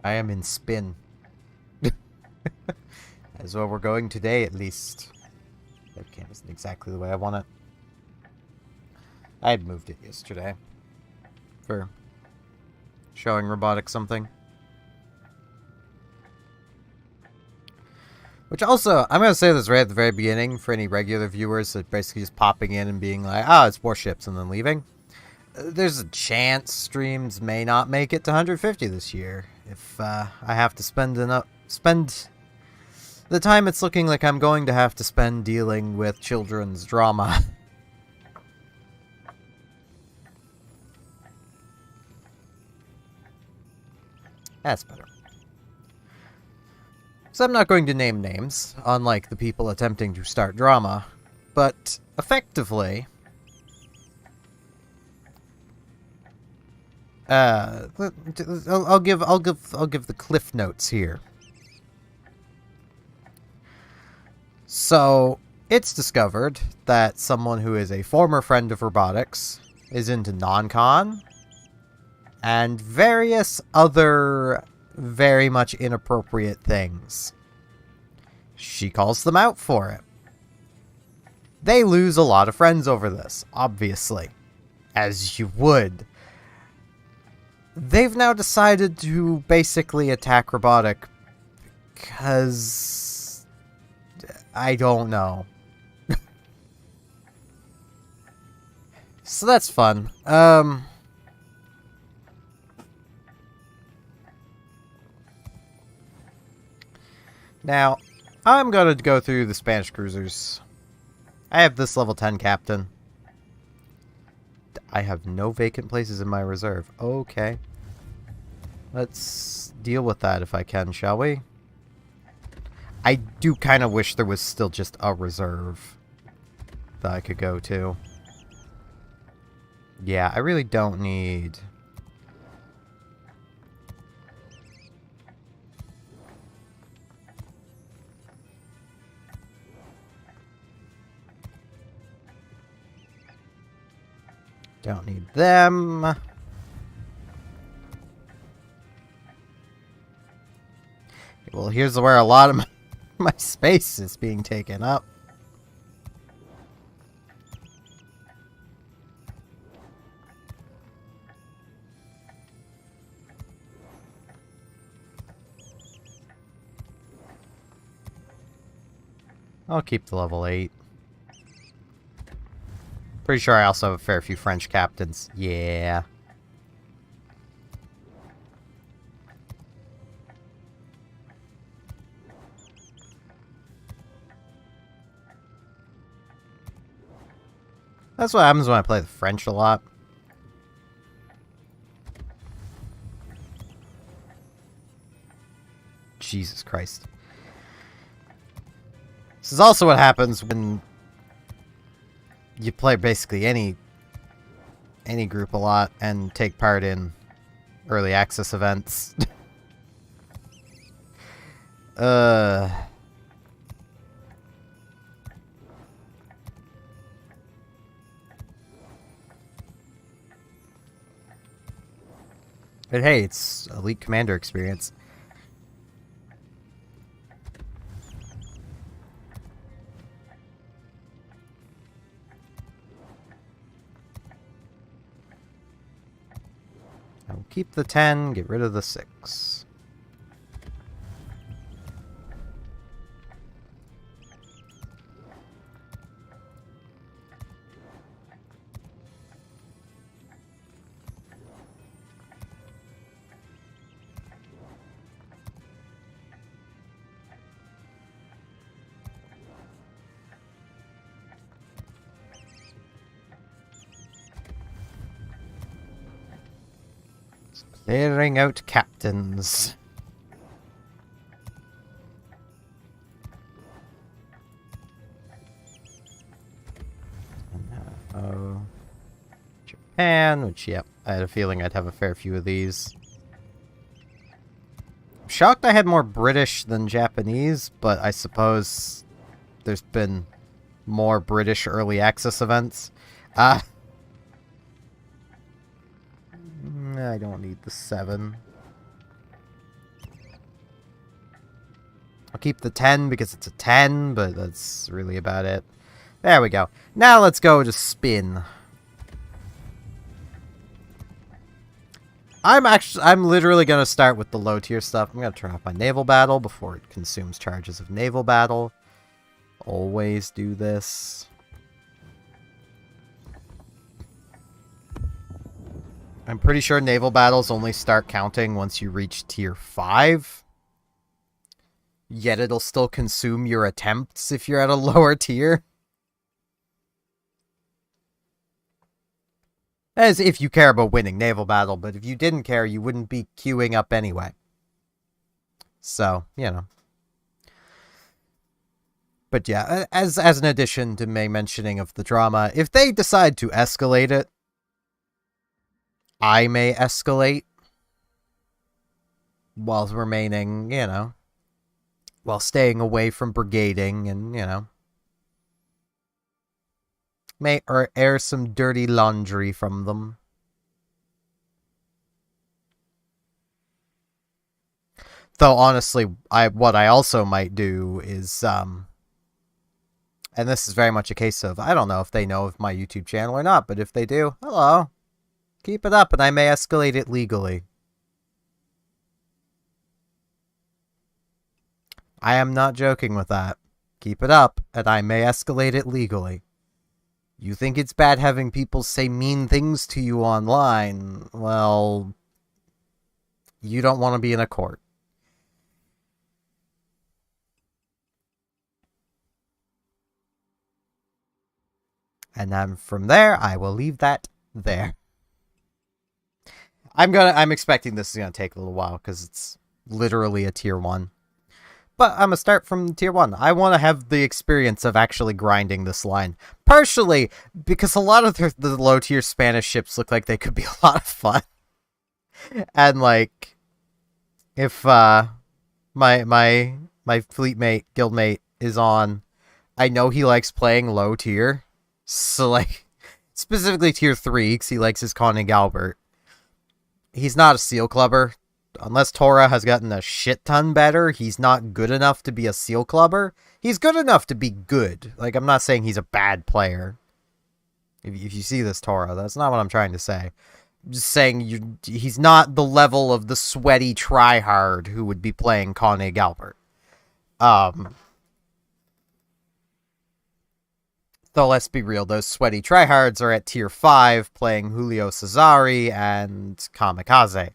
I am in spin. That's where we're going today, at least. Webcam isn't exactly the way I want it. I had moved it yesterday. For showing robotics something. Which also, I'm going to say this right at the very beginning for any regular viewers that basically just popping in and being like, oh, it's Warships, and then leaving. There's a chance streams may not make it to 150 this year. If I have to spend the time it's looking like I'm going to have to spend dealing with children's drama. That's better. So I'm not going to name names, unlike the people attempting to start drama, but effectively, I'll give the cliff notes here. So it's discovered that someone who is a former friend of robotics is into non-con and various other very much inappropriate things. She calls them out for it. They lose a lot of friends over this, obviously. As you would. They've now decided to basically attack robotic because I don't know. So that's fun. Now, I'm going to go through the Spanish cruisers. I have this level 10 captain. I have no vacant places in my reserve. Okay. Let's deal with that if I can, shall we? I do kind of wish there was still just a reserve that I could go to. Yeah, I really don't need... Don't need them. Well, here's where a lot of my space is being taken up. I'll keep the level 8. Pretty sure I also have a fair few French captains. Yeah. That's what happens when I play the French a lot. Jesus Christ. This is also what happens when you play basically any group a lot and take part in early access events. But hey, it's elite commander experience. I'll keep the 10, get rid of the 6. Clearing out captains. Japan, which, yep, I had a feeling I'd have a fair few of these. I'm shocked I had more British than Japanese, but I suppose there's been more British early access events. I don't need the 7. I'll keep the 10 because it's a 10, but that's really about it. There we go. Now let's go to spin. I'm literally going to start with the low tier stuff. I'm going to turn off my naval battle before it consumes charges of naval battle. Always do this. I'm pretty sure naval battles only start counting once you reach tier 5. Yet it'll still consume your attempts if you're at a lower tier. As if you care about winning naval battle, but if you didn't care, you wouldn't be queuing up anyway. So, you know. But yeah, as an addition to May mentioning of the drama, if they decide to escalate it, I may escalate while remaining, you know, while staying away from brigading and, you know, may air some dirty laundry from them. Though honestly, what I also might do is and this is very much a case of I don't know if they know of my YouTube channel or not, but if they do, hello. Keep it up and I may escalate it legally. I am not joking with that. Keep it up and I may escalate it legally. You think it's bad having people say mean things to you online? Well, you don't want to be in a court. And then from there, I will leave that there. I'm expecting this is gonna take a little while because it's literally a tier 1. But I'm gonna start from tier 1. I want to have the experience of actually grinding this line. Partially because a lot of the low tier Spanish ships look like they could be a lot of fun. And like, if my fleet mate, guild mate is on, I know he likes playing low tier. So like, specifically tier 3 because he likes his Con and Galbert. He's not a seal clubber. Unless Tora has gotten a shit ton better, he's not good enough to be a seal clubber. He's good enough to be good. Like, I'm not saying he's a bad player. If you see this Tora, that's not what I'm trying to say. I'm just saying he's not the level of the sweaty tryhard who would be playing Conde Galbert. Though, let's be real, those sweaty tryhards are at tier 5 playing Julio Cesari and Kamikaze.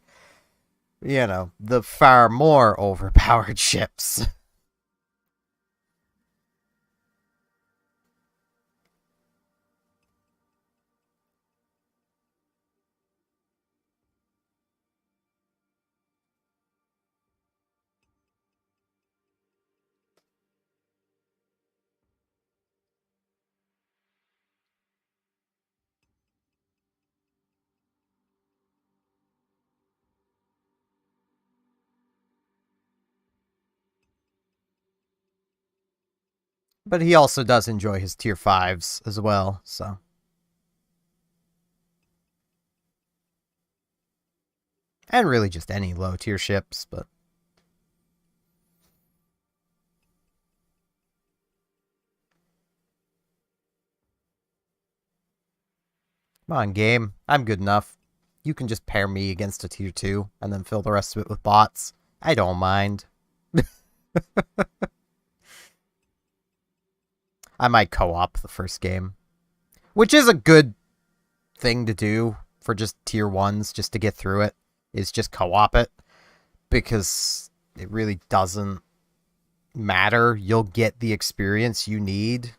You know, the far more overpowered ships. But he also does enjoy his tier 5s as well, so. And really just any low tier ships, but. Come on, game. I'm good enough. You can just pair me against a tier 2 and then fill the rest of it with bots. I don't mind. I might co-op the first game. Which is a good thing to do for just tier 1s, just to get through it, is just co-op it. Because it really doesn't matter. You'll get the experience you need.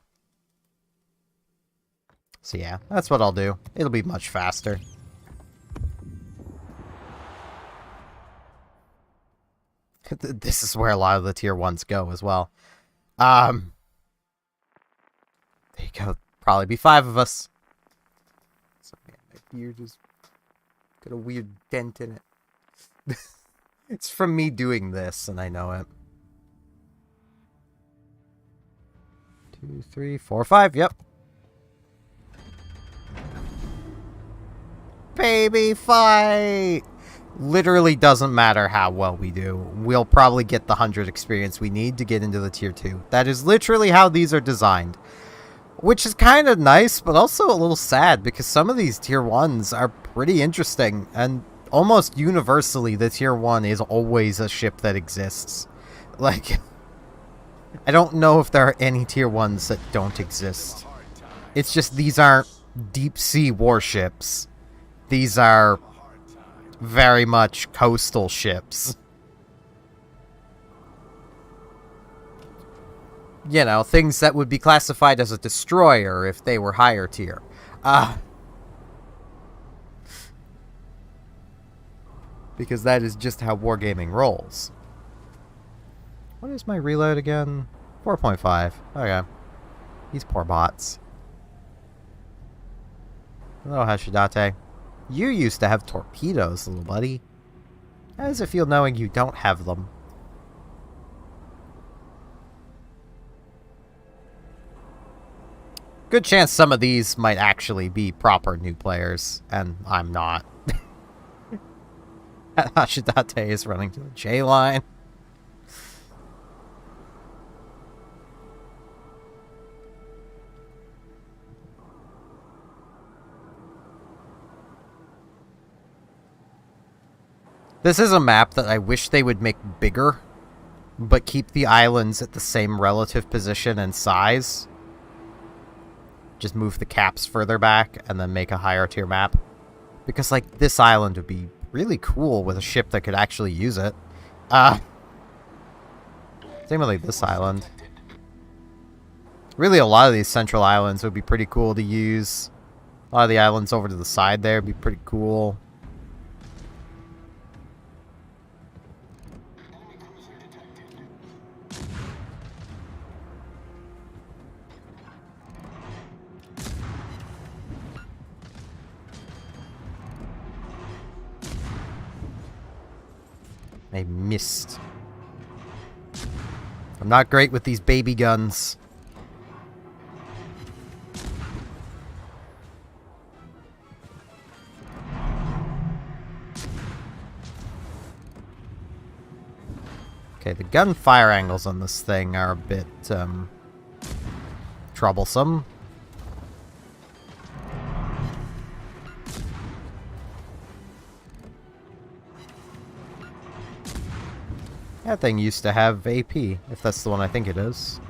So yeah, that's what I'll do. It'll be much faster. This is where a lot of the tier 1s go as well. There you go. Probably be 5 of us. So, man, my beard just got a weird dent in it. It's from me doing this, and I know it. 2, 3, 4, 5. Yep. Baby fight! Literally doesn't matter how well we do. We'll probably get the 100 experience we need to get into the tier 2. That is literally how these are designed. Which is kind of nice, but also a little sad, because some of these tier 1s are pretty interesting, and almost universally the tier 1 is always a ship that exists. Like, I don't know if there are any tier 1s that don't exist. It's just these aren't deep sea warships. These are very much coastal ships. You know, things that would be classified as a destroyer if they were higher tier. Because that is just how wargaming rolls. What is my reload again? 4.5. Okay. These poor bots. Hello, Hashidate. You used to have torpedoes, little buddy. How does it feel knowing you don't have them? Good chance some of these might actually be proper new players, and I'm not. Hashidate is running to the J line. This is a map that I wish they would make bigger, but keep the islands at the same relative position and size. Just move the caps further back and then make a higher tier map. Because, like, this island would be really cool with a ship that could actually use it. Same with, like, this island. Really, a lot of these central islands would be pretty cool to use. A lot of the islands over to the side there would be pretty cool. I missed. I'm not great with these baby guns. Okay, the gunfire angles on this thing are a bit, troublesome. That thing used to have AP, if that's the one I think it is.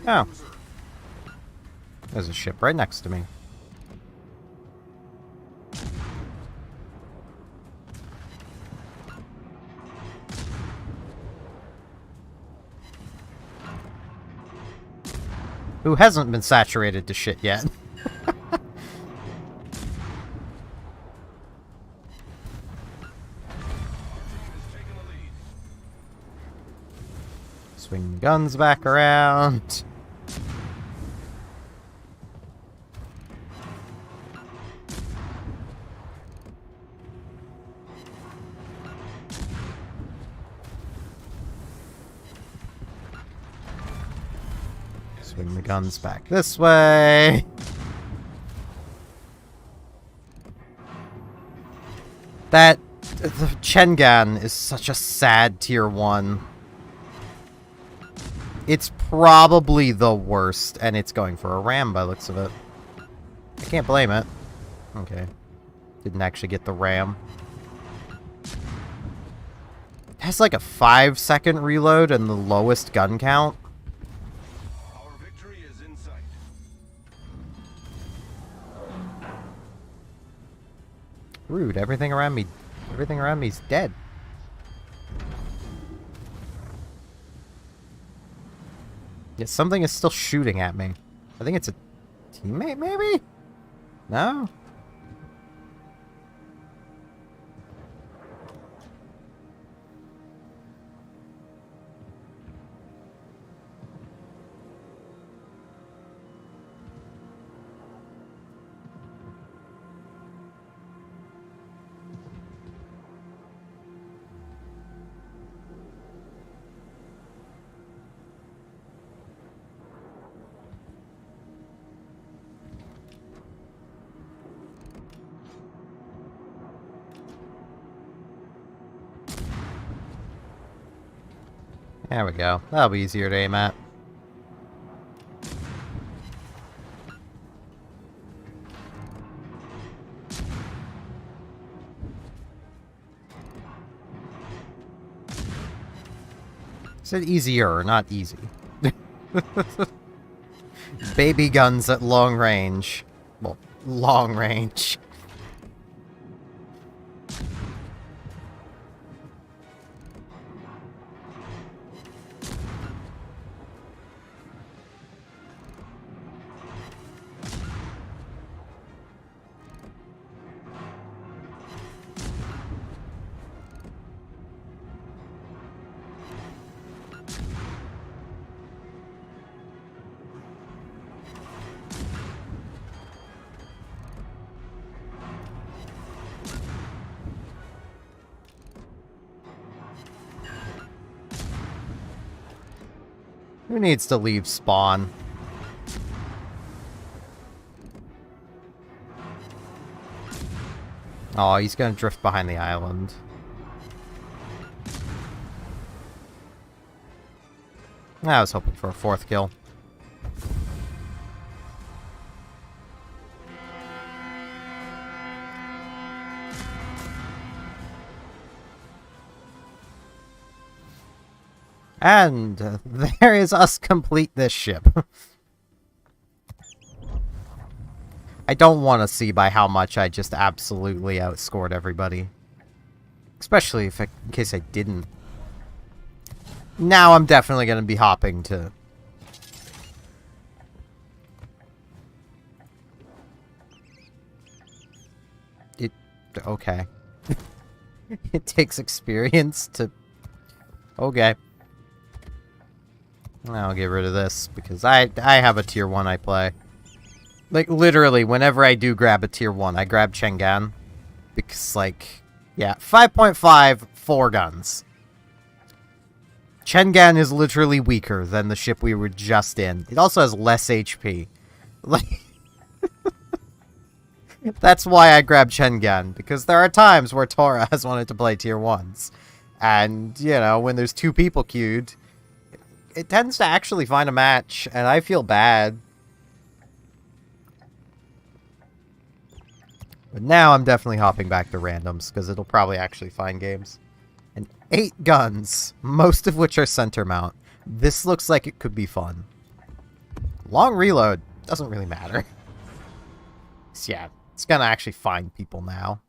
Oh. There's a ship right next to me. Who hasn't been saturated to shit yet. Swing the guns back around. Swing the guns back this way. The Chengan is such a sad tier 1. It's probably the worst, and it's going for a ram by the looks of it. I can't blame it. Okay. Didn't actually get the ram. It has like a 5-second reload and the lowest gun count. Our victory is in sight. Rude. Everything around me Everything around me's dead. Yet something is still shooting at me. I think it's a teammate, maybe? No? There we go. That'll be easier to aim at. I said easier, not easy. Baby guns at long range. Well, long range. Who needs to leave spawn? Oh, he's gonna drift behind the island. I was hoping for a 4th kill. And there is us complete this ship. I don't want to see by how much I just absolutely outscored everybody. Especially if in case I didn't. Now I'm definitely going to be hopping to... Okay. It takes experience to... Okay. I'll get rid of this, because I have a tier 1 I play. Like, literally, whenever I do grab a tier 1, I grab Chengan. Because, like, yeah, 5.5, 4 guns. Chengan is literally weaker than the ship we were just in. It also has less HP. Like, that's why I grab Chengan, because there are times where Tora has wanted to play tier 1s. And, you know, when there's 2 people queued, it tends to actually find a match, and I feel bad. But now I'm definitely hopping back to randoms, because it'll probably actually find games. And 8 guns, most of which are center mount. This looks like it could be fun. Long reload, doesn't really matter. So yeah, it's gonna actually find people now.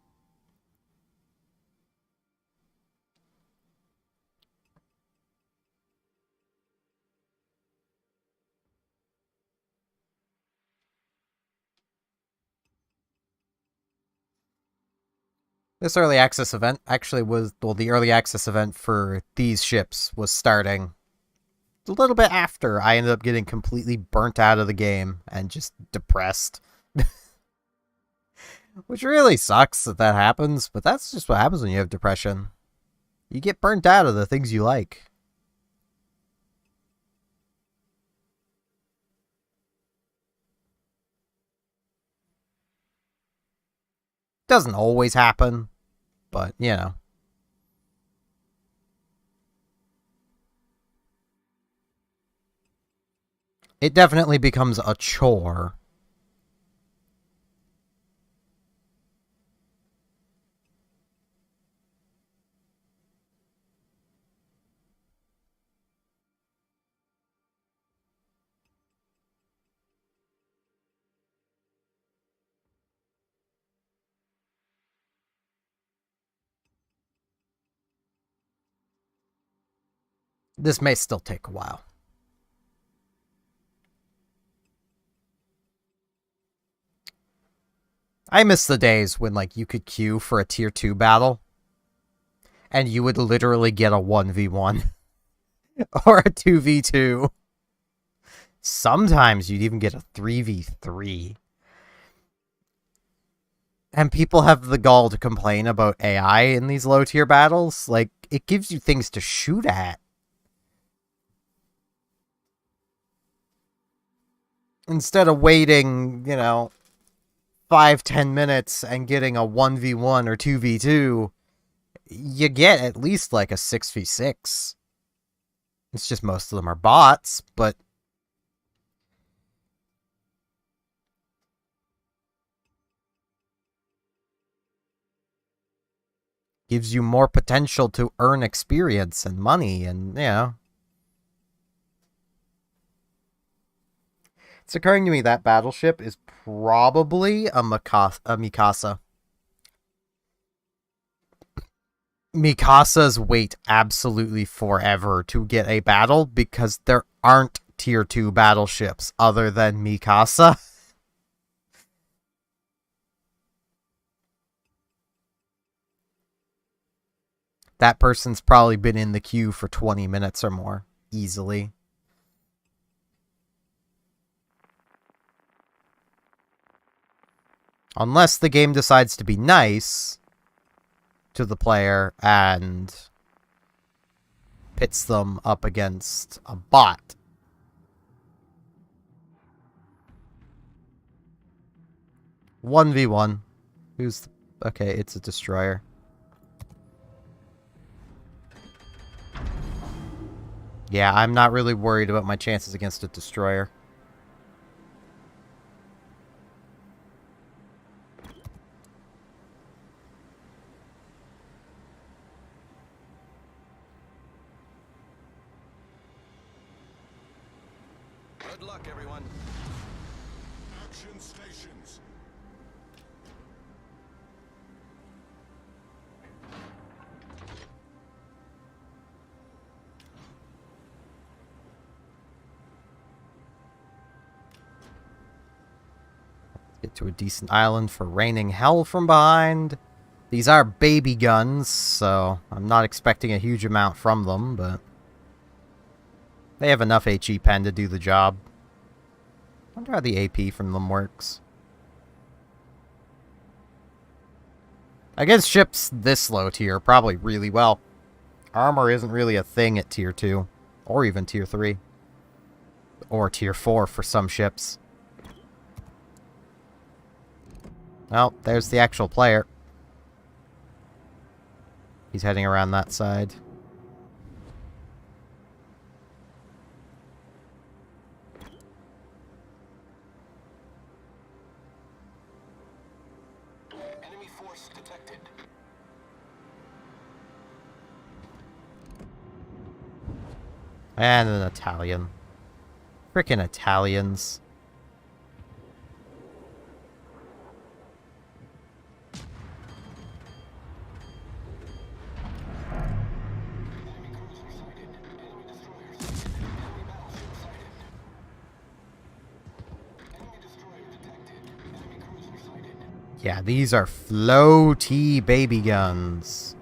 This early access event actually was, well, the early access event for these ships was starting a little bit after I ended up getting completely burnt out of the game and just depressed. Which really sucks that that happens, but that's just what happens when you have depression. You get burnt out of the things you like. Doesn't always happen, but, you know. It definitely becomes a chore. This may still take a while. I miss the days when, like, you could queue for a tier 2 battle, and you would literally get a 1v1 or a 2v2. Sometimes you'd even get a 3v3. And people have the gall to complain about AI in these low-tier battles. Like, it gives you things to shoot at. Instead of waiting, 5-10 minutes and getting a 1v1 or 2v2, you get at least like a 6v6. It's just most of them are bots, but gives you more potential to earn experience and money, and it's occurring to me that battleship is probably a Mikasa. Mikasa's wait absolutely forever to get a battle because there aren't tier 2 battleships other than Mikasa. That person's probably been in the queue for 20 minutes or more, easily. Unless the game decides to be nice to the player and pits them up against a bot. One v one. Who's okay? It's a destroyer. Yeah, I'm not really worried about my chances against a destroyer. Good luck, everyone. Action stations. Get to a decent island for raining hell from behind. These are baby guns, so I'm not expecting a huge amount from them, but they have enough HE pen to do the job. I wonder how the AP from them works. Against ships this low tier, probably really well. Armor isn't really a thing at tier 2, or even tier 3. Or tier 4 for some ships. Well, there's the actual player. He's heading around that side. Enemy force detected. And an Italian. Frickin' Italians. Yeah, these are floaty baby guns.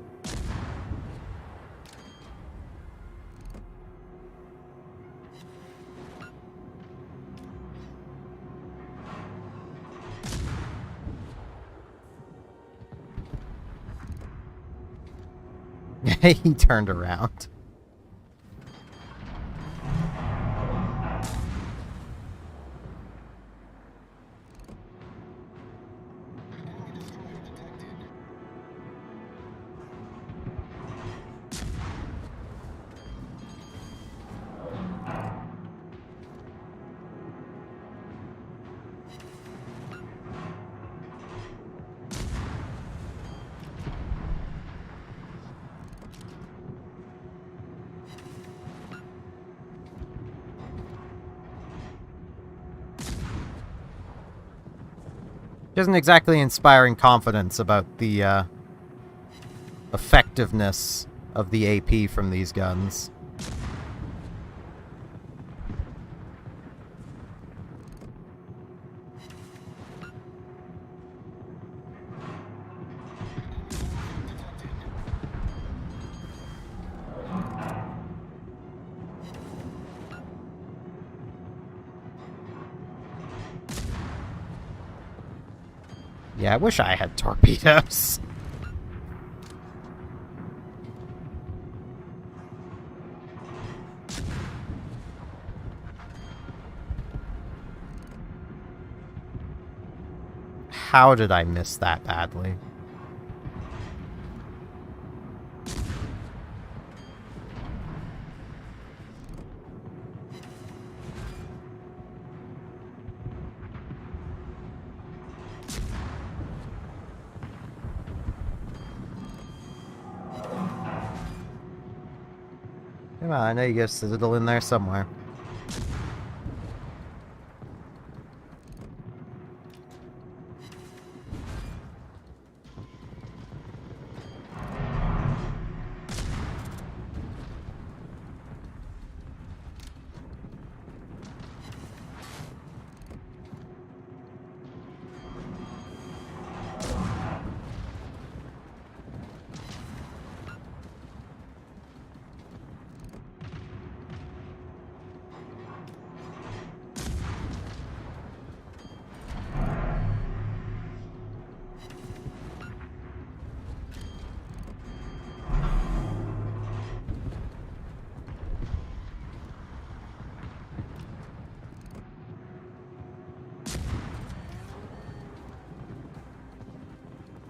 He turned around. Isn't exactly inspiring confidence about the effectiveness of the AP from these guns. Yeah, I wish I had torpedoes. How did I miss that badly? Come on, I know you got a citadel in there somewhere.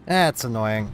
That's annoying.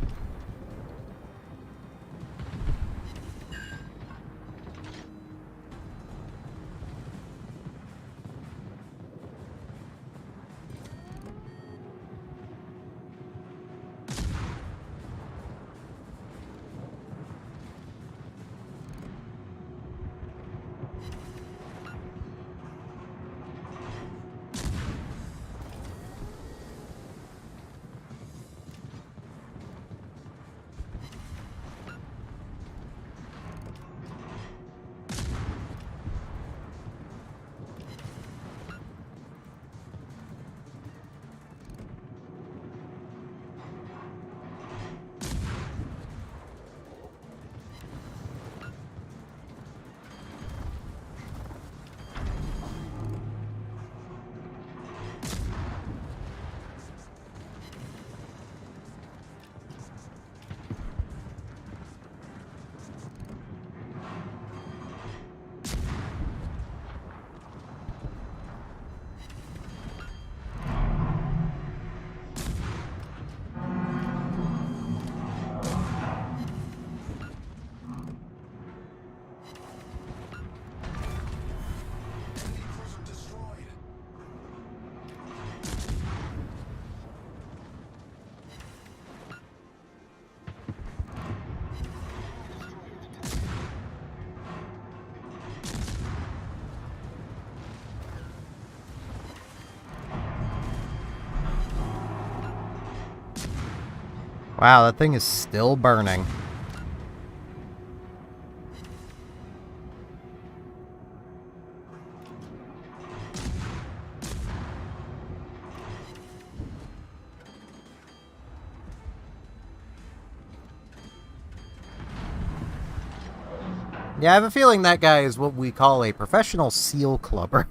Wow, that thing is still burning. Yeah, I have a feeling that guy is what we call a professional seal clubber.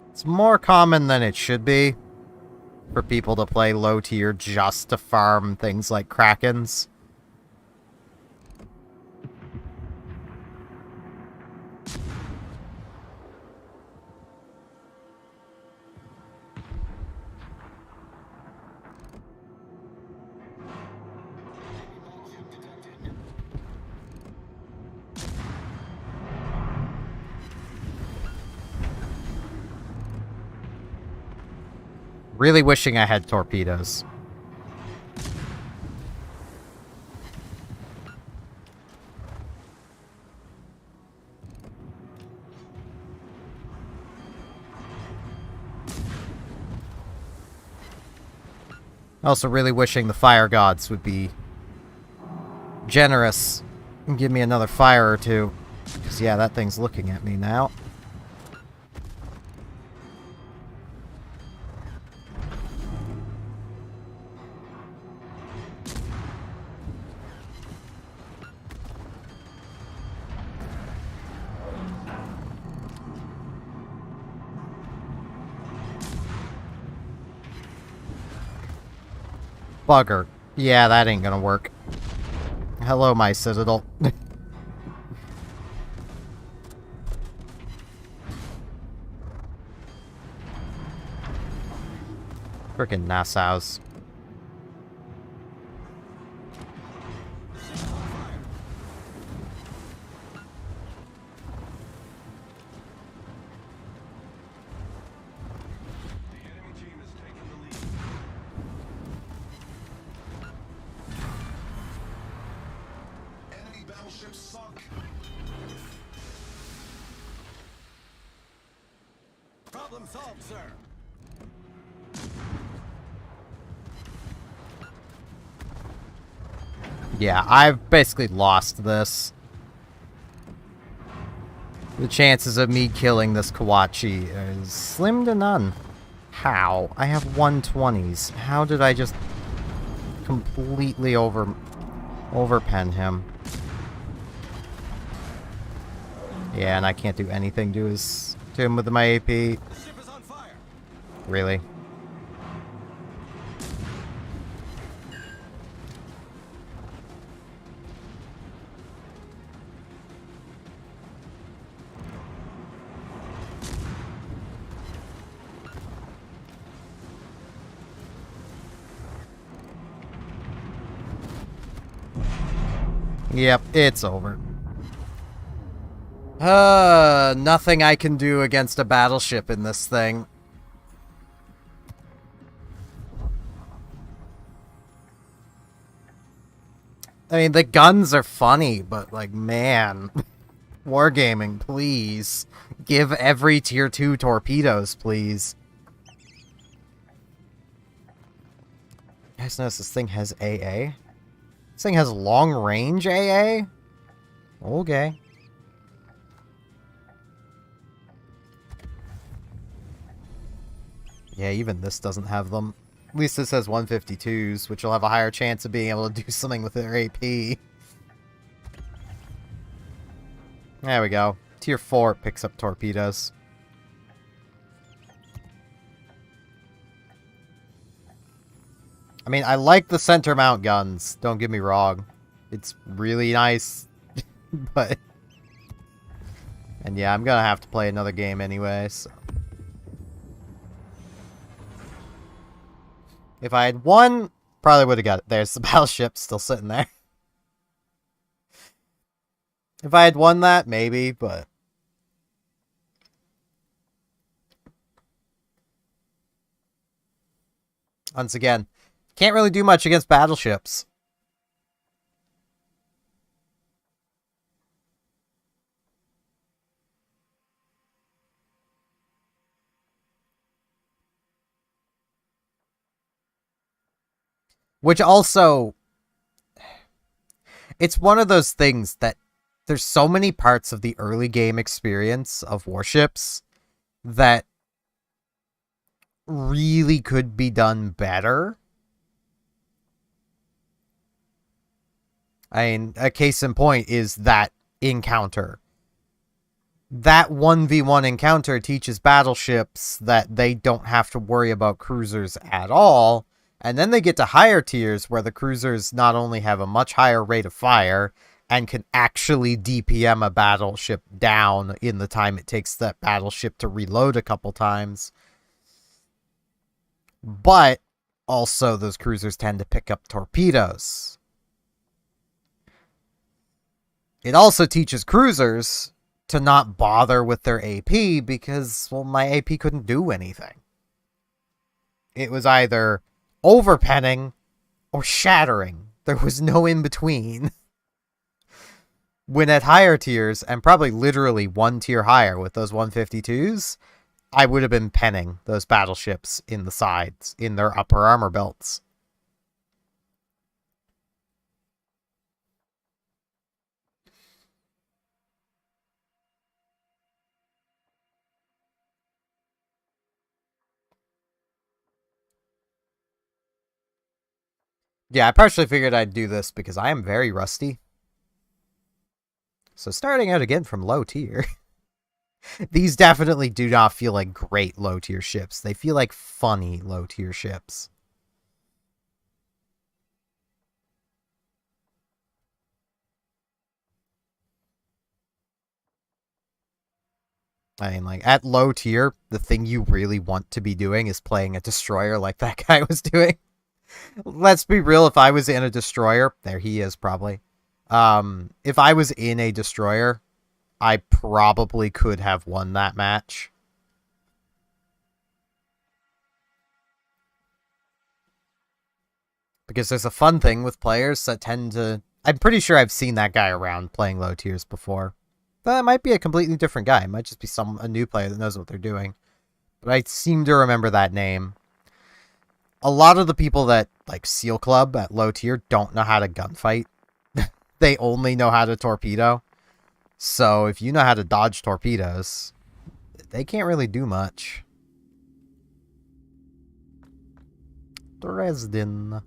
It's more common than it should be for people to play low tier just to farm things like Krakens. Really wishing I had torpedoes. Also really wishing the fire gods would be generous and give me another fire or two. Because, yeah, that thing's looking at me now. Bugger. Yeah, that ain't gonna work. Hello, my citadel. Frickin' Nassau's. The enemy team is taking the lead. Enemy battleships sunk. Problem solved, sir. Yeah, I've basically lost this. The chances of me killing this Kawachi is slim to none. How? I have 120s. How did I just completely overpen him? Yeah, and I can't do anything to him with my AP. The ship is on fire. Really? Yep, it's over. Nothing I can do against a battleship in this thing. I mean, the guns are funny, but, like, man. Wargaming, please. Give every tier 2 torpedoes, please. You guys notice this thing has AA? This thing has long-range AA? Okay. Yeah, even this doesn't have them. At least this has 152s, which will have a higher chance of being able to do something with their AP. There we go. Tier 4 picks up torpedoes. I mean, I like the center mount guns, don't get me wrong. It's really nice, but... And yeah, I'm gonna have to play another game anyway, so... If I had won, probably would have got it. There's the battleship still sitting there. If I had won that, maybe, but... Once again, can't really do much against battleships. Which also... It's one of those things that there's so many parts of the early game experience of Warships that really could be done better. I mean, a case in point is that encounter. That 1v1 encounter teaches battleships that they don't have to worry about cruisers at all. And then they get to higher tiers where the cruisers not only have a much higher rate of fire and can actually DPM a battleship down in the time it takes that battleship to reload a couple times, but also those cruisers tend to pick up torpedoes. It also teaches cruisers to not bother with their AP because, well, my AP couldn't do anything. It was either overpenning or shattering. There was no in between. When at higher tiers, and probably literally one tier higher with those 152s, I would have been penning those battleships in the sides, in their upper armor belts. Yeah, I partially figured I'd do this because I am very rusty. So starting out again from low tier. These definitely do not feel like great low tier ships. They feel like funny low tier ships. I mean, like, at low tier, the thing you really want to be doing is playing a destroyer like that guy was doing. Let's be real, if I was in a destroyer, there he is probably. If I was in a destroyer, I probably could have won that match. Because there's a fun thing with players that tend to... I'm pretty sure I've seen that guy around playing low tiers before. That might be a completely different guy. It might just be a new player that knows what they're doing. But I seem to remember that name. A lot of the people that, like, Seal Club at low tier don't know how to gunfight. They only know how to torpedo. So if you know how to dodge torpedoes, they can't really do much. Dresden.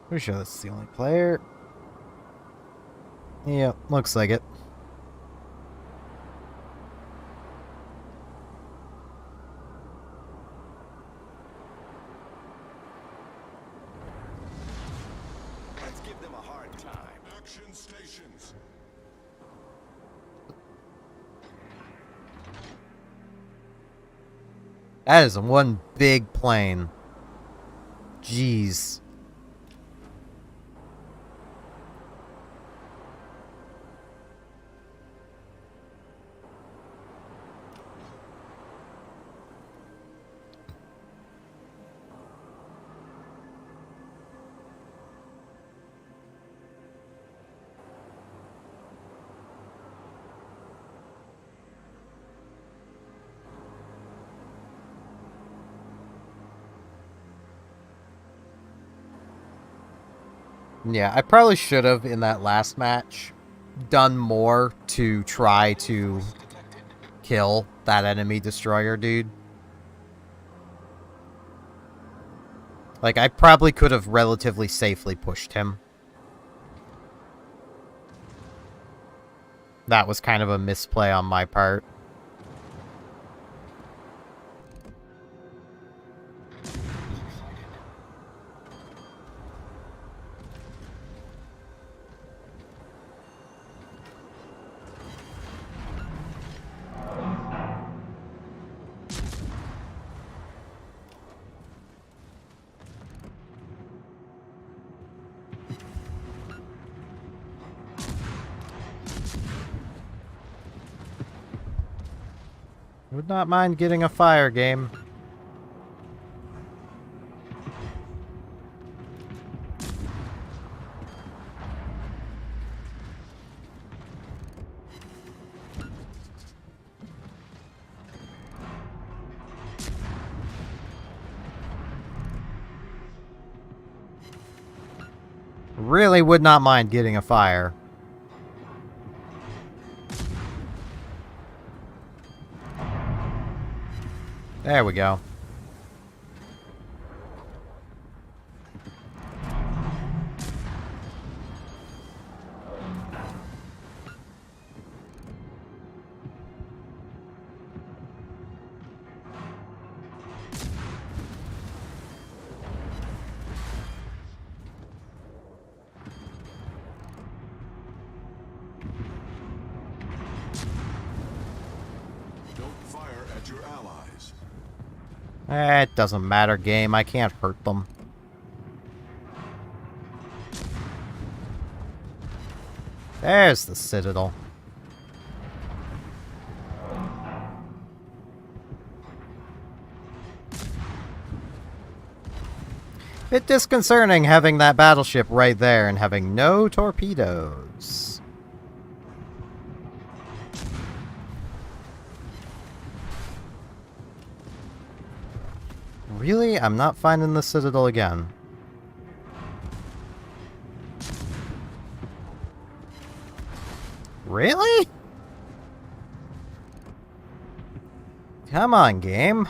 Pretty sure that's the only player. Yeah, looks like it. Let's give them a hard time. Action stations. That is one big plane. Jeez. Yeah, I probably should have, in that last match, done more to try to kill that enemy destroyer dude. Like, I probably could have relatively safely pushed him. That was kind of a misplay on my part. Would not mind getting a fire game. Really would not mind getting a fire. There we go. Don't fire at your allies. It doesn't matter, game. I can't hurt them. There's the Citadel. Bit disconcerting having that battleship right there and having no torpedoes. Really? I'm not finding the Citadel again. Really? Come on, game.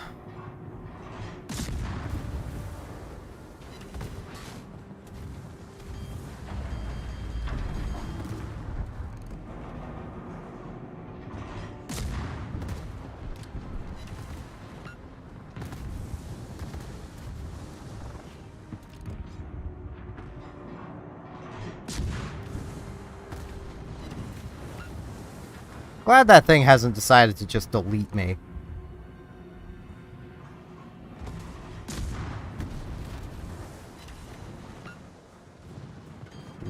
Glad that thing hasn't decided to just delete me.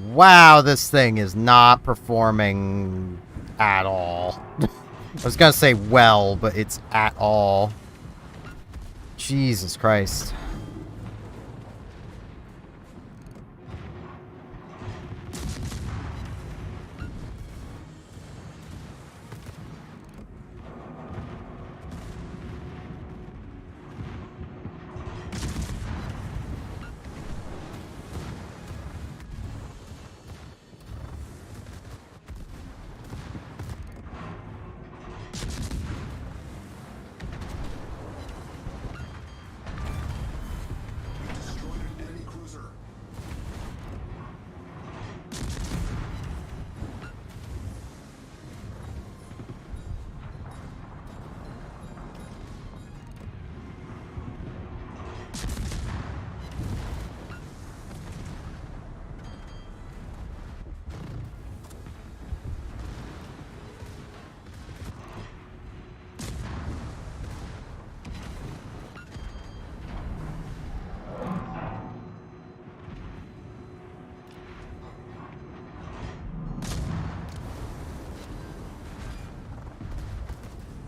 Wow, this thing is not performing at all. I was gonna say well, but it's at all. Jesus Christ. Destroyed an enemy cruiser.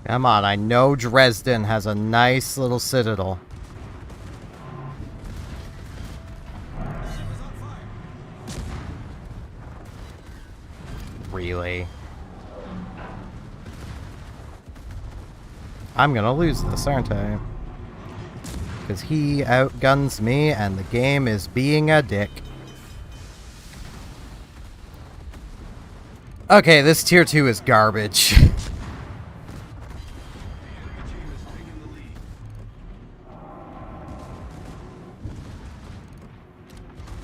Come on, I know Dresden has a nice little citadel. Really? I'm gonna lose this, aren't I? Because he outguns me and the game is being a dick. Okay, this tier 2 is garbage.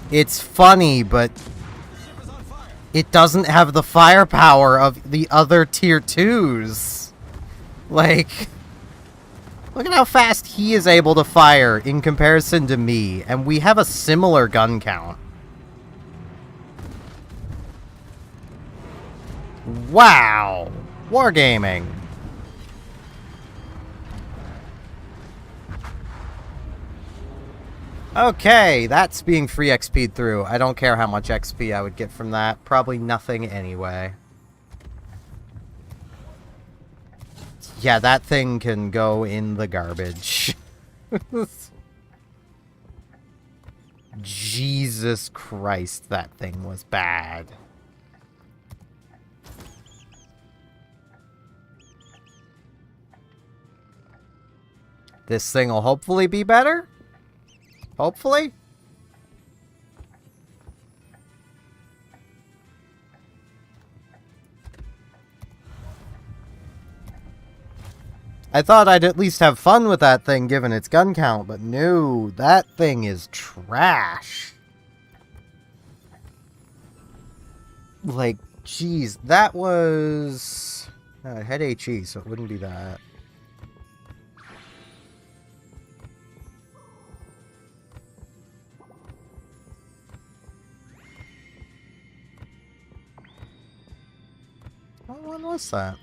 It's funny, but it doesn't have the firepower of the other tier 2s. Like, look at how fast he is able to fire in comparison to me, and we have a similar gun count. Wow! Wargaming. Okay, that's being free XP'd through. I don't care how much XP I would get from that. Probably nothing anyway. Yeah, that thing can go in the garbage. Jesus Christ, that thing was bad. This thing will hopefully be better? Hopefully? I thought I'd at least have fun with that thing given its gun count, but no, that thing is trash. Like, geez, that was... it had HE, so it wouldn't be that. What one was that?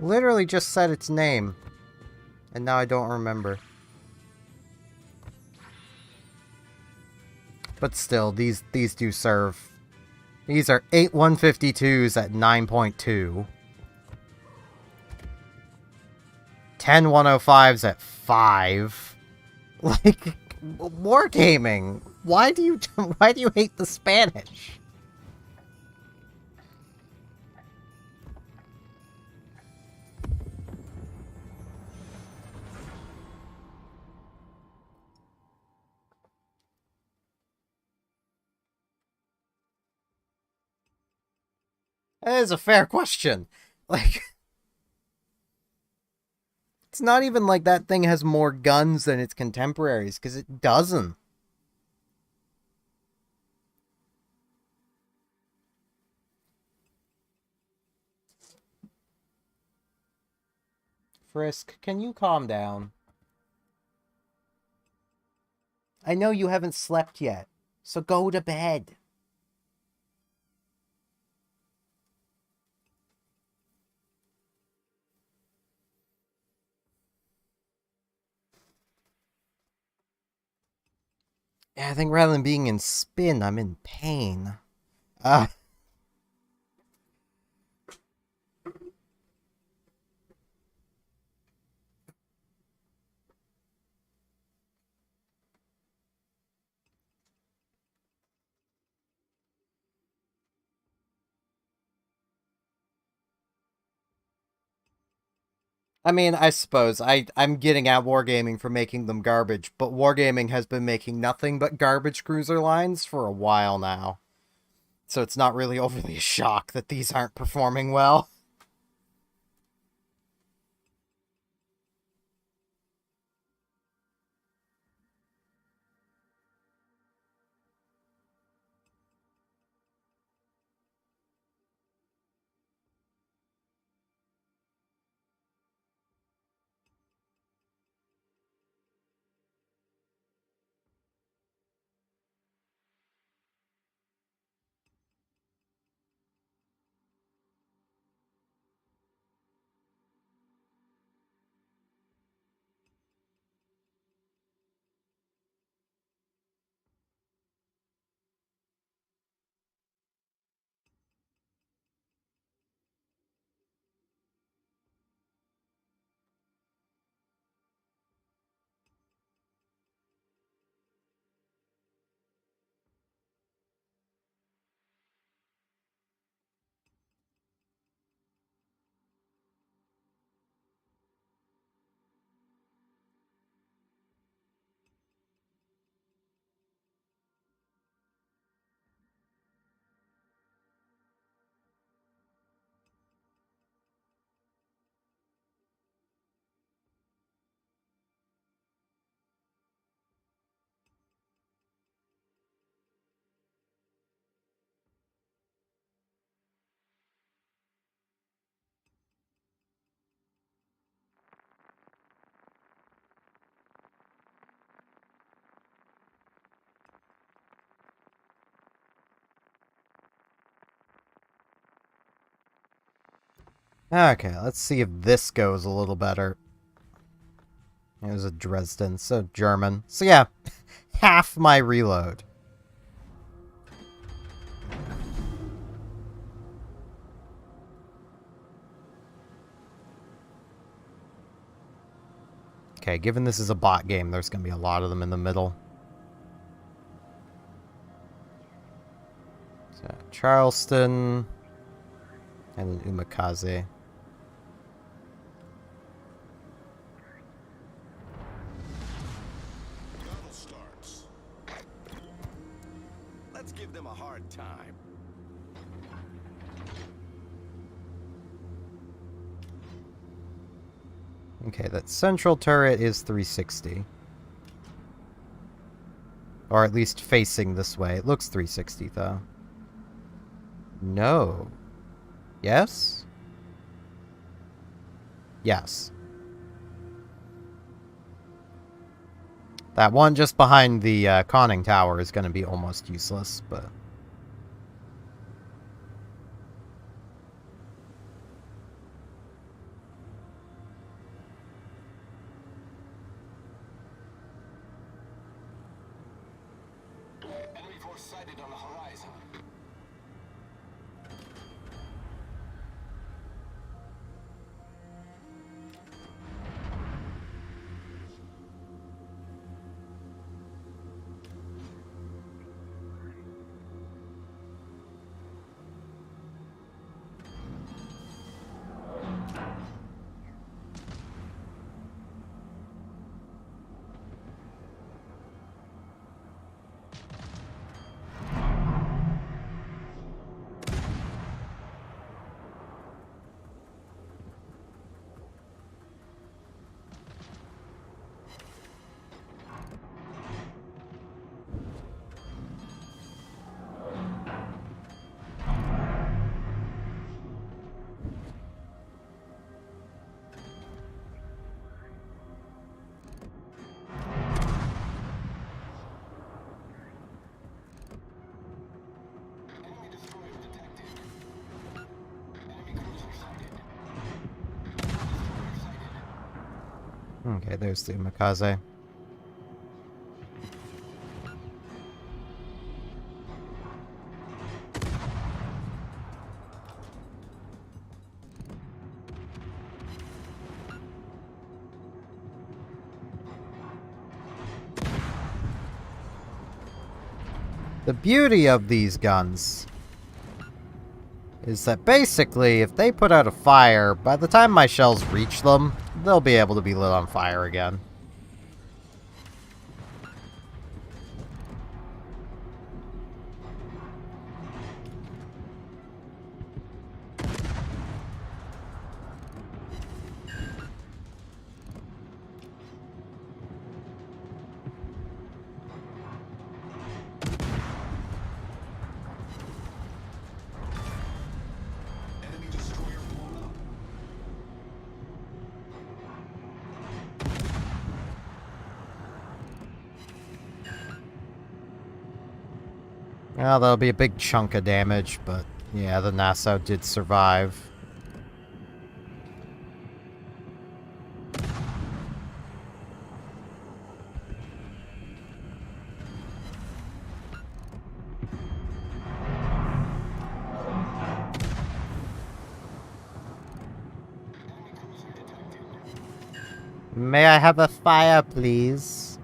Literally just said its name. And now I don't remember. But still, these do serve. These are 8 152s at 9.2. 10 105s at 5. Like, wargaming. Why do you hate the Spanish? That is a fair question. Like, it's not even like that thing has more guns than its contemporaries, because it doesn't. Frisk, can you calm down? I know you haven't slept yet, so go to bed. Yeah, I think rather than being in spin, I'm in pain. Ah. I mean, I suppose I'm getting at Wargaming for making them garbage, but Wargaming has been making nothing but garbage cruiser lines for a while now. So it's not really overly a shock that these aren't performing well. Okay, let's see if this goes a little better. It was a Dresden, so German. So yeah, half my reload. Okay, given this is a bot game, there's going to be a lot of them in the middle. So, Charleston and then Umakaze. Battle starts. Let's give them a hard time. Okay, that central turret is 360. Or at least facing this way. It looks 360, though. No. Yes? Yes. That one just behind the conning tower is going to be almost useless, but... Enemy force sighted on the horizon. Okay, there's the Umikaze. The beauty of these guns is that basically, if they put out a fire, by the time my shells reach them, they'll be able to be lit on fire again. Enemy destroyer blown up. Well, that'll be a big chunk of damage, but yeah, the Nassau did survive. May I have a fire, please?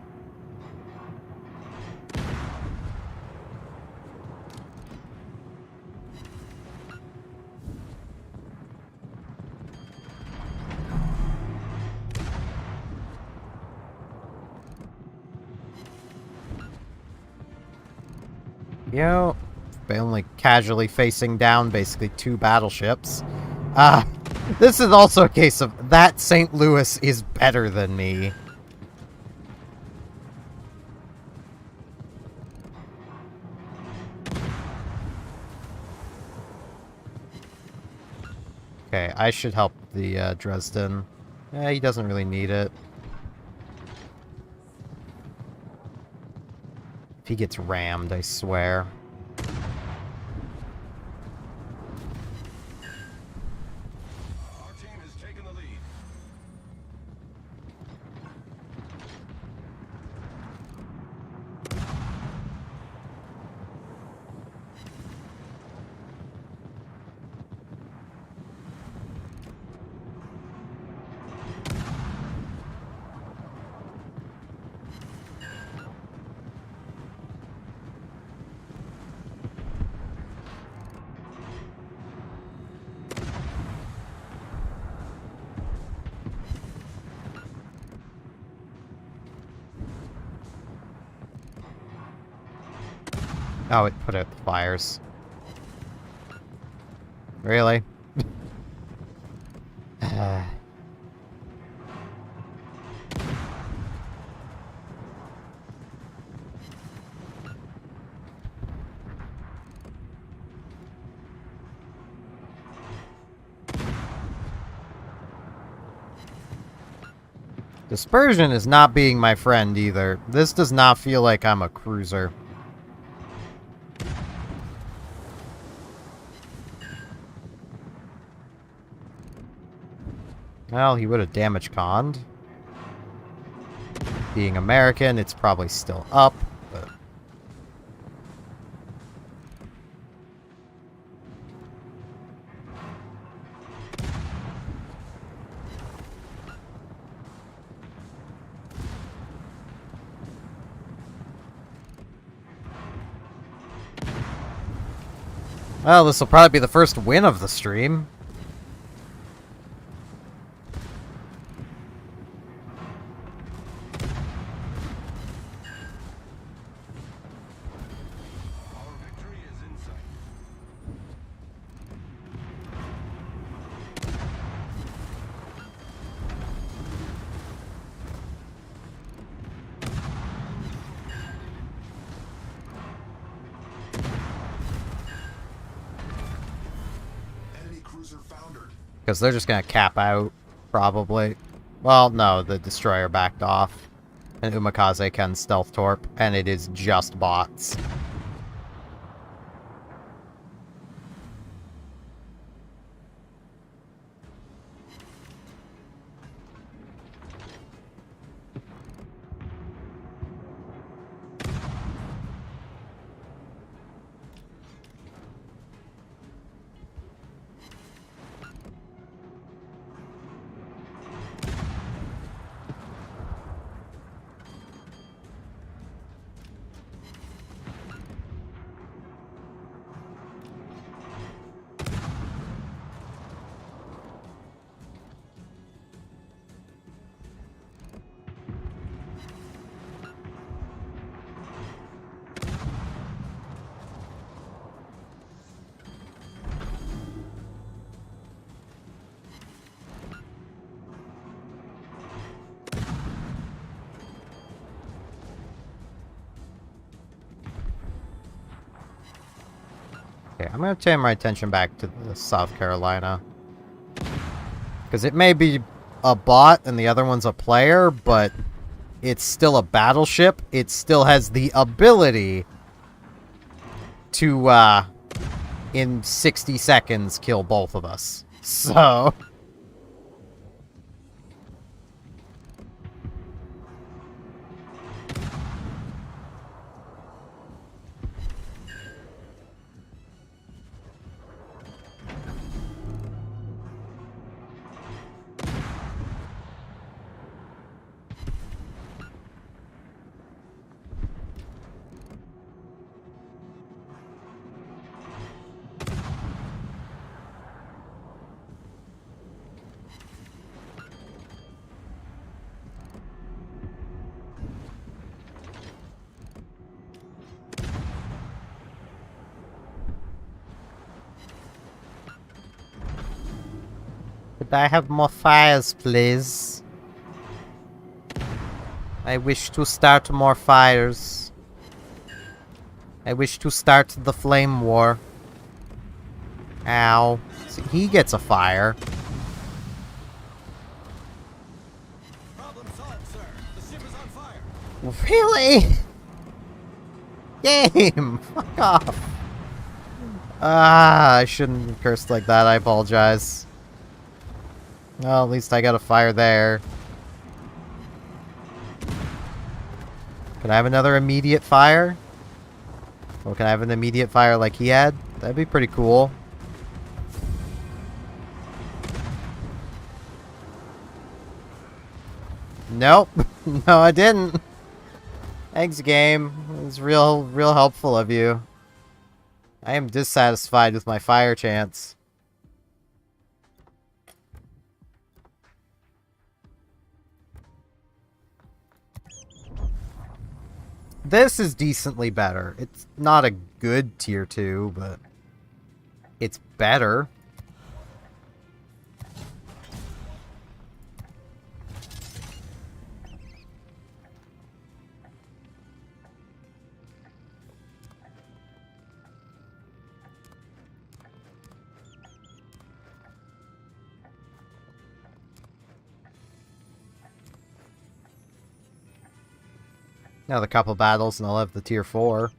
Yo, by only casually facing down basically 2 battleships. This is also a case of that St. Louis is better than me. Okay, I should help the Dresden. He doesn't really need it. If he gets rammed, I swear. Our team has taken the lead. Oh, it put out the fires. Really? Dispersion is not being my friend either. This does not feel like I'm a cruiser. Well, he would have damage conned. Being American, it's probably still up, but... Well, this will probably be the first win of the stream. Our victory is in sight. Enemy cruiser foundered. Because they're just going to cap out, probably. Well, no, the destroyer backed off. And Umikaze can stealth torp, and it is just bots. Okay, I'm gonna turn my attention back to the South Carolina. Because it may be a bot and the other one's a player, but it's still a battleship. It still has the ability to, in 60 seconds, kill both of us. So... Could I have more fires, please? I wish to start more fires. I wish to start the flame war. Ow. See, he gets a fire. Problem solved, sir. The ship is on fire. Really? Game! Fuck off. Ah, I shouldn't have cursed like that. I apologize. Well, at least I got a fire there. Can I have another immediate fire? Or can I have an immediate fire like he had? That'd be pretty cool. Nope. No, I didn't. Thanks, game. It was real helpful of you. I am dissatisfied with my fire chance. This is decently better. It's not a good tier 2, but it's better. Another couple battles and I'll have the tier 4.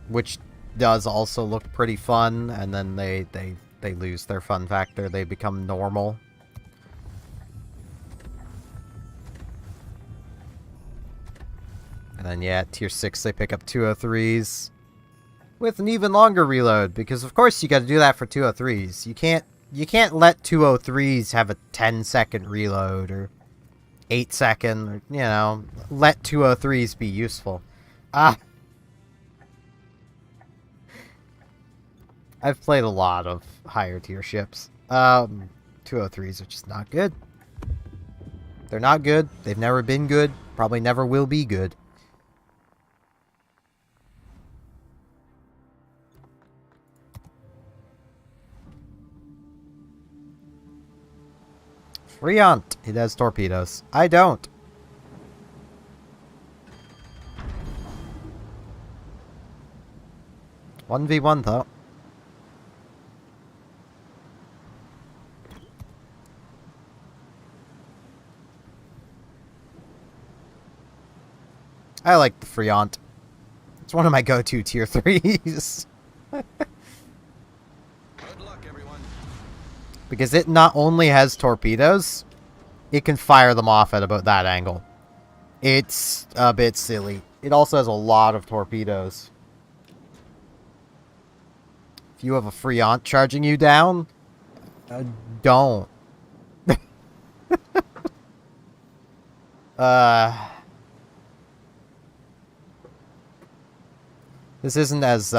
Which does also look pretty fun, and then they lose their fun factor. They become normal. And then yeah, tier 6 they pick up 203s. With an even longer reload, because of course you gotta do that for 203s. You can't let 203s have a 10-second reload or 8-second, or, you know, let 203s be useful. I've played a lot of higher tier ships. 203s are just not good. They're not good. They've never been good. Probably never will be good. Friant. It has torpedoes. I don't. One v one though. I like the Friant. It's one of my go-to tier 3s. Good luck, everyone. Because it not only has torpedoes, it can fire them off at about that angle. It's a bit silly. It also has a lot of torpedoes. If you have a Friant charging you down, don't. This isn't as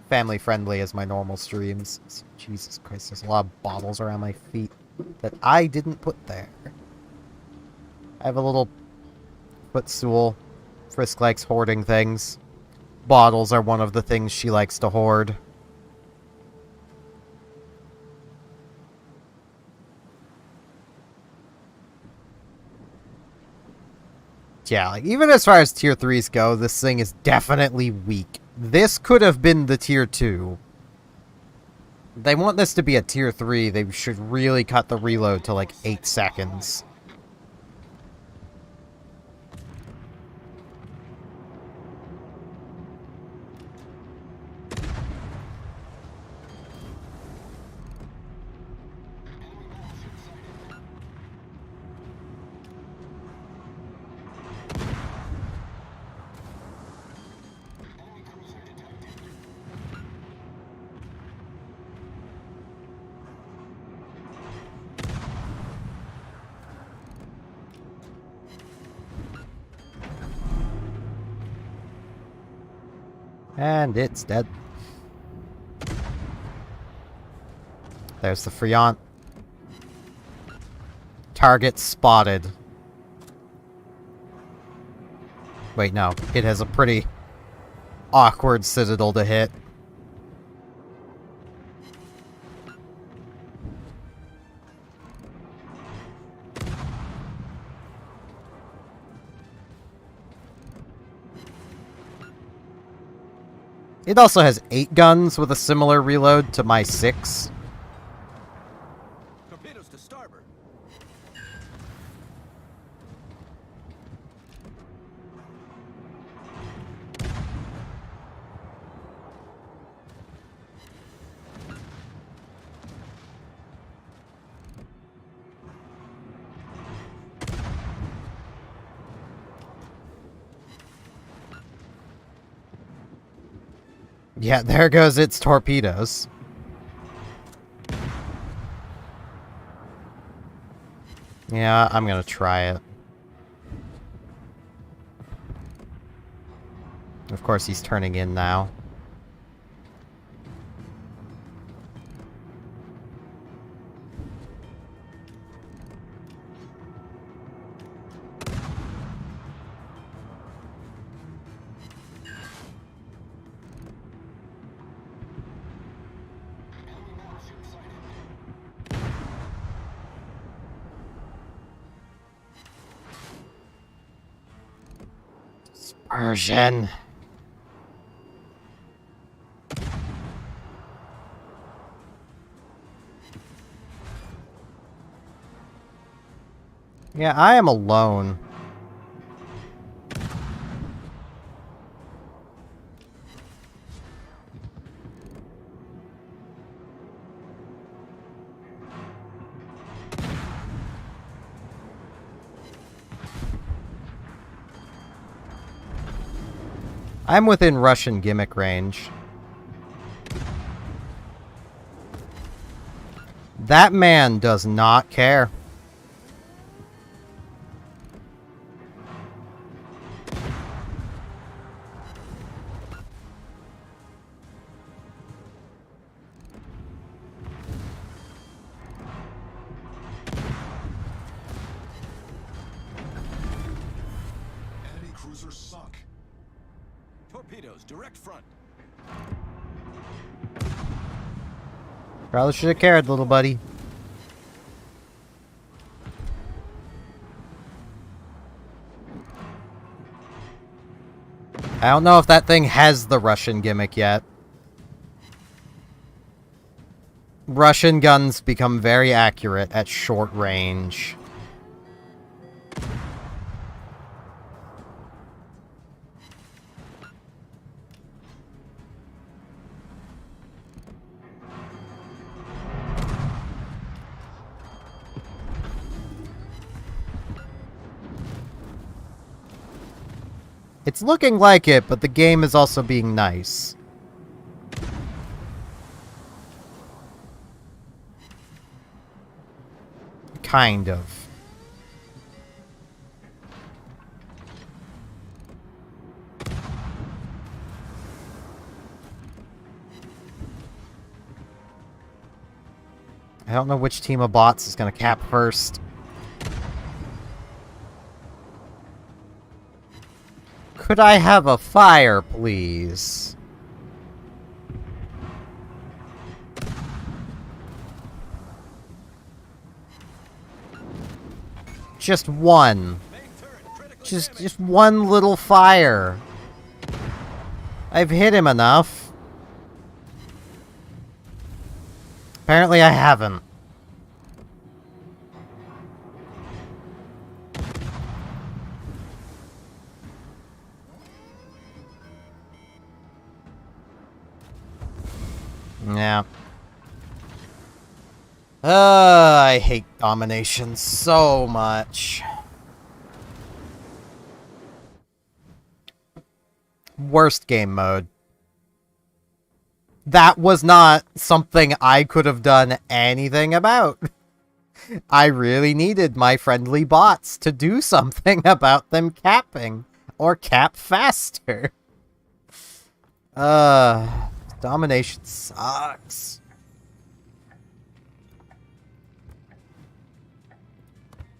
family friendly as my normal streams. Jesus Christ, there's a lot of bottles around my feet that I didn't put there. I have a little footstool. Frisk likes hoarding things. Bottles are one of the things she likes to hoard. Yeah, like, even as far as tier 3s go, this thing is definitely weak. This could have been the tier 2. They want this to be a tier 3, they should really cut the reload to like 8 seconds. And it's dead. There's the Freon. Target spotted. Wait, no. It has a pretty awkward citadel to hit. It also has 8 guns with a similar reload to my 6. Torpedoes to starboard. Yeah, there goes its torpedoes. Yeah, I'm gonna try it. Of course, he's turning in now. Persian. Yeah, I am alone. I'm within Russian gimmick range. That man does not care. Enemy cruiser sunk. Torpedoes, direct front. Probably should have cared, little buddy. I don't know if that thing has the Russian gimmick yet. Russian guns become very accurate at short range. It's looking like it, but the game is also being nice. Kind of. I don't know which team of bots is going to cap first. Could I have a fire, please? Just one. Main turret, critical. Just one little fire. I've hit him enough. Apparently I haven't. Yeah. I hate domination so much. Worst game mode. That was not something I could have done anything about. I really needed my friendly bots to do something about them capping. Or cap faster. Domination sucks.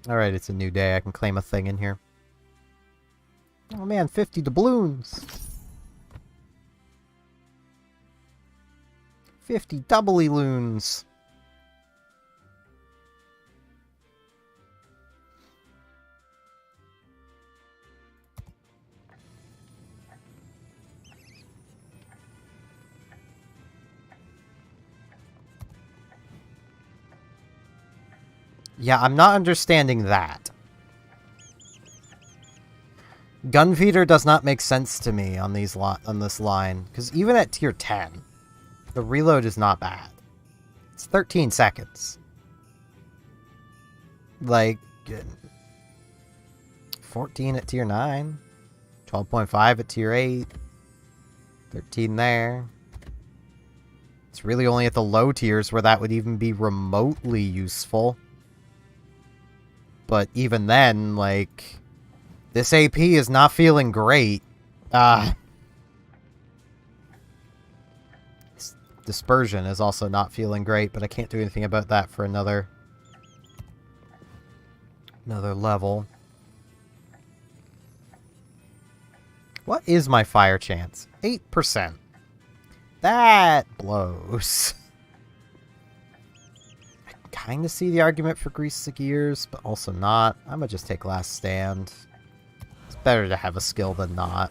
Alright, it's a new day. I can claim a thing in here. Oh man, 50 doubloons. 50 doubly loons. Yeah, I'm not understanding that. Gunfeeder does not make sense to me on these on this line, because even at tier 10, the reload is not bad. It's 13 seconds. Like, 14 at tier 9, 12.5 at tier 8, 13 there. It's really only at the low tiers where that would even be remotely useful. But even then, like, this AP is not feeling great. Dispersion is also not feeling great, but I can't do anything about that for another level. What is my fire chance? 8%. That blows. I can kind of see the argument for grease the gears, but also not. I'm gonna just take last stand. It's better to have a skill than not.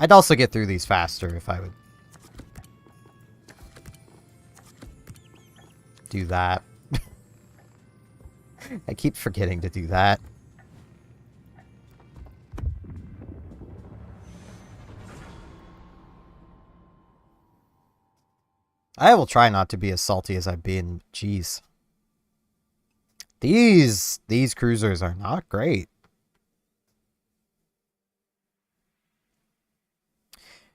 I'd also get through these faster if I would do that. I keep forgetting to do that. I will try not to be as salty as I've been. Jeez. These cruisers are not great.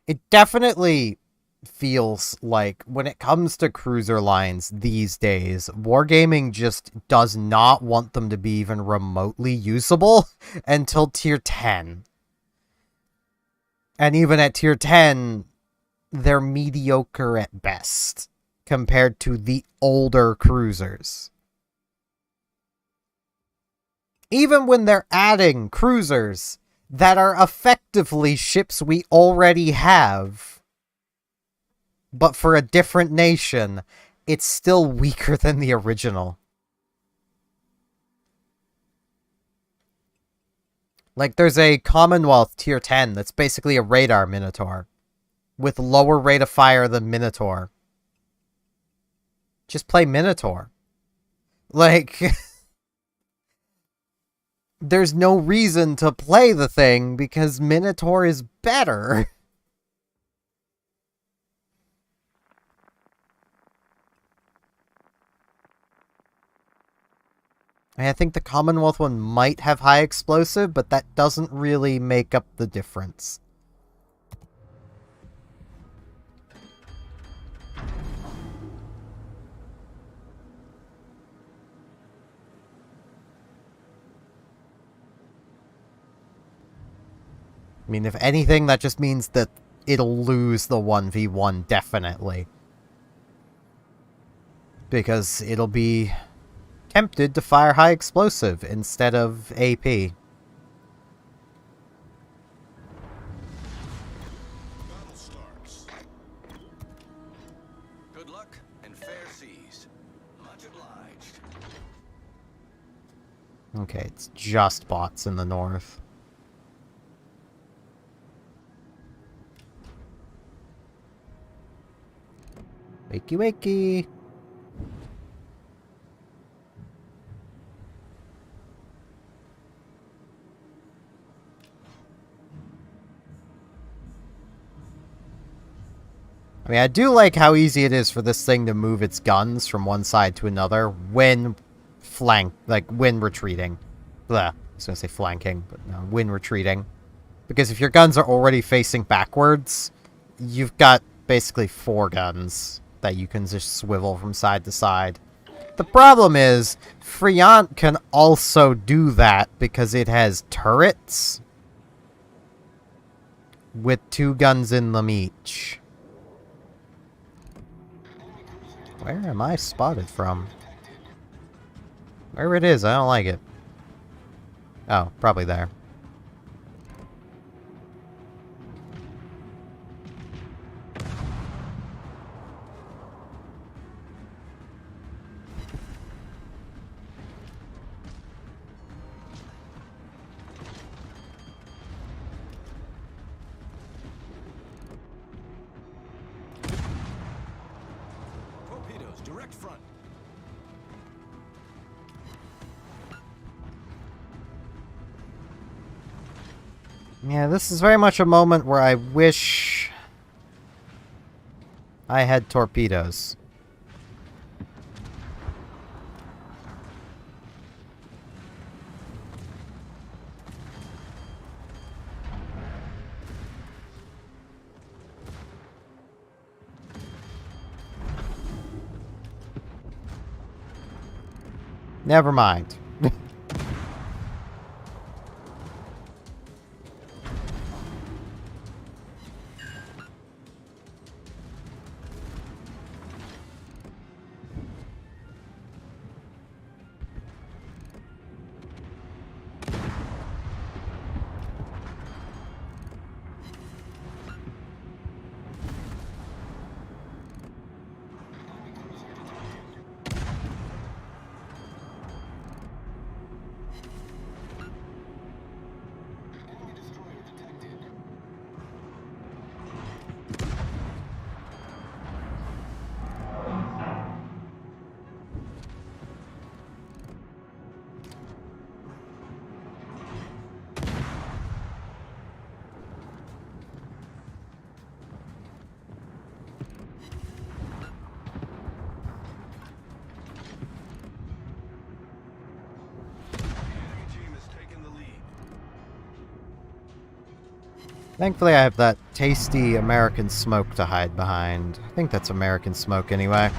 It definitely feels like when it comes to cruiser lines these days, Wargaming just does not want them to be even remotely usable until tier 10. And even at tier 10, they're mediocre at best compared to the older cruisers. Even when they're adding cruisers that are effectively ships we already have, but for a different nation, it's still weaker than the original. Like, there's a Commonwealth tier 10 that's basically a radar Minotaur, with lower rate of fire than Minotaur. Just play Minotaur. Like, there's no reason to play the thing because Minotaur is better. I think the Commonwealth one might have high explosive, but that doesn't really make up the difference. I mean, if anything, that just means that it'll lose the 1v1 definitely. Because it'll be tempted to fire high explosive instead of AP. Battle starts. Good luck and fair seas. Much obliged. Okay, it's just bots in the north. Wakey wakey! I mean, I do like how easy it is for this thing to move its guns from one side to another when when retreating. Blah. I was gonna say flanking, but no, when retreating. Because if your guns are already facing backwards, you've got basically 4 guns that you can just swivel from side to side. The problem is, Friant can also do that because it has turrets with 2 guns in them each. Where am I spotted from? Where it is, I don't like it. Oh, probably there. Torpedoes, direct front. Yeah, this is very much a moment where I wish I had torpedoes. Never mind. Enemy team has taken the lead. Thankfully, I have that tasty American smoke to hide behind. I think that's American smoke anyway.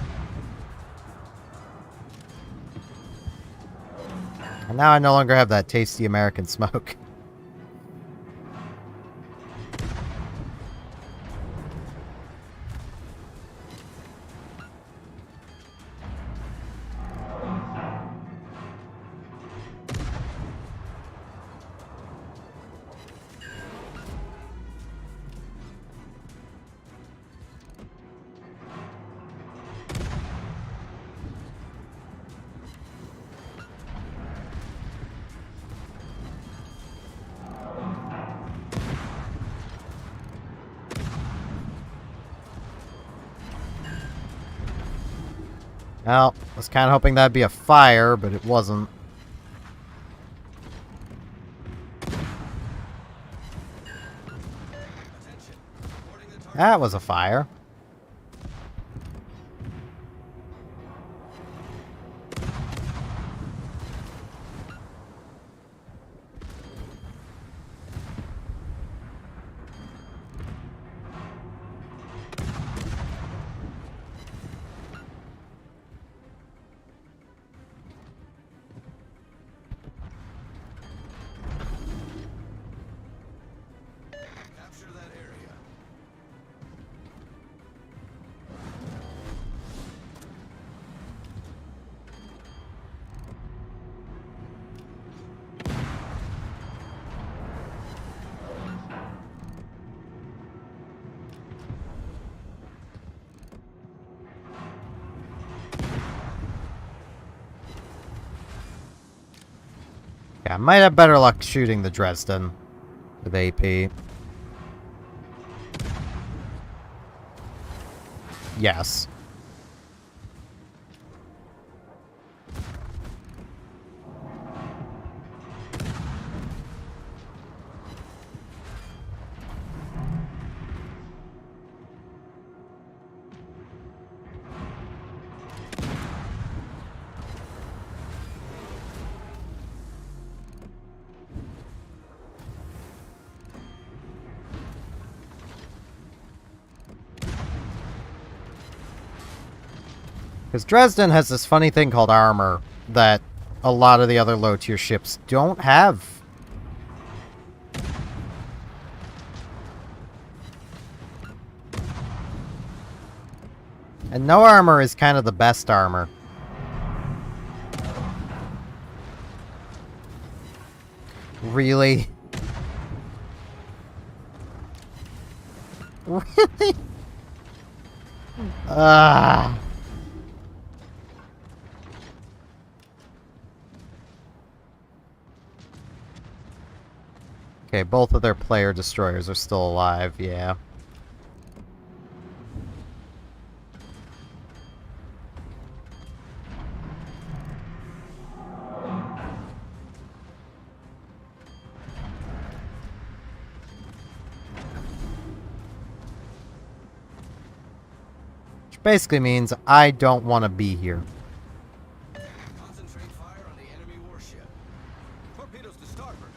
And now I no longer have that tasty American smoke. Well, I was kind of hoping that'd be a fire, but it wasn't. Attention. Reporting the target. That was a fire. Capture that area. Yeah, I might have better luck shooting the Dresden with AP. Yes. Because Dresden has this funny thing called armor that a lot of the other low-tier ships don't have. And no armor is kind of the best armor. Really? Really? Ah. Okay, both of their player destroyers are still alive, yeah. Which basically means I don't want to be here. Concentrate fire on the enemy warship. Torpedoes to starboard.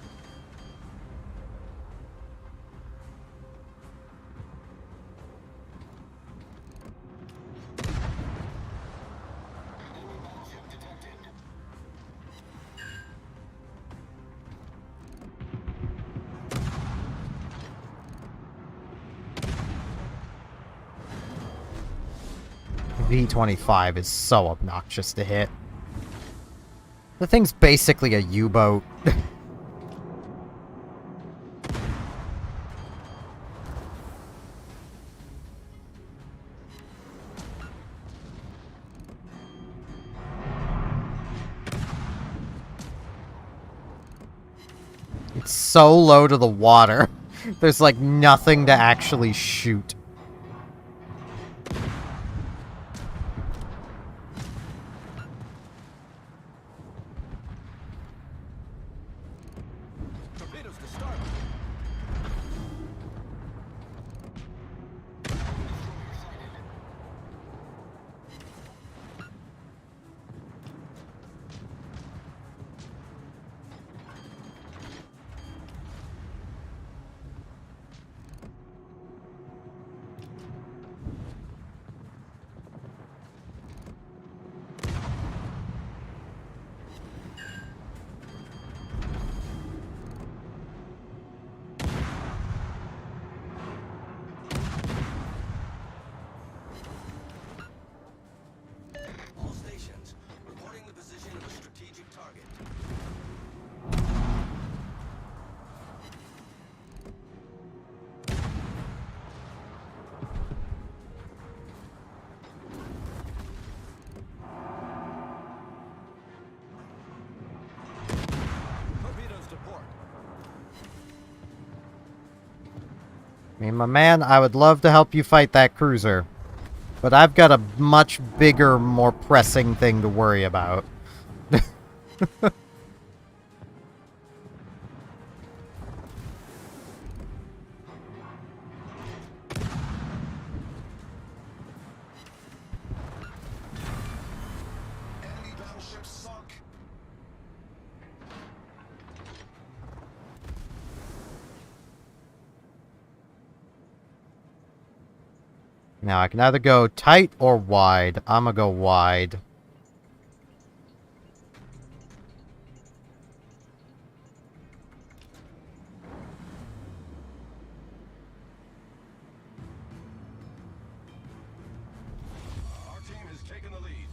Enemy battleship detected. V-25 is so obnoxious to hit. The thing's basically a U-boat. It's so low to the water. There's like nothing to actually shoot. Torpedoes to starboard. All stations, reporting the position of a strategic target. Torpedoes to port. I mean, my man, I would love to help you fight that cruiser. But I've got a much bigger, more pressing thing to worry about. Enemy battleship sunk. Now, I can either go tight or wide. I'm gonna go wide. Our team has taken the lead.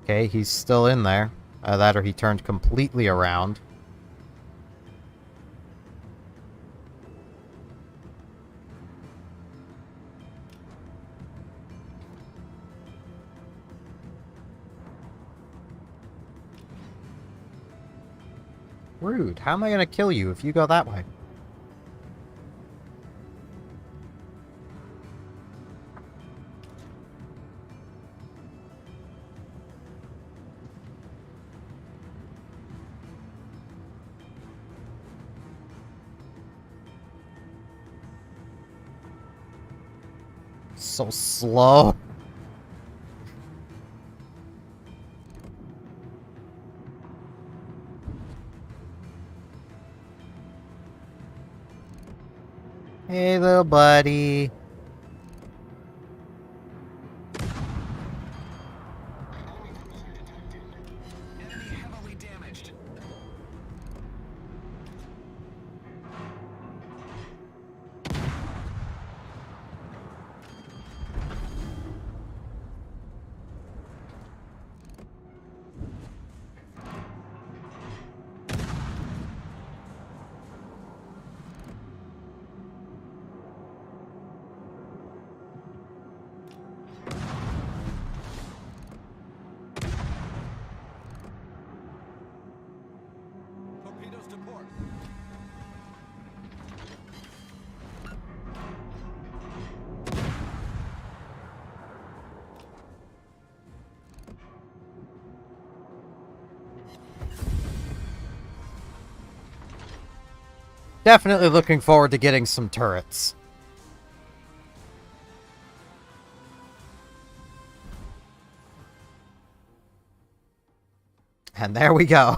Okay, he's still in there. That or he turned completely around. Rude. How am I gonna kill you if you go that way? So slow. Hey, little buddy. Enemy heavily damaged. Torpedoes to port. Definitely looking forward to getting some turrets. And there we go.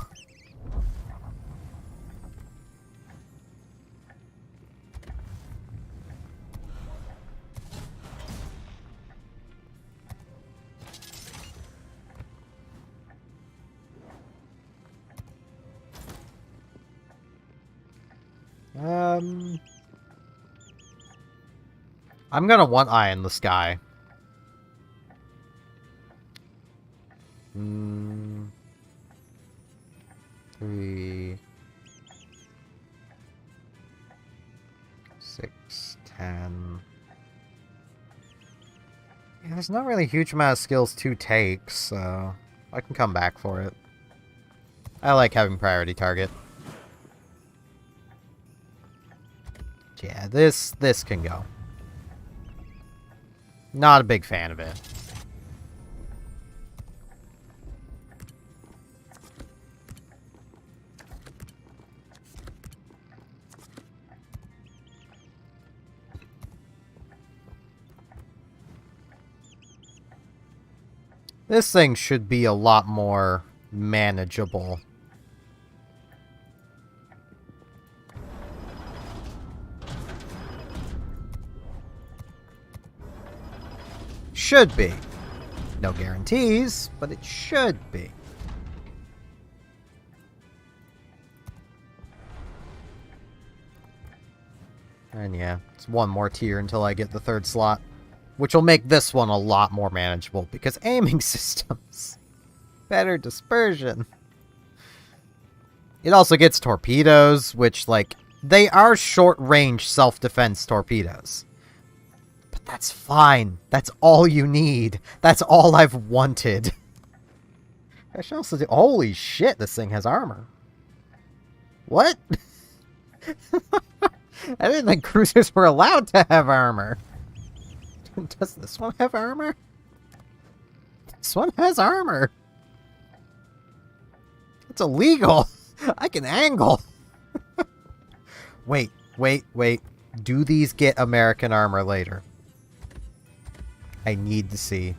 I'm gonna want eye in the sky. Hmm. 3, 6, 10. Yeah, there's not really a huge amount of skills to take, so I can come back for it. I like having priority target. Yeah, this can go. Not a big fan of it. This thing should be a lot more manageable. Should be. No guarantees, but it should be. And yeah, it's one more tier until I get the third slot, which will make this one a lot more manageable because aiming systems, better dispersion. It also gets torpedoes, which, like, they are short-range self-defense torpedoes. But that's fine. That's all you need. That's all I've wanted. I should also do... Holy shit, this thing has armor. What? I didn't think cruisers were allowed to have armor. Does this one have armor? This one has armor. It's illegal. I can angle. Wait. Do these get American armor later? I need to see.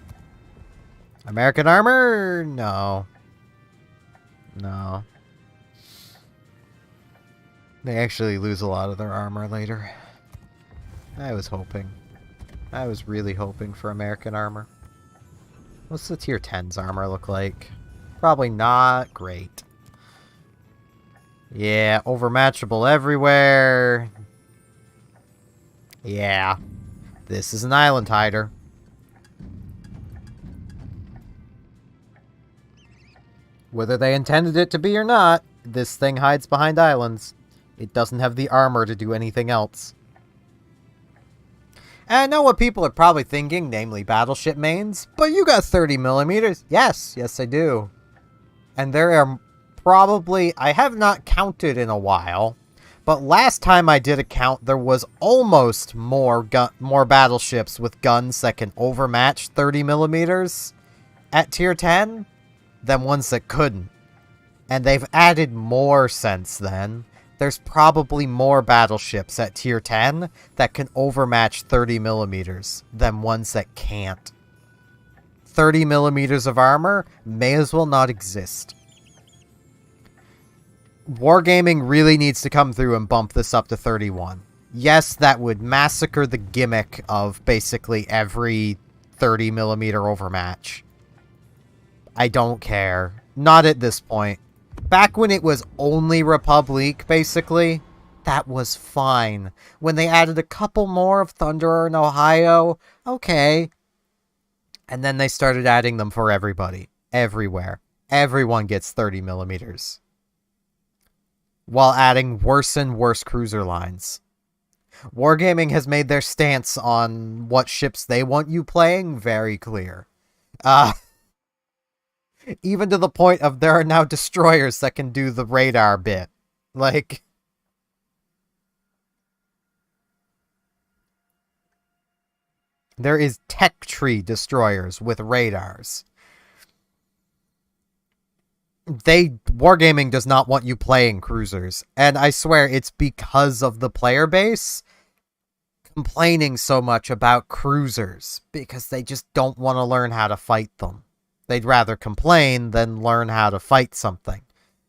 American armor? No. No. They actually lose a lot of their armor later. I was hoping. I was really hoping for American armor. What's the tier 10's armor look like? Probably not great. Yeah, overmatchable everywhere. Yeah. This is an island hider. Whether they intended it to be or not, this thing hides behind islands. It doesn't have the armor to do anything else. And I know what people are probably thinking, namely battleship mains, but you got 30 millimeters. Yes, I do. And there are probably... I have not counted in a while, but last time I did a count, there was almost more battleships with guns that can overmatch 30 millimeters at tier 10 than ones that couldn't. And they've added more since then. There's probably more battleships at tier 10 that can overmatch 30 millimeters than ones that can't. 30 millimeters of armor may as well not exist. Wargaming really needs to come through and bump this up to 31. Yes, that would massacre the gimmick of basically every 30 millimeter overmatch. I don't care. Not at this point. Back when it was only Republic, basically, that was fine. When they added a couple more of Thunderer in Ohio, okay. And then they started adding them for everybody. Everywhere. Everyone gets 30 millimeters. While adding worse and worse cruiser lines. Wargaming has made their stance on what ships they want you playing very clear. Even to the point of there are now destroyers that can do the radar bit. Like... There is tech tree destroyers with radars. Wargaming does not want you playing cruisers. And I swear it's because of the player base complaining so much about cruisers. Because they just don't want to learn how to fight them. They'd rather complain than learn how to fight something.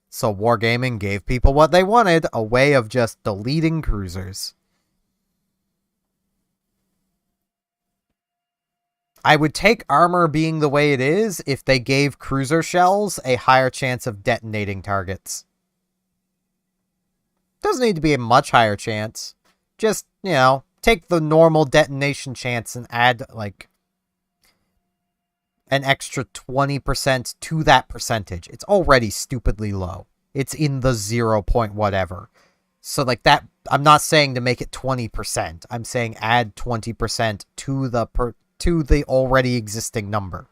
So Wargaming gave people what they wanted, a way of just deleting cruisers. I would take armor being the way it is if they gave cruiser shells a higher chance of detonating targets. Doesn't need to be a much higher chance. Just, you know, take the normal detonation chance and add, like, an extra 20% to that percentage. It's already stupidly low. It's in the 0 point whatever. So, like, that... I'm not saying to make it 20%. I'm saying add 20% to the already existing number.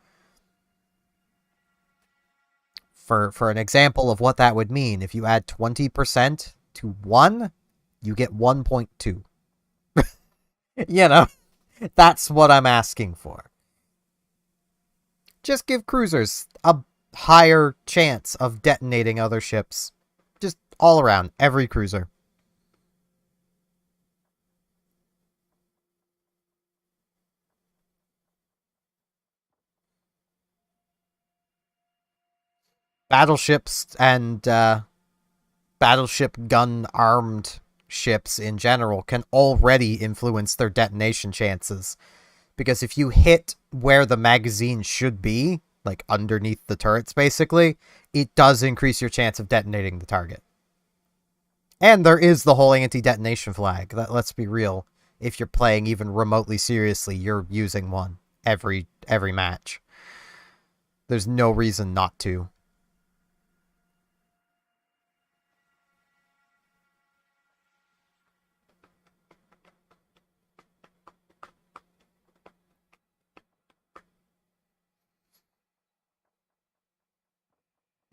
For an example of what that would mean, if you add 20% to 1, you get 1.2. You know, that's what I'm asking for. Just give cruisers a higher chance of detonating other ships. Just all around, every cruiser. Battleships and battleship gun-armed ships in general can already influence their detonation chances. Because if you hit where the magazine should be, like underneath the turrets basically, it does increase your chance of detonating the target. And there is the whole anti-detonation flag. That, let's be real, if you're playing even remotely seriously, you're using one every match. There's no reason not to.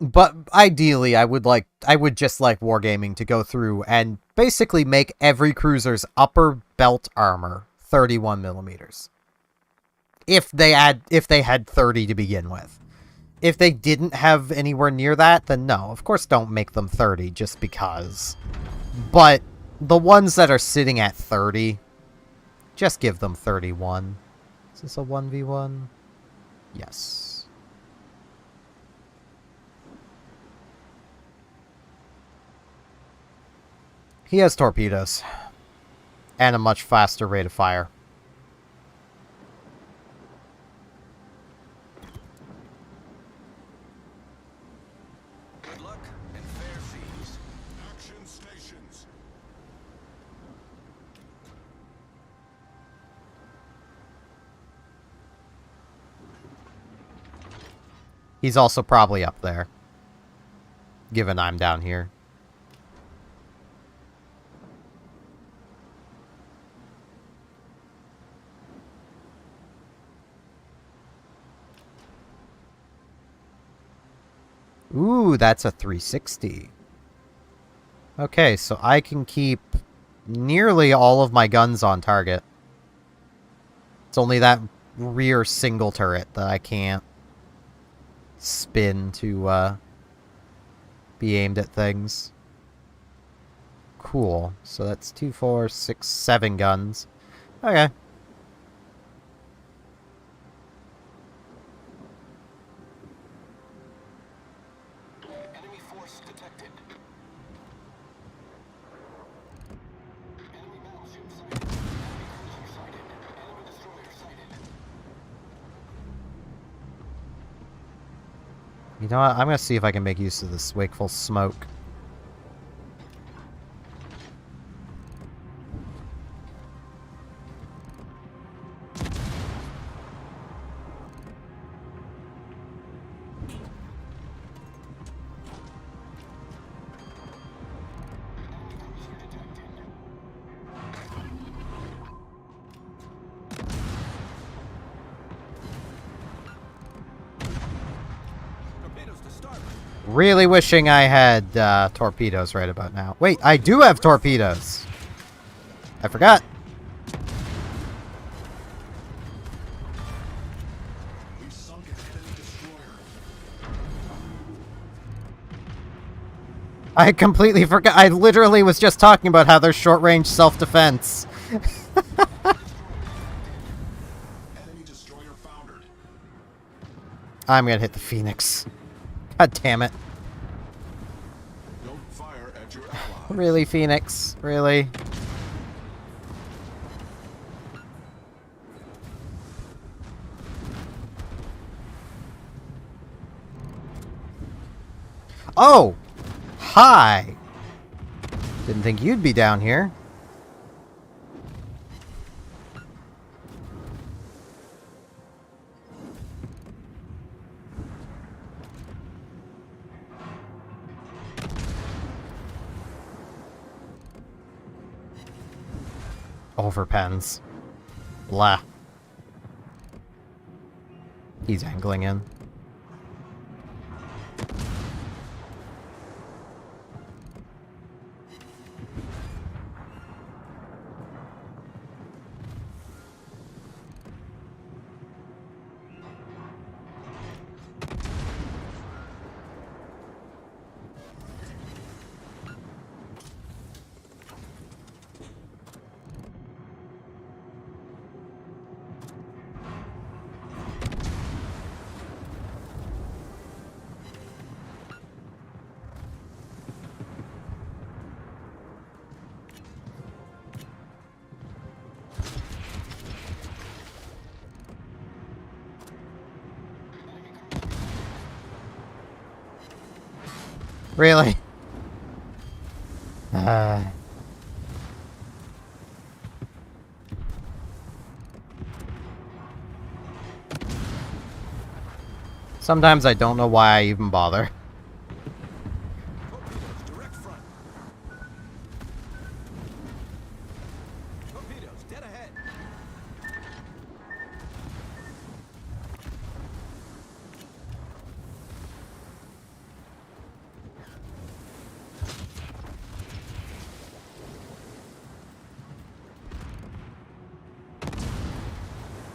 But ideally, I would just like Wargaming to go through and basically make every cruiser's upper belt armor 31 millimeters. If they had 30 to begin with. If they didn't have anywhere near that, then no, of course don't make them 30 just because. But the ones that are sitting at 30, just give them 31. Is this a 1v1? Yes. He has torpedoes. And a much faster rate of fire. Good luck and fair seas. Action stations. He's also probably up there. Given I'm down here. Ooh, that's a 360. Okay, so I can keep nearly all of my guns on target. It's only that rear single turret that I can't spin to be aimed at things. Cool. So that's 2, 4, 6, 7 guns. Okay. Enemy force detected. Enemy battleship sighted. Enemy cruiser sighted. Enemy destroyer sighted. You know what? I'm going to see if I can make use of this wakeful smoke. Torpedoes to starboard. Really wishing I had torpedoes right about now. Wait, I do have torpedoes. I forgot. We sunk an enemy destroyer. I completely forgot. I literally was just talking about how there's short-range self-defense. Enemy destroyer foundered. I'm gonna hit the Phoenix. God damn it. Don't fire at your ally. Really, Phoenix? Really? Oh! Hi! Didn't think you'd be down here. Overpens. Blah. He's angling in. Really? Sometimes I don't know why I even bother. Torpedoes direct front. Torpedoes dead ahead.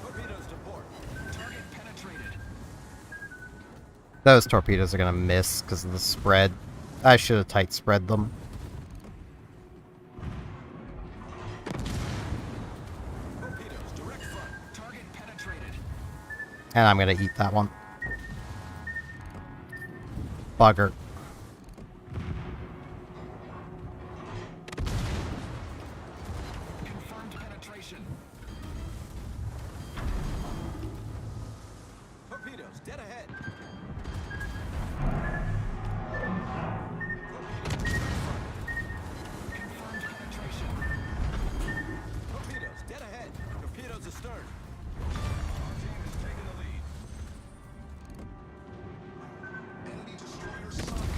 Torpedoes to port. Target penetrated. Those torpedoes are gonna miss because of the spread. I should have tight spread them. Torpedoes direct front. Target penetrated. And I'm gonna eat that one. Bugger. Confirmed penetration. Torpedoes dead ahead. Confirmed penetration. Torpedoes dead ahead. Torpedoes astern. Our team is taking the lead. Enemy destroyer sunk.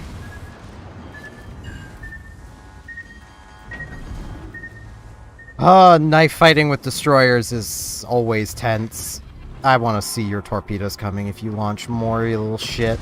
Oh, knife fighting with destroyers is always tense. I want to see your torpedoes coming if you launch more, you little shit.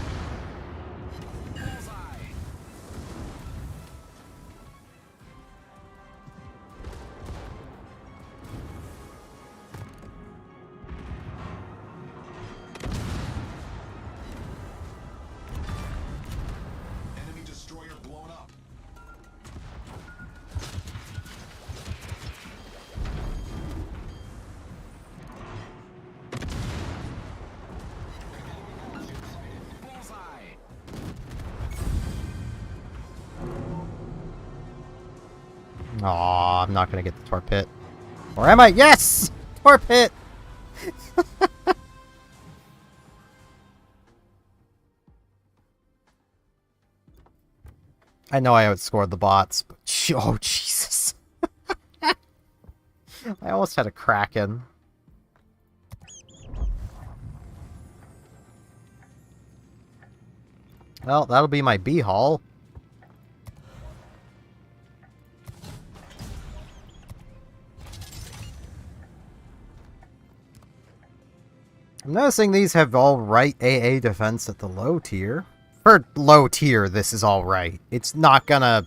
Aw, I'm not gonna get the torpit. Or am I? Yes! Torpit! I know I outscored the bots, but oh, Jesus. I almost had a Kraken. Well, that'll be my B haul. I'm noticing these have all right AA defense at the low tier. For low tier, this is all right. It's not gonna...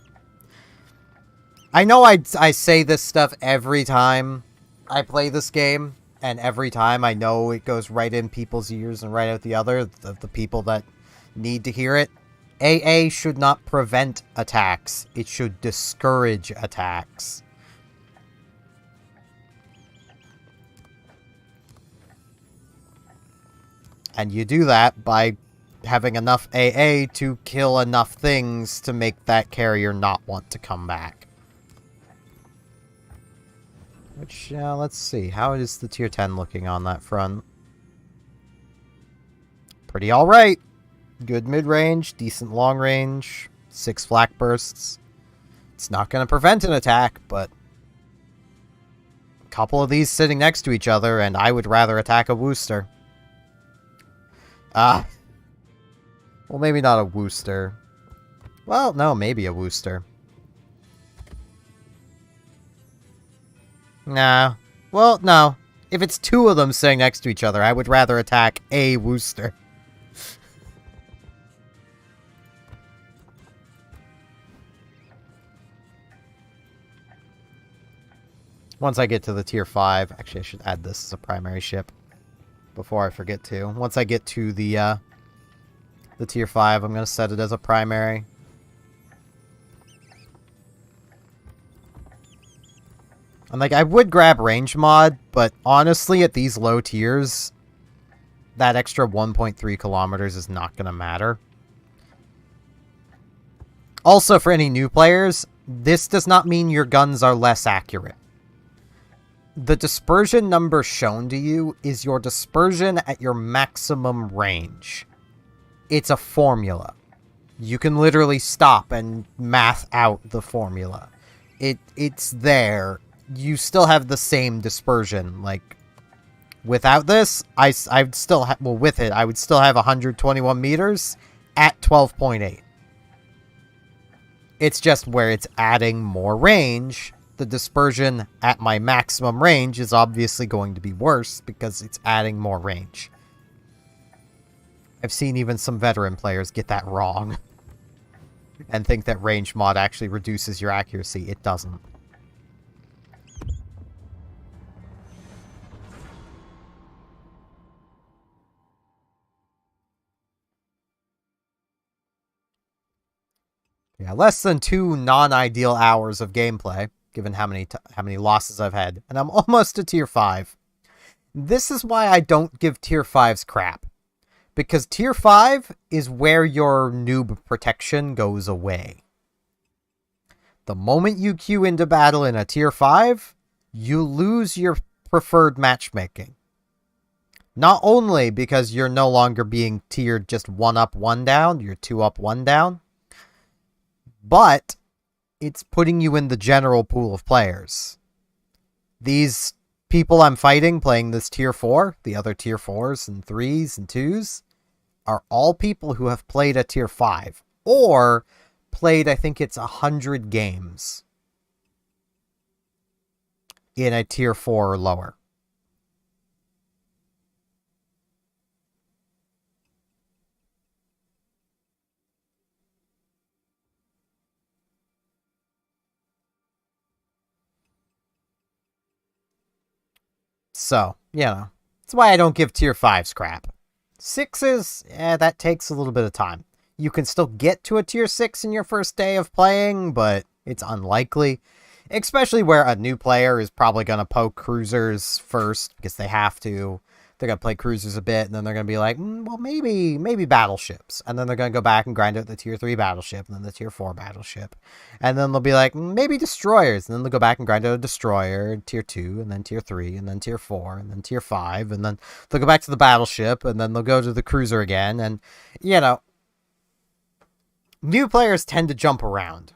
I know I say this stuff every time I play this game, and every time I know it goes right in people's ears and right out the other, the people that need to hear it. AA should not prevent attacks. It should discourage attacks. And you do that by having enough AA to kill enough things to make that carrier not want to come back. Which, let's see. How is the tier 10 looking on that front? Pretty alright. Good mid-range, decent long-range, 6 flak bursts. It's not going to prevent an attack, but a couple of these sitting next to each other, and I would rather attack a Wooster. Well, maybe not a Wooster. Well, no, maybe a Wooster. Nah. Well, no. If it's 2 of them sitting next to each other, I would rather attack a Wooster. Once I get to the tier 5... Actually, I should add this as a primary ship before I forget to. Once I get to the tier 5, I'm going to set it as a primary. I'm like, I would grab range mod, but honestly, at these low tiers, that extra 1.3 kilometers is not going to matter. Also, for any new players, this does not mean your guns are less accurate. The dispersion number shown to you is your dispersion at your maximum range. It's a formula. You can literally stop and math out the formula. It's there. You still have the same dispersion. Like, without this, I'd still have... Well, with it, I would still have 121 meters at 12.8. It's just where it's adding more range. The dispersion at my maximum range is obviously going to be worse because it's adding more range. I've seen even some veteran players get that wrong and think that range mod actually reduces your accuracy. It doesn't. Yeah, less than 2 non-ideal hours of gameplay, given how many losses I've had, and I'm almost to tier 5. This is why I don't give tier 5s crap. Because tier 5 is where your noob protection goes away. The moment you queue into battle in a tier 5, you lose your preferred matchmaking. Not only because you're no longer being tiered just 1 up, 1 down, you're 2 up, 1 down, but it's putting you in the general pool of players. These people I'm fighting playing this tier 4, the other tier 4s and 3s and 2s, are all people who have played a tier 5. Or played, I think it's 100 games in a tier 4 or lower. So, that's why I don't give tier 5s crap. 6s, that takes a little bit of time. You can still get to a tier 6 in your first day of playing, but it's unlikely. Especially where a new player is probably going to poke cruisers first, because they have to. They're going to play cruisers a bit, and then they're going to be like, well, maybe battleships. And then they're going to go back and grind out the tier 3 battleship, and then the tier 4 battleship. And then they'll be like, maybe destroyers. And then they'll go back and grind out a destroyer, tier 2, and then tier 3, and then tier 4, and then tier 5. And then they'll go back to the battleship, and then they'll go to the cruiser again. And, you know, new players tend to jump around.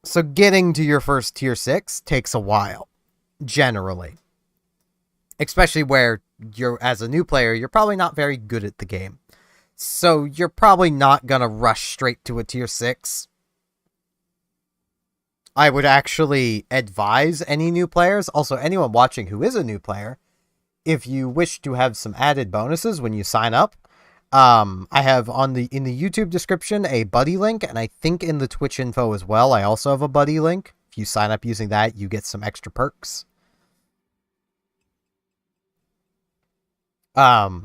So getting to your first tier 6 takes a while, generally. Especially where you're, as a new player, you're probably not very good at the game. So you're probably not going to rush straight to a tier 6. I would actually advise any new players, also anyone watching who is a new player, if you wish to have some added bonuses when you sign up, I have in the YouTube description a buddy link, and I think in the Twitch info as well, I also have a buddy link. If you sign up using that, you get some extra perks. But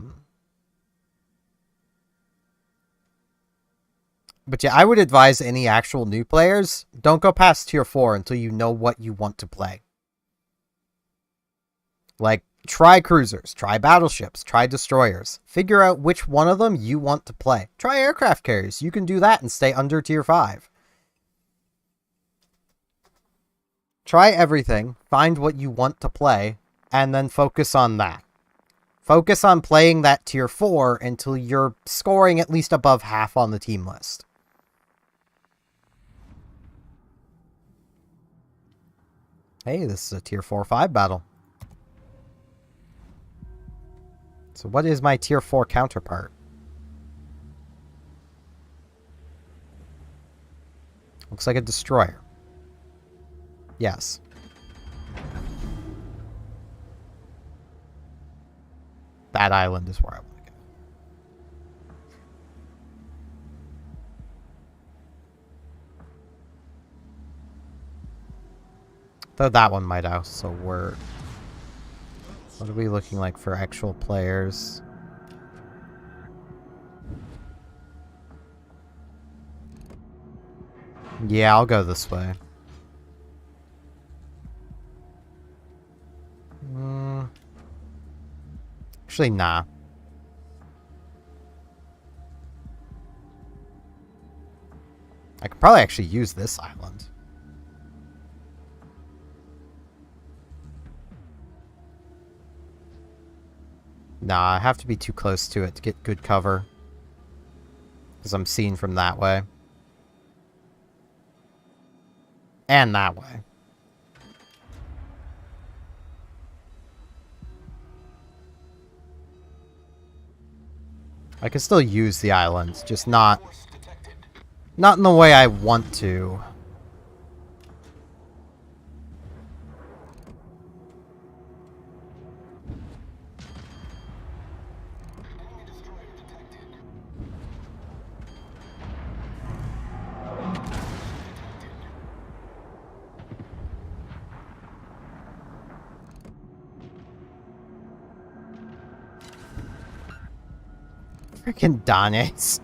yeah, I would advise any actual new players, don't go past tier 4 until you know what you want to play. Like, try cruisers, try battleships, try destroyers. Figure out which one of them you want to play. Try aircraft carriers. You can do that and stay under tier 5. Try everything, find what you want to play, and then focus on that. Focus on playing that tier 4 until you're scoring at least above half on the team list. Hey, this is a tier 4-5 battle. So what is my tier 4 counterpart? Looks like a destroyer. Yes. That island is where I want to go. Though that one might also work. What are we looking like for actual players? Yeah, I'll go this way. Actually, nah. I could probably actually use this island. Nah, I have to be too close to it to get good cover. Because I'm seen from that way. And that way. I can still use the island, just not in the way I want to. Freaking Danes.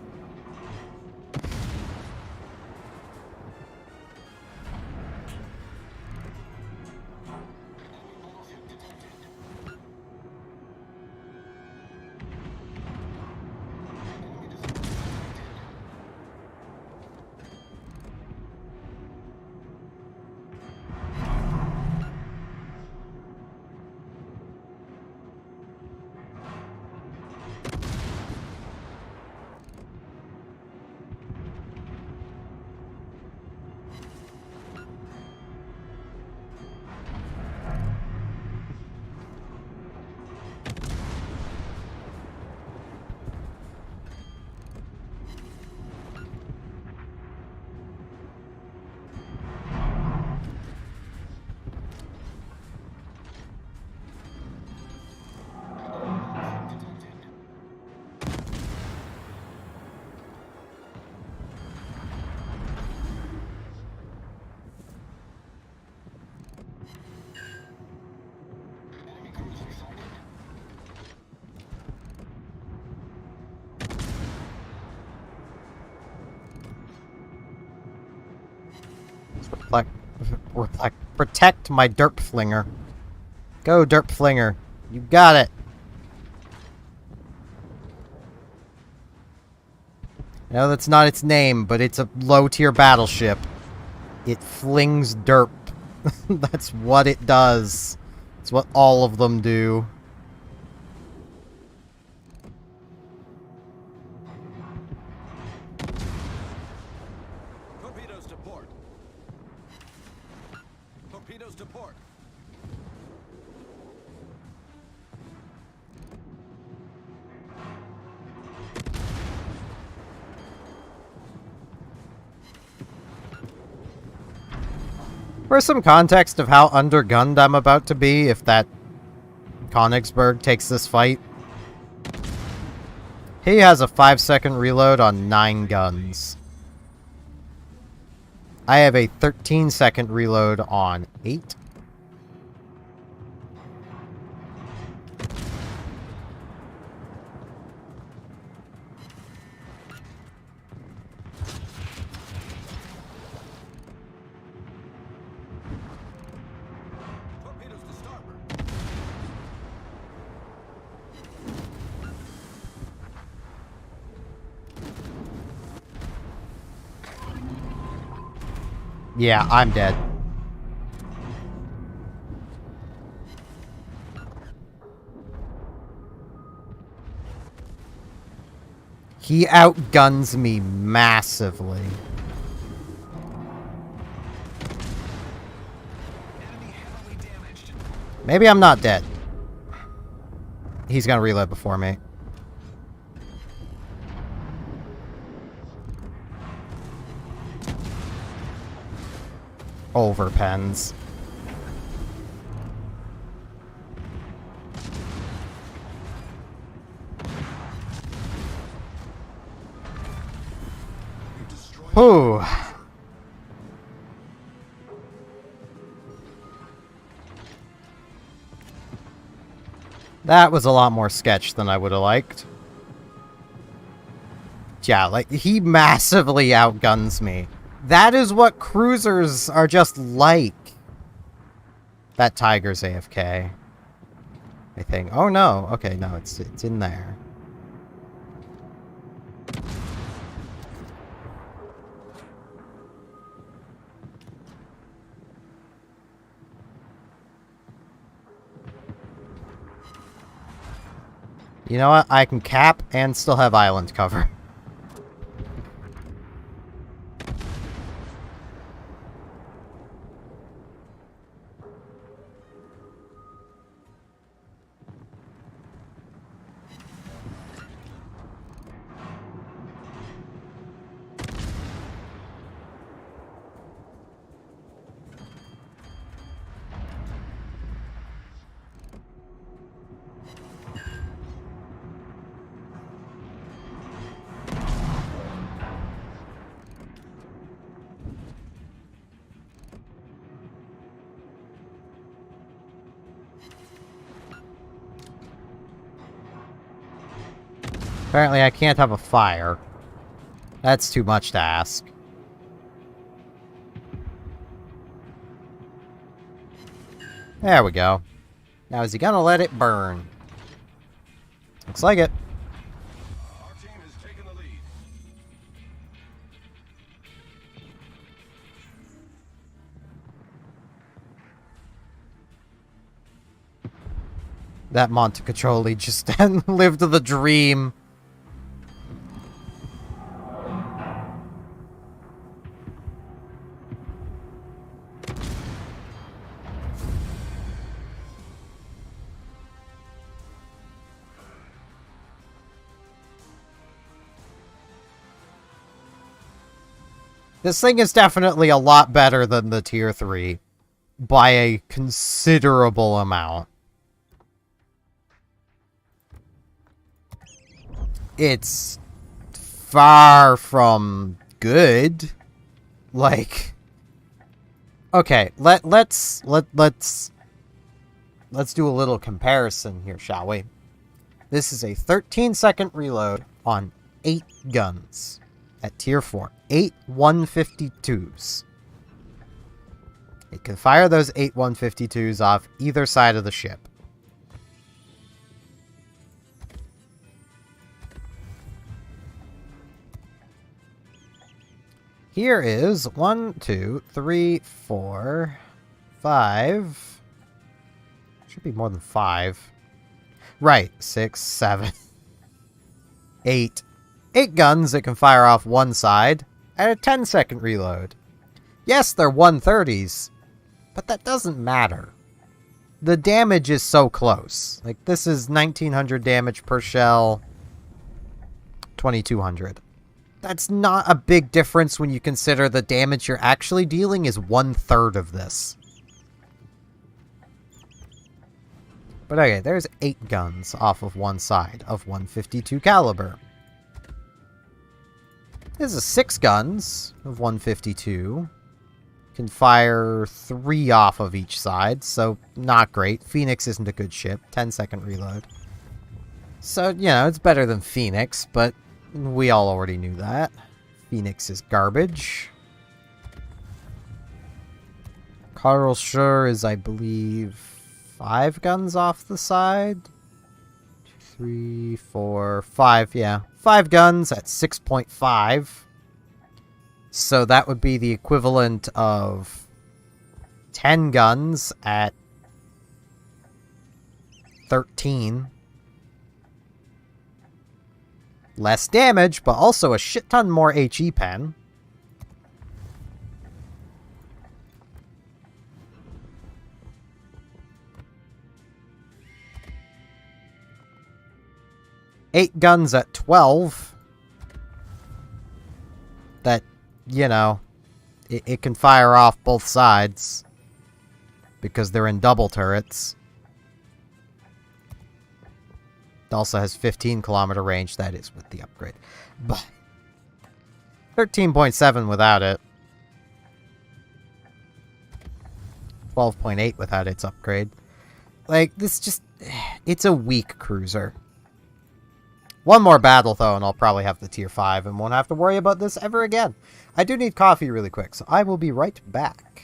Protect my derp flinger. Go, Derp Flinger. You got it. No, that's not its name, but it's a low-tier battleship. It flings derp. That's what it does. It's what all of them do. Torpedoes to port. Torpedoes to port. For some context of how undergunned I'm about to be if that Königsberg takes this fight. He has a 5-second reload on 9 guns. I have a 13-second reload on 8. Torpedoes to starboard. Yeah, I'm dead. He outguns me massively. Enemy heavily damaged. Maybe I'm not dead. He's gonna reload before me. Overpens. You destroyed Whew. That was a lot more sketch than I would have liked. Yeah, like, he massively outguns me. That is what cruisers are just like. That Tiger's AFK. I think. Oh no. Okay, no, it's in there. You know what? I can cap and still have island cover. Apparently I can't have a fire. That's too much to ask. There we go. Now is he gonna let it burn? Looks like it. Our team has taken the lead. That Montecatroli just lived the dream. This thing is definitely a lot better than the tier 3 by a considerable amount. It's far from good. Like, okay, let's do a little comparison here, shall we? This is a 13-second reload on 8 guns at tier 4. 8 152s. It can fire those 8 152s off either side of the ship. Here is 1, 2, 3, 4, 5. Should be more than 5. Right, 6, 7, 8. 8 guns that can fire off one side at a 10-second reload. Yes, they're 130s, but that doesn't matter. The damage is so close. Like, this is 1900 damage per shell, 2200. That's not a big difference when you consider the damage you're actually dealing is 1/3 of this. But okay, there's 8 guns off of one side of 152 caliber. This is 6 guns of 152. Can fire 3 off of each side, so not great. Phoenix isn't a good ship. 10-second reload. So, you know, it's better than Phoenix, but we all already knew that. Phoenix is garbage. Karlsruhe is, I believe, 5 guns off the side. 2, 3, 4, 5, yeah. 5 guns at 6.5. So that would be the equivalent of 10 guns at 13. Less damage, but also a shit ton more HE pen. Eight guns at 12. That, you know, it can fire off both sides because they're in double turrets. It also has 15-kilometer range. That is with the upgrade. But 13.7 without it. 12.8 without its upgrade. Like, this just... It's a weak cruiser. One more battle, though, and I'll probably have the tier 5 and won't have to worry about this ever again. I do need coffee really quick, so I will be right back.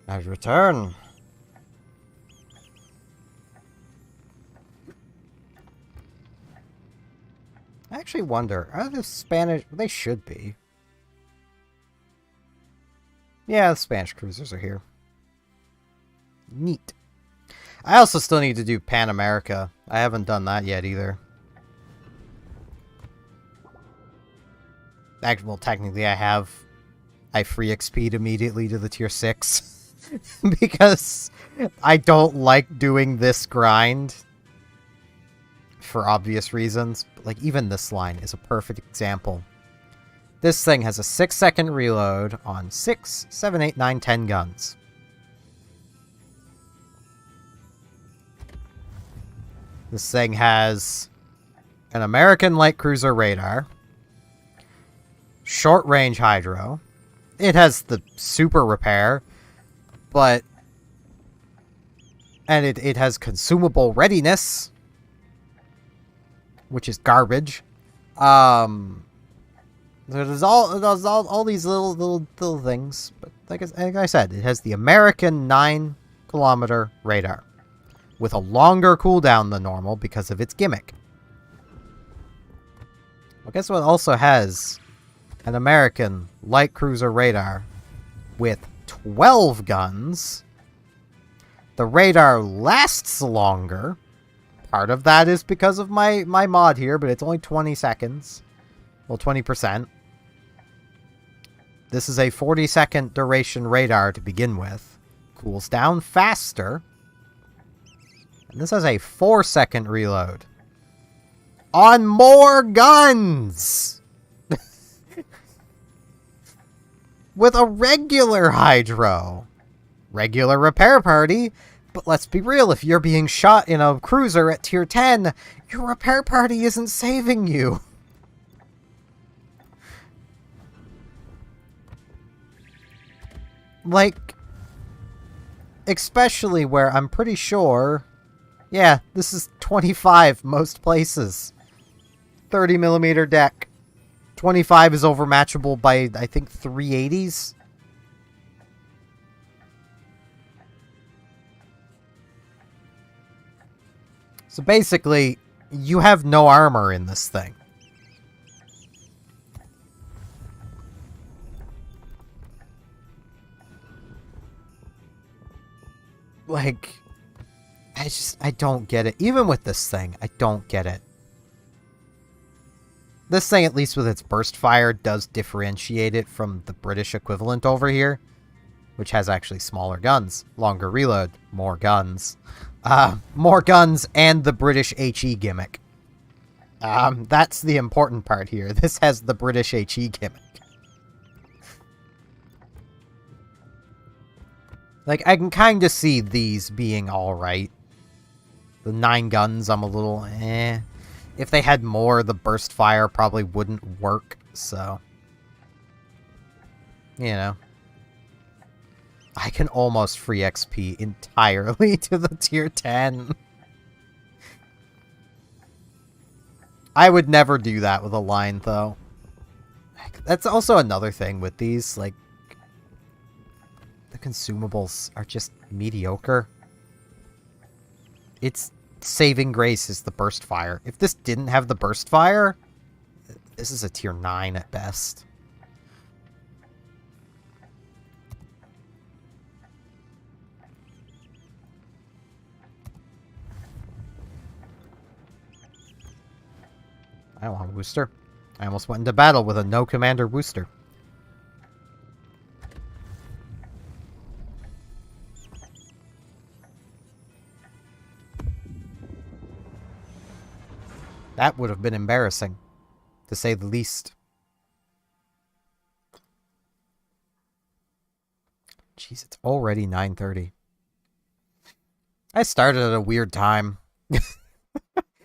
I return. I actually wonder, are the Spanish... They should be. Yeah, the Spanish cruisers are here. Neat. I also still need to do Pan America. I haven't done that yet either. Actually, well, technically I have. I free XP'd immediately to the tier 6. Because I don't like doing this grind. For obvious reasons. But, like, even this line is a perfect example. This thing has a 6-second reload on 6, 7, 8, 9, 10 guns. This thing has an American light cruiser radar, short-range hydro. It has the super repair, but... And it has consumable readiness, which is garbage. So there's all these little things. But like I said, it has the American 9-kilometer radar with a longer cooldown than normal because of its gimmick. Well, guess what also has an American light cruiser radar with 12 guns. The radar lasts longer. Part of that is because of my mod here, but it's only 20 seconds. Well, 20%. This is a 40-second duration radar to begin with. Cools down faster. And this has a 4-second reload. On more guns! With a regular hydro. Regular repair party. But let's be real, if you're being shot in a cruiser at tier 10, your repair party isn't saving you. Like, especially where I'm pretty sure, yeah, this is 25 most places. 30mm deck. 25 is overmatchable by, I think, 380s. So basically, you have no armor in this thing. Like, I don't get it. Even with this thing, I don't get it. This thing, at least with its burst fire, does differentiate it from the British equivalent over here, which has actually smaller guns, longer reload, more guns. More guns and the British HE gimmick. That's the important part here. This has the British HE gimmick. Like, I can kind of see these being alright. The 9 guns, I'm a little eh. If they had more, the burst fire probably wouldn't work, so... You know. I can almost free XP entirely to the tier 10. I would never do that with a line, though. That's also another thing with these, like... The consumables are just mediocre. Its saving grace is the burst fire. If this didn't have the burst fire, this is a tier 9 at best. I want a booster. I almost went into battle with a no commander booster. That would have been embarrassing, to say the least. Jeez, it's already 9:30. I started at a weird time.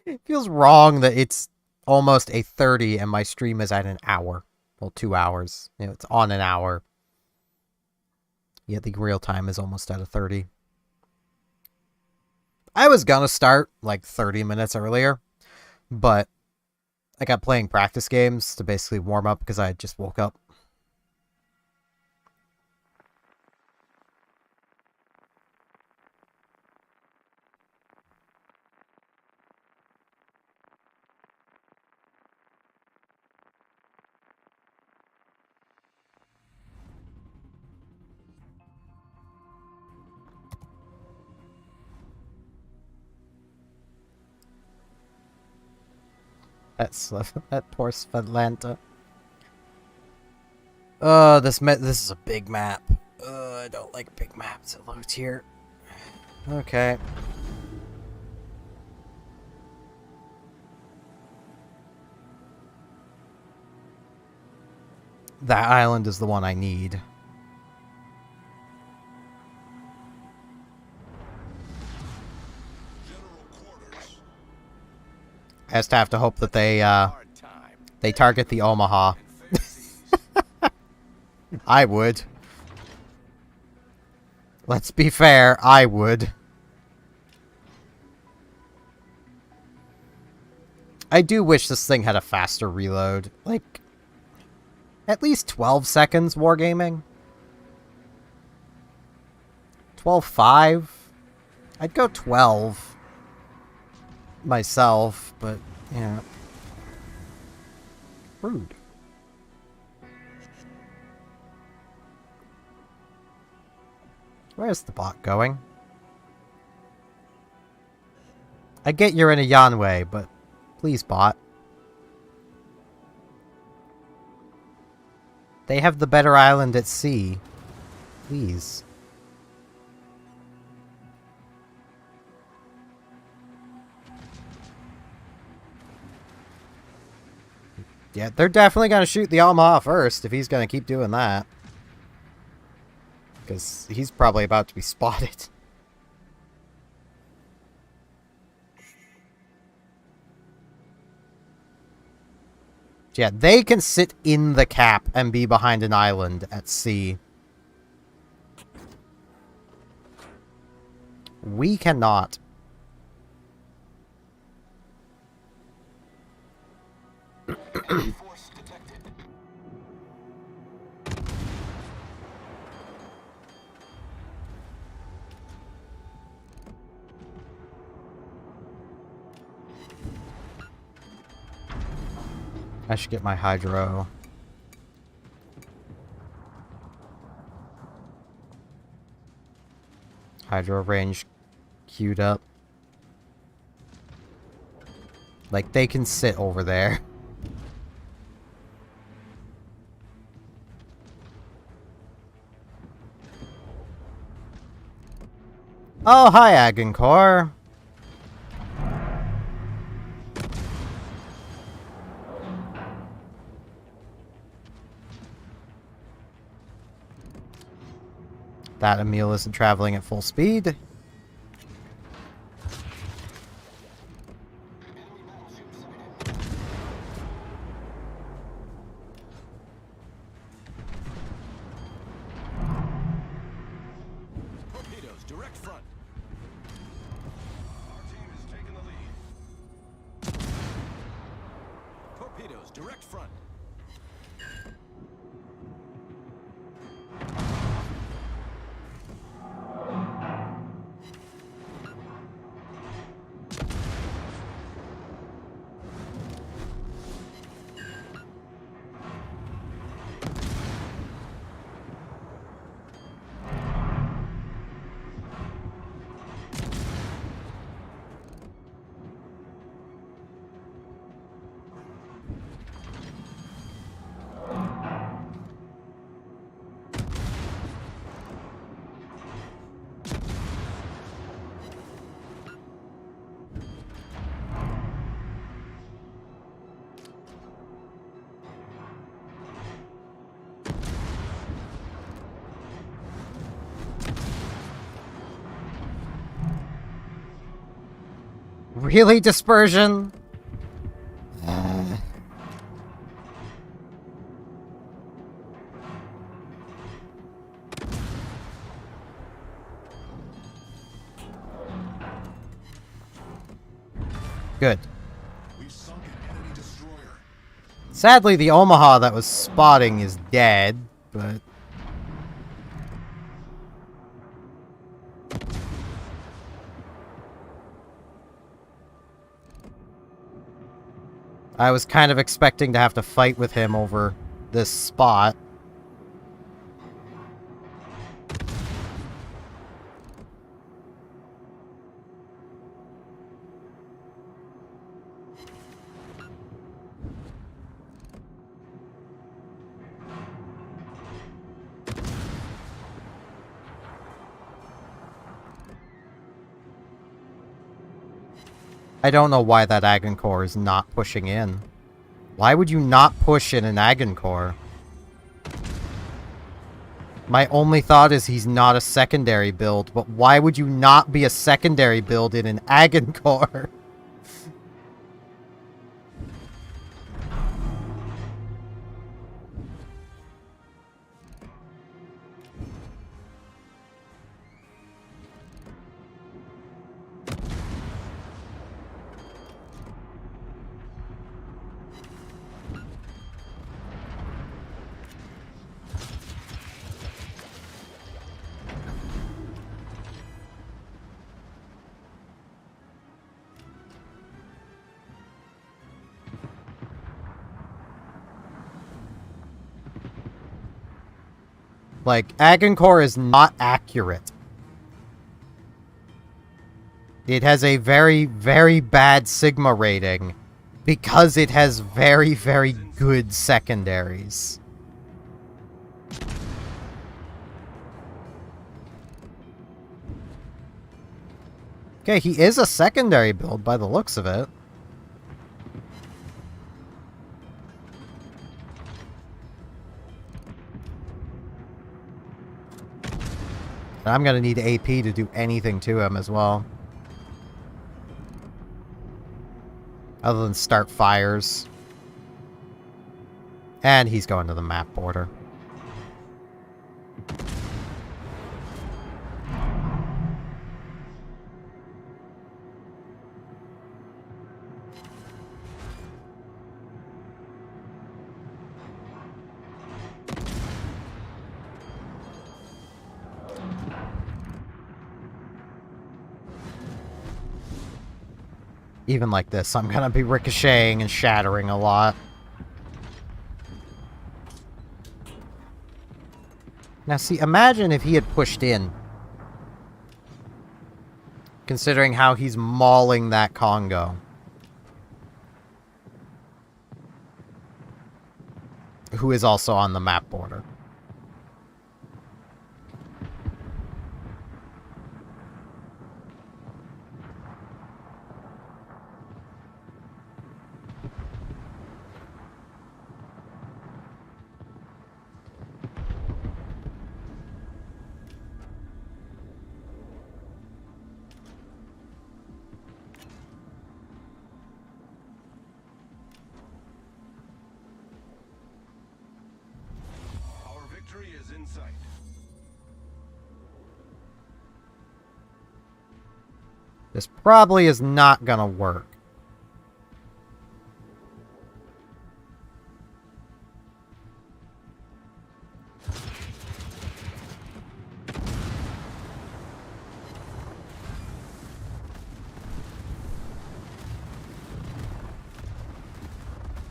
It feels wrong that it's almost 8:30 and my stream is at an hour. Well, 2 hours. You know, it's on an hour. Yet the real time is almost at a 30. I was gonna start like 30 minutes earlier, but I got playing practice games to basically warm up because I just woke up. That poor Svetlanta. This is a big map. I don't like big maps at low tier. Okay. That island is the one I need. General quarters. I just have to hope that they Hard time. target the Omaha. I would. Let's be fair, I would. I do wish this thing had a faster reload. Like, at least 12 seconds wargaming. 12.5? I'd go 12 myself, but yeah. Rude. Where's the bot going? I get you're in a Yanwei, but please, bot. They have the better island at sea. Please. Yeah, they're definitely going to shoot the Omaha first if he's going to keep doing that. Because he's probably about to be spotted. Yeah, they can sit in the cap and be behind an island at sea. We cannot. Force detected. I should get my hydro. Hydro range queued up. Like, they can sit over there. Oh, hi, Agincourt. That Emil isn't traveling at full speed. Torpedoes, direct front. Our team is taking the lead. Torpedoes, direct front. Really, dispersion? Good. We've sunk an enemy destroyer. Sadly, the Omaha that was spotting is dead, but... I was kind of expecting to have to fight with him over this spot. I don't know why that Agincourt is not pushing in. Why would you not push in an Agincourt? My only thought is he's not a secondary build, but why would you not be a secondary build in an Agincore? Like, Agincore is not accurate. It has a very, very bad Sigma rating because it has very, very good secondaries. Okay, he is a secondary build by the looks of it. And I'm gonna need AP to do anything to him as well. Other than start fires. And he's going to the map border. Even like this, I'm gonna be ricocheting and shattering a lot. Now see, imagine if he had pushed in. Considering how he's mauling that Congo. Who is also on the map border. Our victory is in sight. This probably is not gonna work.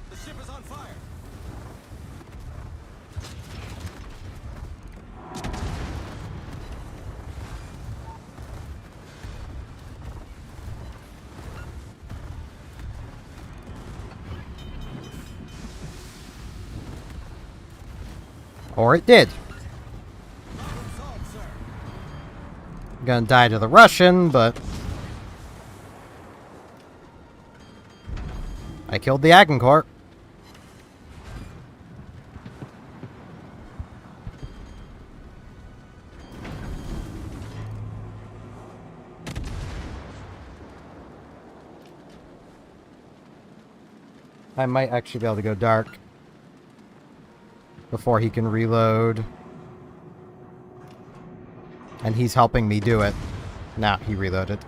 The ship is on fire. Or it did. Problem solved, sir. Gonna die to the Russian, but... I killed the Agincore. I might actually be able to go dark before he can reload. And he's helping me do it. Now he reloaded.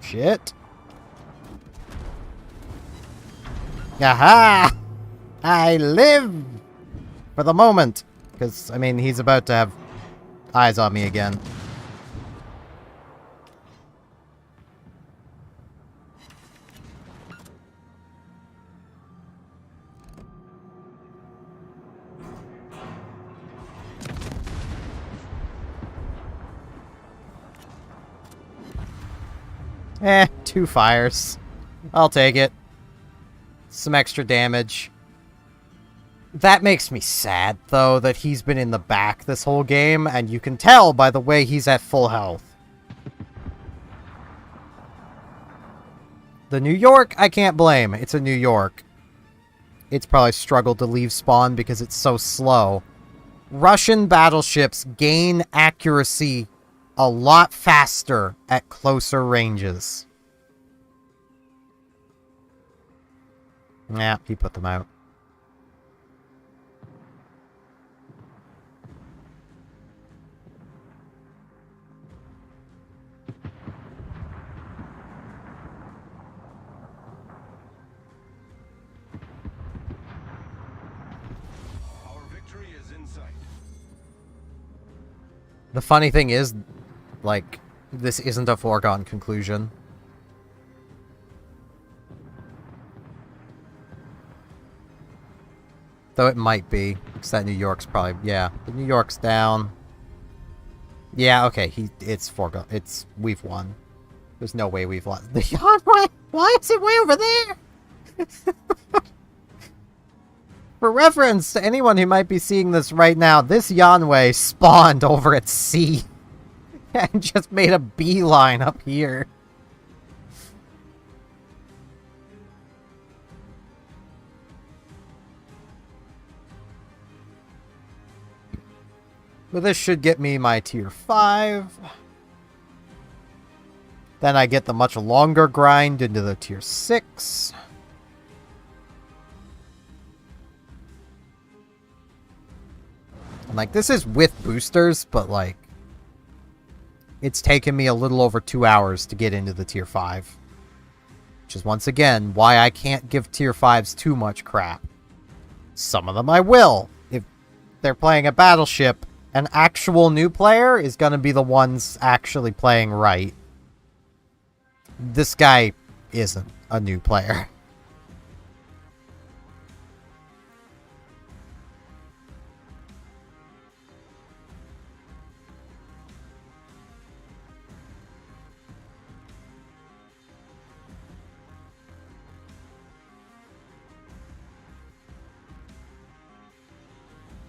Shit. Aha! I live for the moment. Because, I mean, he's about to have eyes on me again. Eh, 2 fires. I'll take it. Some extra damage. That makes me sad, though, that he's been in the back this whole game, and you can tell by the way he's at full health. The New York, I can't blame. It's a New York. It's probably struggled to leave spawn because it's so slow. Russian battleships gain accuracy a lot faster at closer ranges. Yeah, he put them out. Our victory is in sight. The funny thing is, like, this isn't a foregone conclusion. Though it might be, because that New York's probably, yeah, the New York's down. Yeah, okay, it's foregone, we've won. There's no way we've lost. Why is it way over there? For reference to anyone who might be seeing this right now, this Yanwei spawned over at sea and just made a beeline up here. But this should get me my tier 5. Then I get the much longer grind into the tier 6. And like, this is with boosters, but like, it's taken me a little over 2 hours to get into the tier 5. Which is once again why I can't give tier 5s too much crap. Some of them I will. If they're playing a battleship, an actual new player is going to be the ones actually playing right. This guy isn't a new player.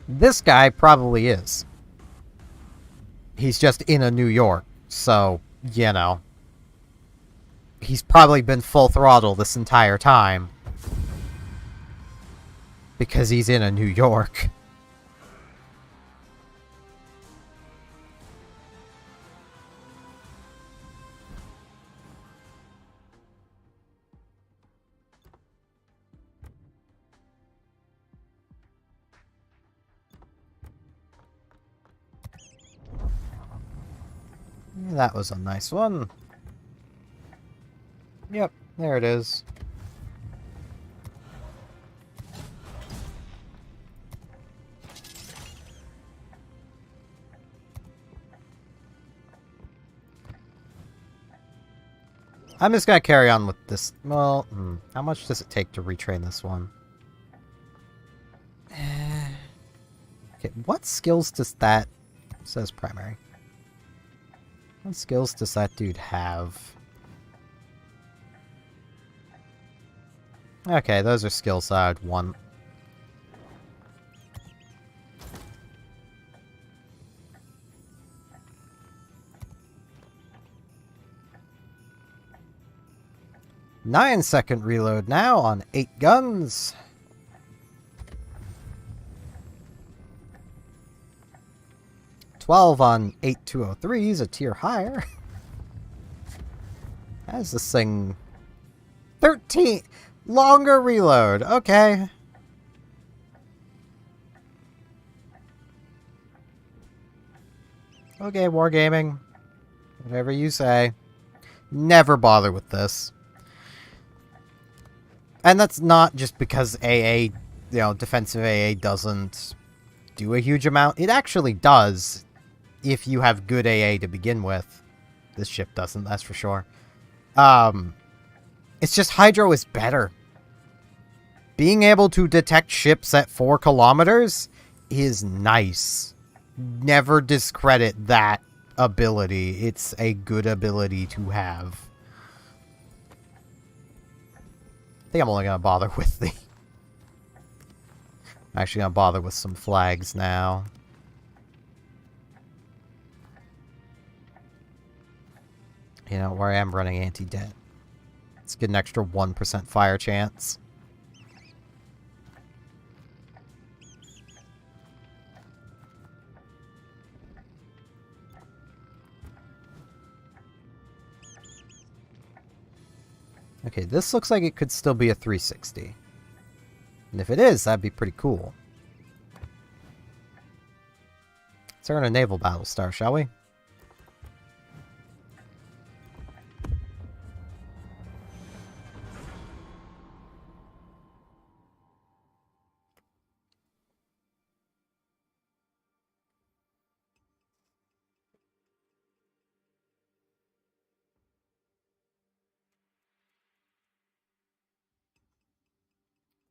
This guy probably is. He's just in a New York, so, you know. He's probably been full throttle this entire time. Because he's in a New York. That was a nice one. Yep, there it is. I'm just gonna carry on with this. Well, how much does it take to retrain this one? Okay, what skills does that... It says primary. What skills does that dude have? Okay, those are skills I'd want. Nine-second reload now on 8 guns. $12 on 8203s, a tier higher. How's this thing? 13 longer reload. Okay. Okay, wargaming. Whatever you say. Never bother with this. And that's not just because AA, defensive AA doesn't do a huge amount. It actually does if you have good AA to begin with. This ship doesn't, that's for sure. It's just Hydro is better. Being able to detect ships at 4 kilometers is nice. Never discredit that ability. It's a good ability to have. I think I'm only going to bother with the... I'm actually going to bother with some flags now. You know, where I am running anti-debt. Let's get an extra 1% fire chance. Okay, this looks like it could still be a 360. And if it is, that'd be pretty cool. Let's earn a naval battle star, shall we?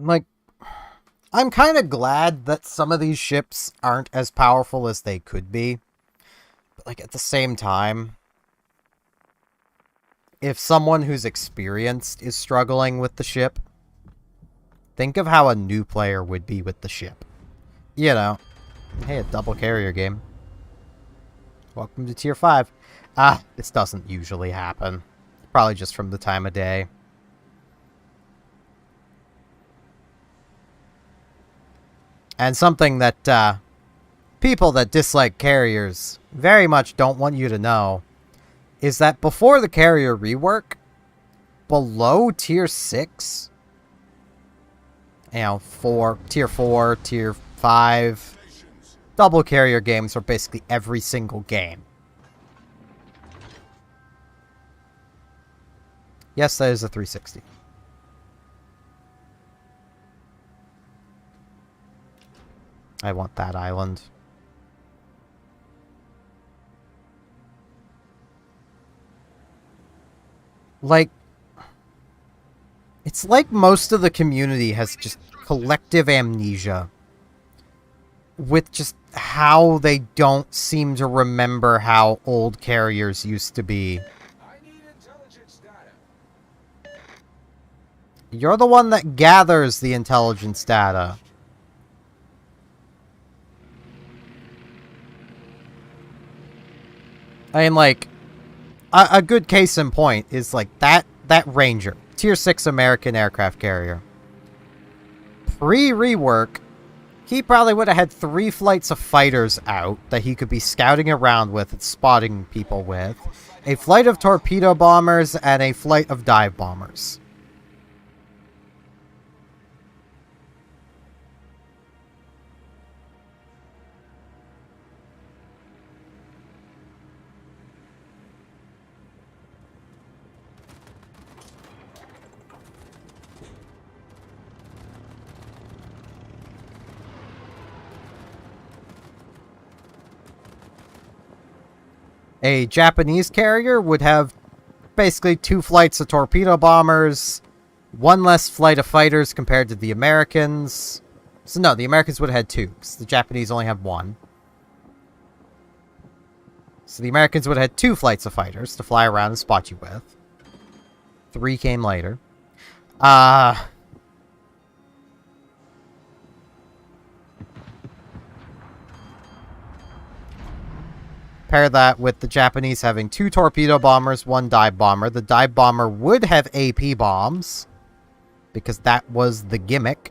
Like, I'm kind of glad that some of these ships aren't as powerful as they could be. But, like, at the same time, if someone who's experienced is struggling with the ship, think of how a new player would be with the ship. You know, hey, a double carrier game. Welcome to Tier 5. This doesn't usually happen. Probably just from the time of day. And something that people that dislike carriers very much don't want you to know is that before the carrier rework, below Tier 6, you know, Tier 4, Tier 5, double carrier games are basically every single game. Yes, that is a 360. I want that island. Like, it's like most of the community has just collective amnesia with just how they don't seem to remember how old carriers used to be. I need intelligence data. You're the one that gathers the intelligence data. I mean, like, a good case in point is, like, that Ranger. Tier 6 American aircraft carrier. Pre-rework, he probably would have had 3 flights of fighters out that he could be scouting around with and spotting people with. A flight of torpedo bombers and a flight of dive bombers. A Japanese carrier would have basically 2 flights of torpedo bombers, 1 less flight of fighters compared to the Americans. So no, the Americans would have had 2, because the Japanese only have 1. So the Americans would have had 2 flights of fighters to fly around and spot you with. 3 came later. Pair that with the Japanese having 2 torpedo bombers, 1 dive bomber. The dive bomber would have AP bombs, because that was the gimmick.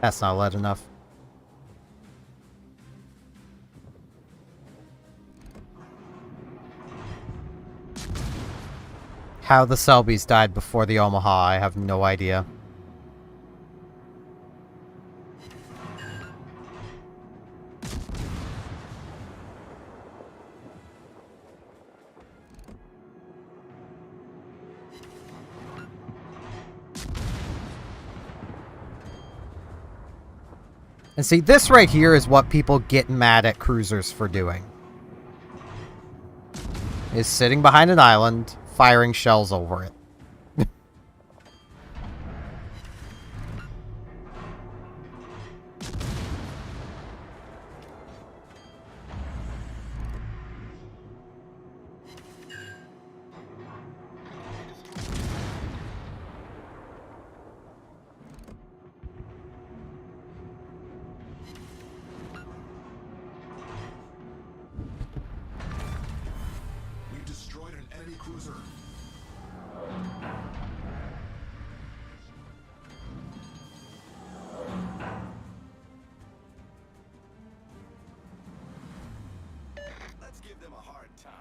That's not loud enough. How the Selbies died before the Omaha, I have no idea. And see, this right here is what people get mad at cruisers for doing. Is sitting behind an island, firing shells over it. Let's give them a hard time.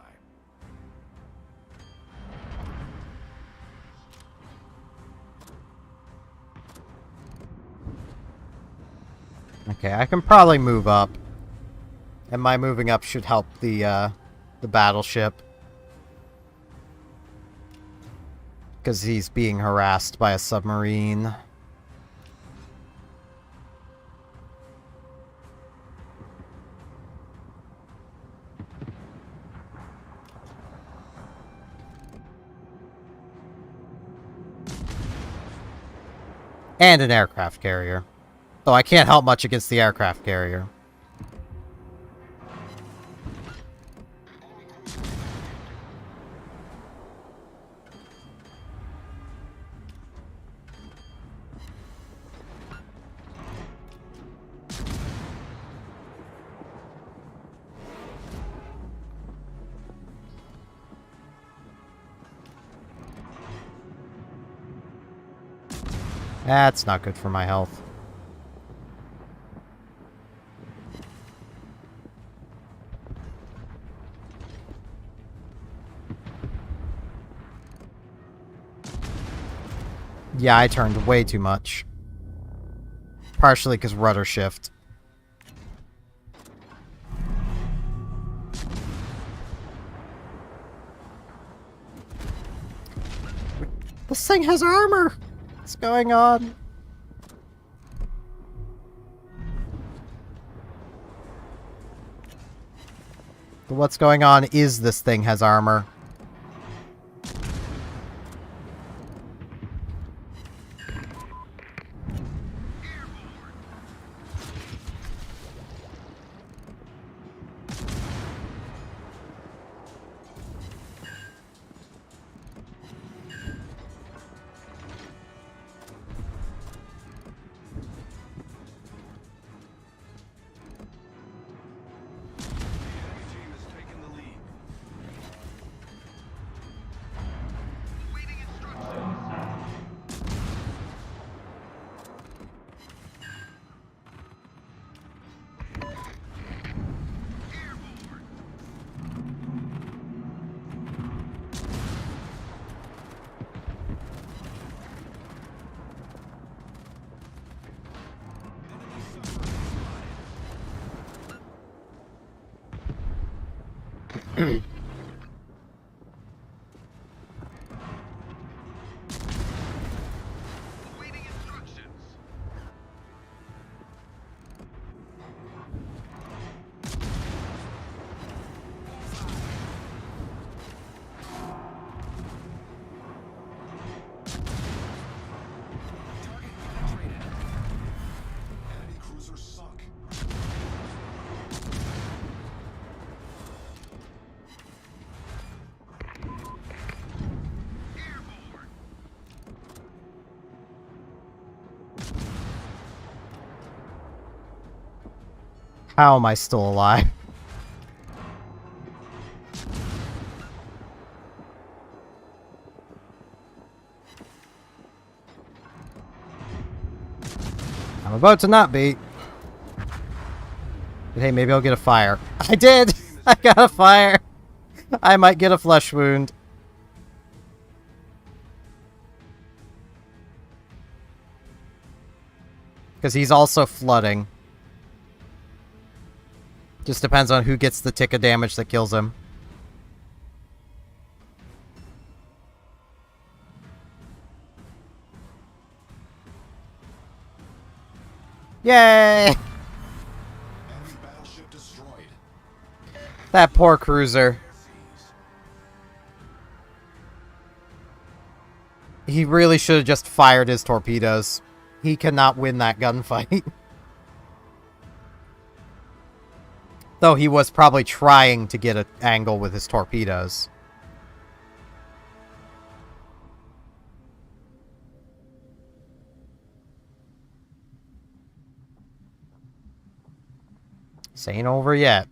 Okay, I can probably move up. And my moving up should help the battleship. Because he's being harassed by a submarine. And an aircraft carrier. Though I can't help much against the aircraft carrier. That's not good for my health. Yeah, I turned way too much. Partially because rudder shift. This thing has armor! What's going on? What's going on is this thing has armor. Enemy cruisers sunk. How am I still alive? I'm about to not be. But hey, maybe I'll get a fire. I did! I got a fire! I might get a flesh wound. Because he's also flooding. Just depends on who gets the tick of damage that kills him. Yay! Enemy battleship destroyed. That poor cruiser. He really should have just fired his torpedoes. He cannot win that gunfight. Though he was probably trying to get an angle with his torpedoes. This ain't over yet.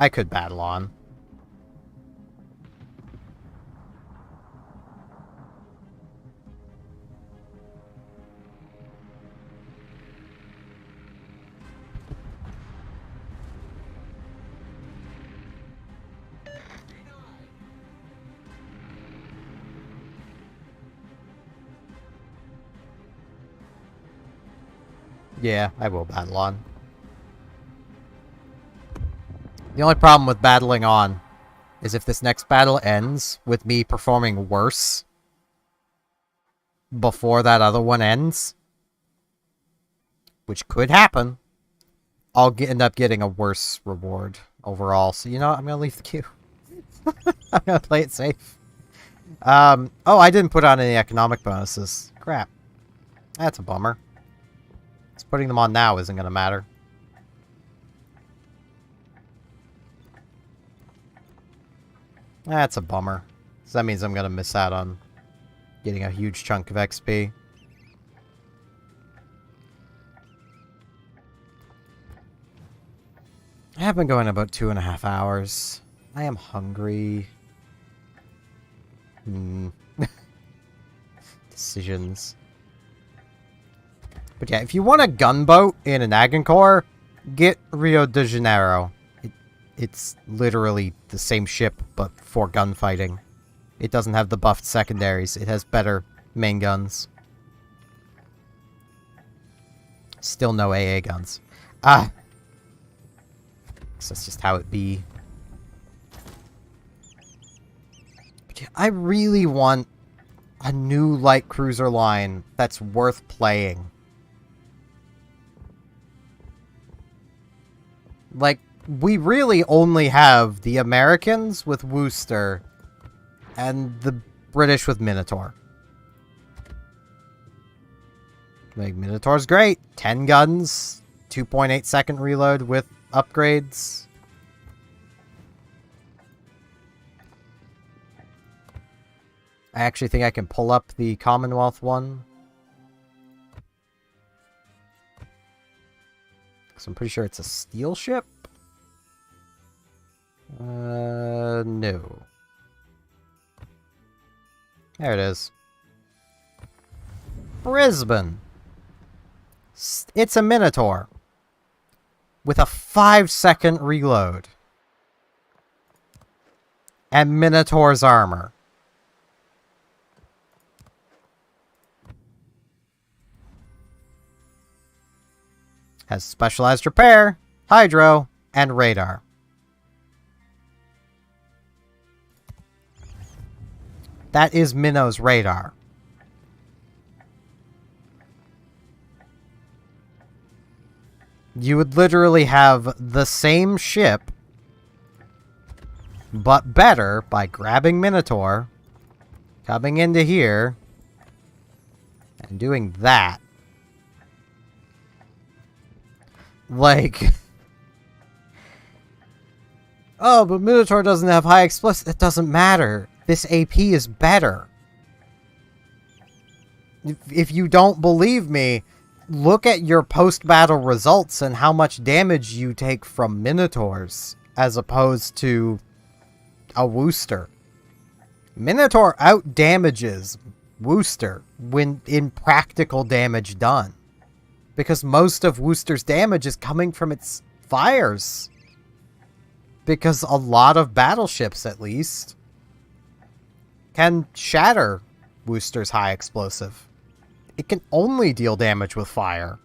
I could battle on. Yeah, I will battle on. The only problem with battling on is if this next battle ends with me performing worse before that other one ends, which could happen, I'll end up getting a worse reward overall. So, you know what? I'm going to leave the queue. I'm going to play it safe. Oh, I didn't put on any economic bonuses. Crap. That's a bummer. So putting them on now isn't going to matter. That's a bummer. So that means I'm going to miss out on getting a huge chunk of XP. I have been going about 2.5 hours. I am hungry. Decisions. But yeah, if you want a gunboat in an Agincourt, get Rio de Janeiro. It's literally the same ship, but for gunfighting. It doesn't have the buffed secondaries. It has better main guns. Still no AA guns. So that's just how it be. But yeah, I really want a new light cruiser line that's worth playing. Like, we really only have the Americans with Worcester and the British with Minotaur. Like, Minotaur's great. 10 guns, 2.8 second reload with upgrades. I actually think I can pull up the Commonwealth one. Because I'm pretty sure it's a steel ship. No. There it is. Brisbane. It's a Minotaur. With a 5-second reload. And Minotaur's armor. Has specialized repair, hydro, and radar. That is Minno's radar. You would literally have the same ship, but better by grabbing Minotaur, coming into here, and doing that. Like, oh, but Minotaur doesn't have high explosive. It doesn't matter. This AP is better. If you don't believe me, look at your post-battle results and how much damage you take from Minotaurs as opposed to a Worcester. Minotaur out-damages Worcester when in practical damage done. Because most of Worcester's damage is coming from its fires. Because a lot of battleships, at least, can shatter Worcester's high explosive. It can only deal damage with fire.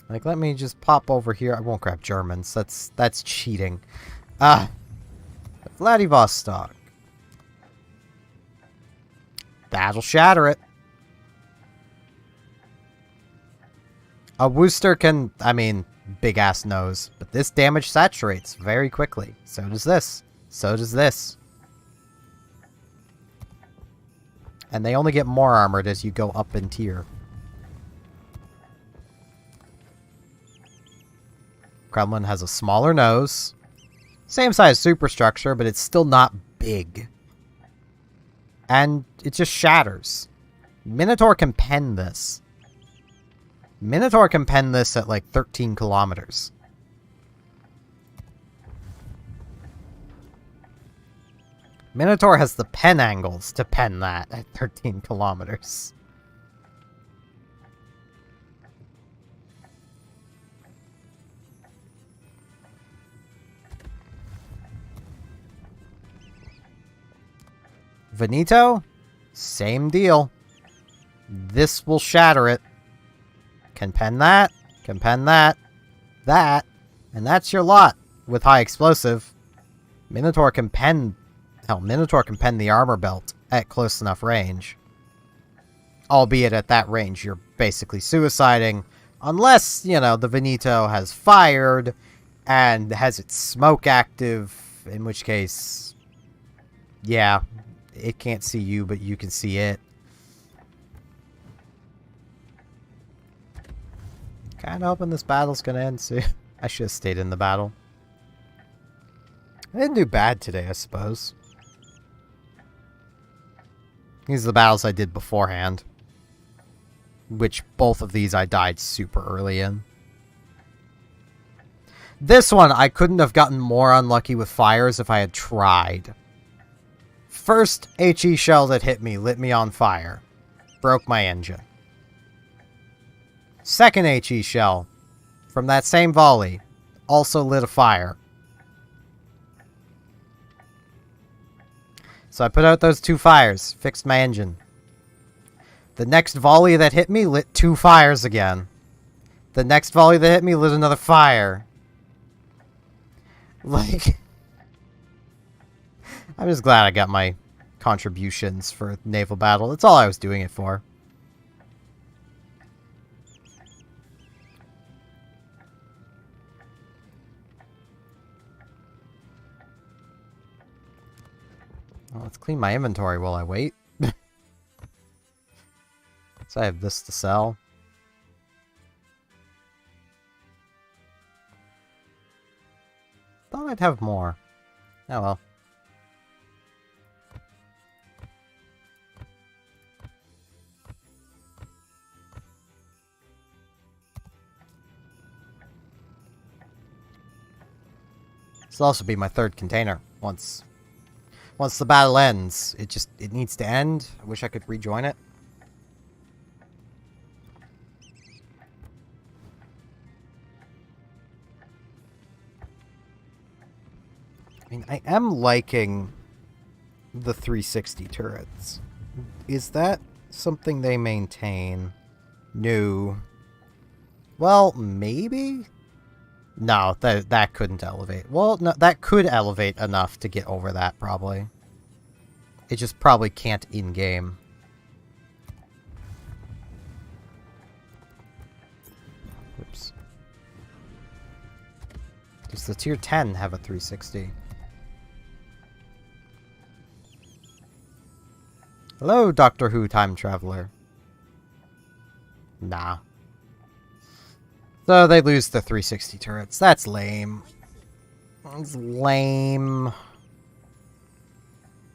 Like, let me just pop over here. I won't grab Germans. That's cheating. Vladivostok. That'll shatter it. A Worcester can, I mean, big-ass nose. But this damage saturates very quickly. So does this. So does this. And they only get more armored as you go up in tier. Kremlin has a smaller nose. Same size superstructure, but it's still not big. And it just shatters. Minotaur can pen this. Minotaur can pen this at like 13 kilometers. Minotaur has the pen angles to pen that at 13 kilometers. Veneto? Same deal. This will shatter it. Can pen that. Can pen that. That. And that's your lot with high explosive. Minotaur can pen... Hell, Minotaur can pen the armor belt at close enough range. Albeit at that range, you're basically suiciding. Unless, you know, the Veneto has fired and has its smoke active. In which case, yeah, it can't see you, but you can see it. Kinda hoping this battle's gonna end soon. I should have stayed in the battle. I didn't do bad today, I suppose. These are the battles I did beforehand. Which, both of these I died super early in. This one, I couldn't have gotten more unlucky with fires if I had tried. First HE shell that hit me lit me on fire. Broke my engine. Second HE shell, from that same volley, also lit a fire. So I put out those 2 fires, fixed my engine. The next volley that hit me lit 2 fires again. The next volley that hit me lit another fire. Like... I'm just glad I got my contributions for naval battle. That's all I was doing it for. Well, let's clean my inventory while I wait. So I have this to sell. Thought I'd have more. Oh well. This will also be my 3rd container once the battle ends. It needs to end. I wish I could rejoin it. I mean, I am liking the 360 turrets. Is that something they maintain? No. Well, maybe? No, that couldn't elevate. Well, no, that could elevate enough to get over that, probably. It just probably can't in-game. Oops. Does the tier 10 have a 360? Hello, Doctor Who time traveler. Nah. So they lose the 360 turrets. That's lame. That's lame.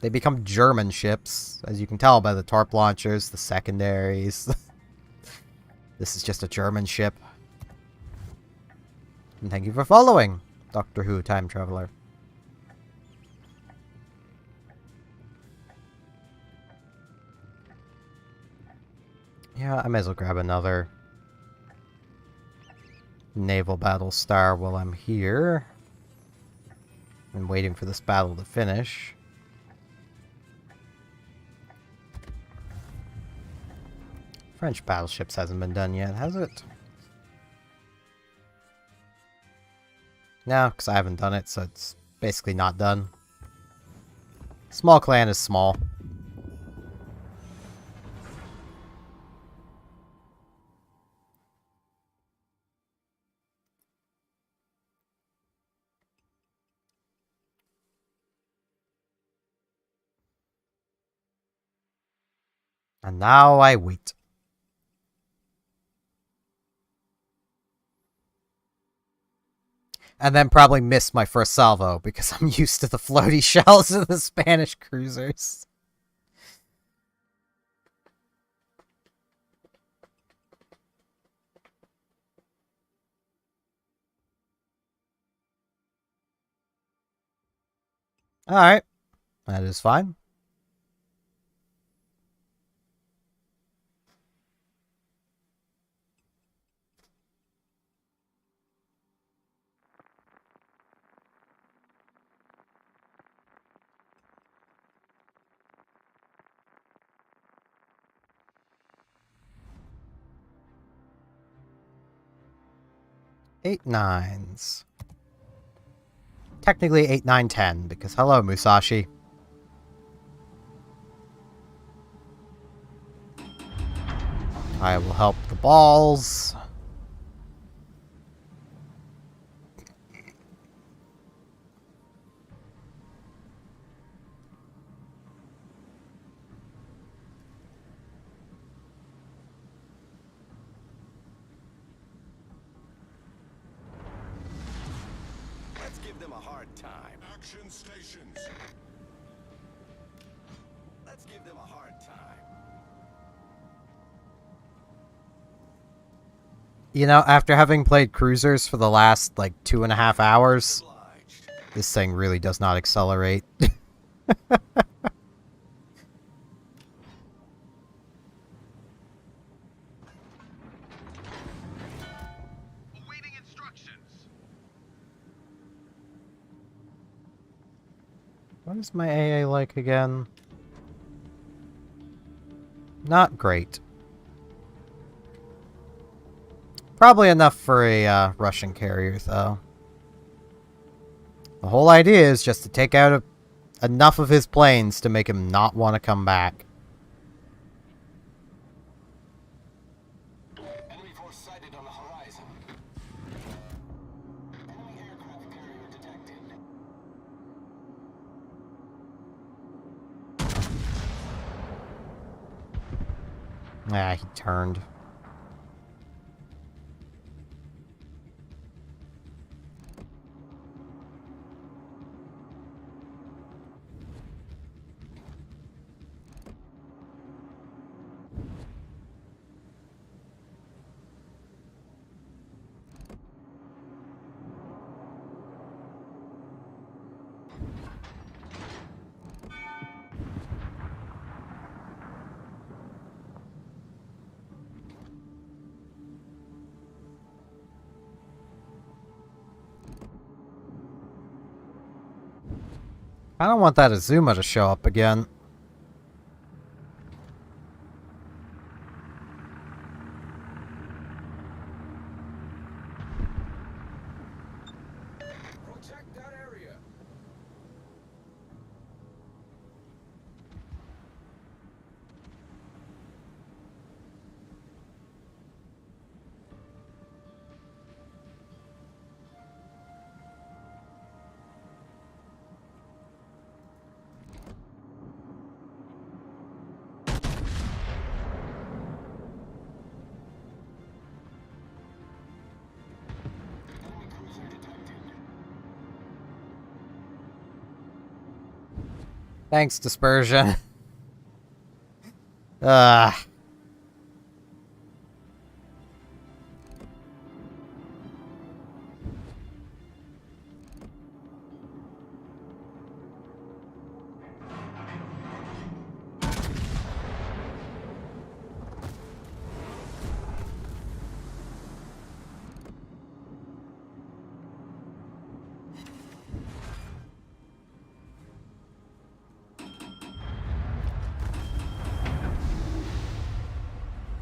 They become German ships, as you can tell by the torp launchers, the secondaries. This is just a German ship. And thank you for following, Doctor Who time traveler. Yeah, I might as well grab another naval battle star while I'm here. I'm waiting for this battle to finish. French battleships hasn't been done yet, has it? No, because I haven't done it, so it's basically not done. Small clan is small. And now I wait. And then probably miss my first salvo, because I'm used to the floaty shells of the Spanish cruisers. Alright. That is fine. 8 nines. Technically 8, 9, 10, because hello, Musashi. I will help the balls. Let's give them a hard time. Action stations. Let's give them a hard time. You know, after having played cruisers for the last, like, 2.5 hours, Obliged. this thing really does not accelerate. Awaiting instructions. What is my AA like again? Not great. Probably enough for a Russian carrier, though. The whole idea is just to take out enough of his planes to make him not want to come back. Enemy force sighted on the horizon. Enemy aircraft carrier detected. Ah, he turned. I don't want that Azuma to show up again. Protect that area. Enemy cruiser detected. Thanks, Dispersion. Ah.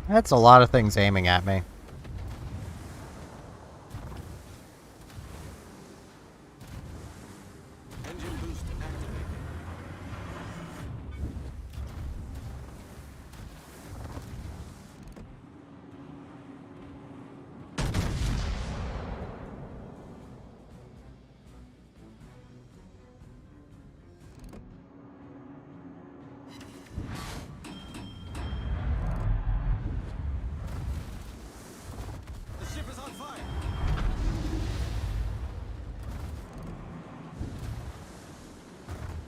That's a lot of things aiming at me. Engine boost activated. The ship is on fire.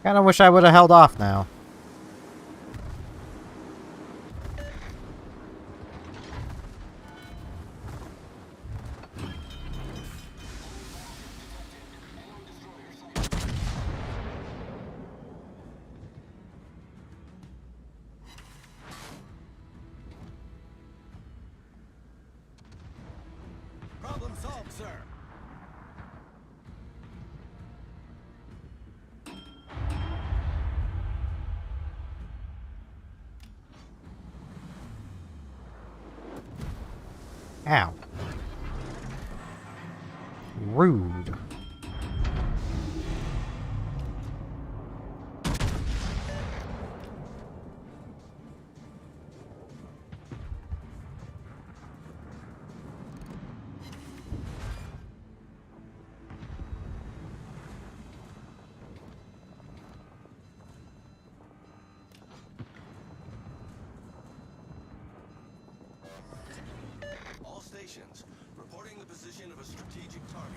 Kinda wish I would have held off now. Problem solved, sir. Ow. Rude. All stations, reporting the position of a strategic target.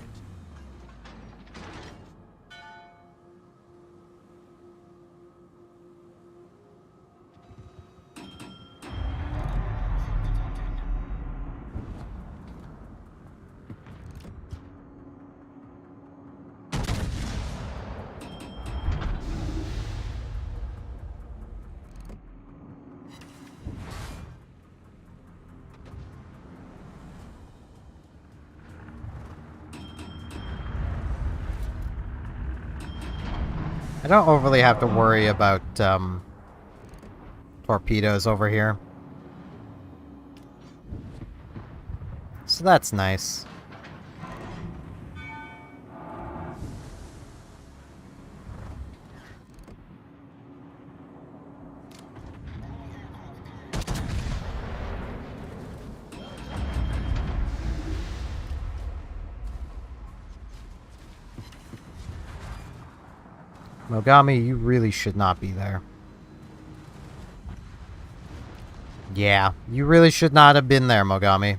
I don't overly have to worry about torpedoes over here. So that's nice. Mogami, you really should not be there. Yeah, you really should not have been there, Mogami.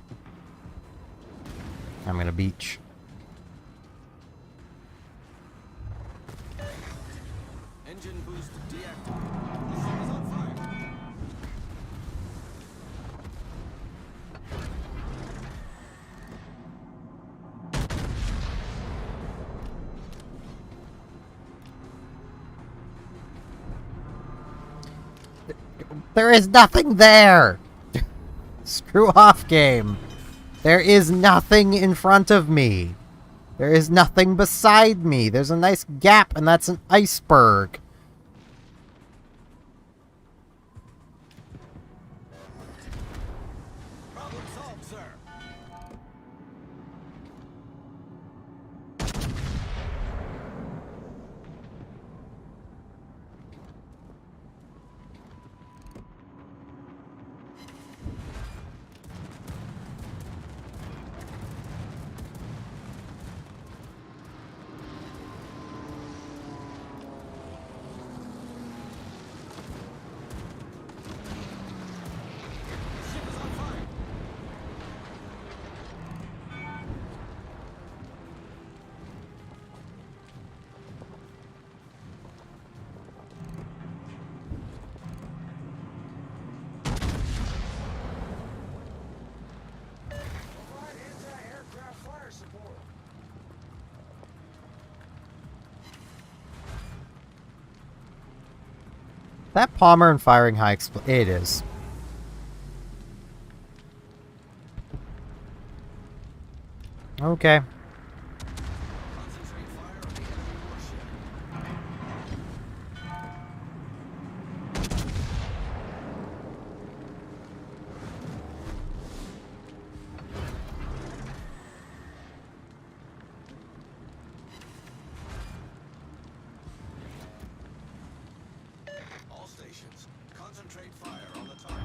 I'm gonna beach. Engine boost deactivated. The ship is on fire. There is nothing there! Screw off, game. There is nothing in front of me. There is nothing beside me. There's a nice gap, and that's an iceberg. Problem solved, sir. The ship is on fire. Provide anti-aircraft fire support. That Palmer and firing high it is. Okay. Concentrate fire on the enemy warship. All stations, concentrate fire on the target.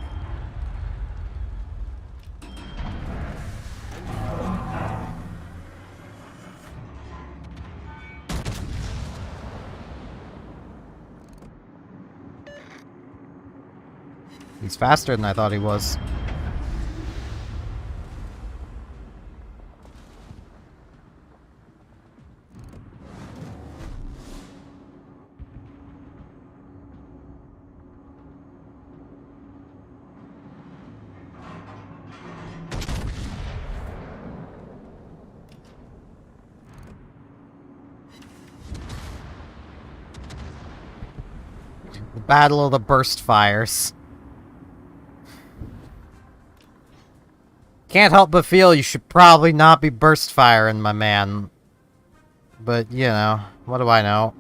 He's faster than I thought he was. The Battle of the Burst Fires. Can't help but feel you should probably not be burst firing, my man. But, you know, what do I know?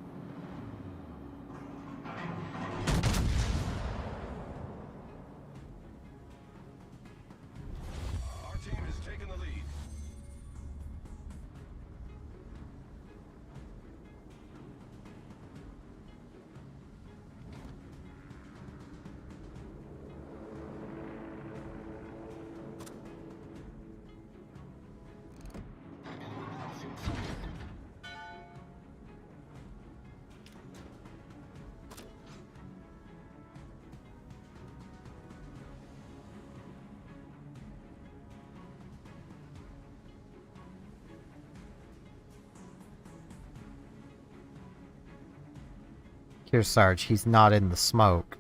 Our team has taken the lead. Here, Sarge, he's not in the smoke.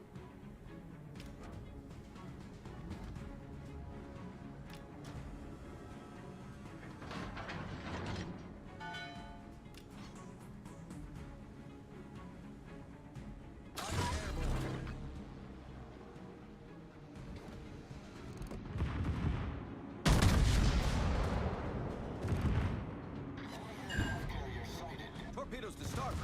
Torpedoes to starboard.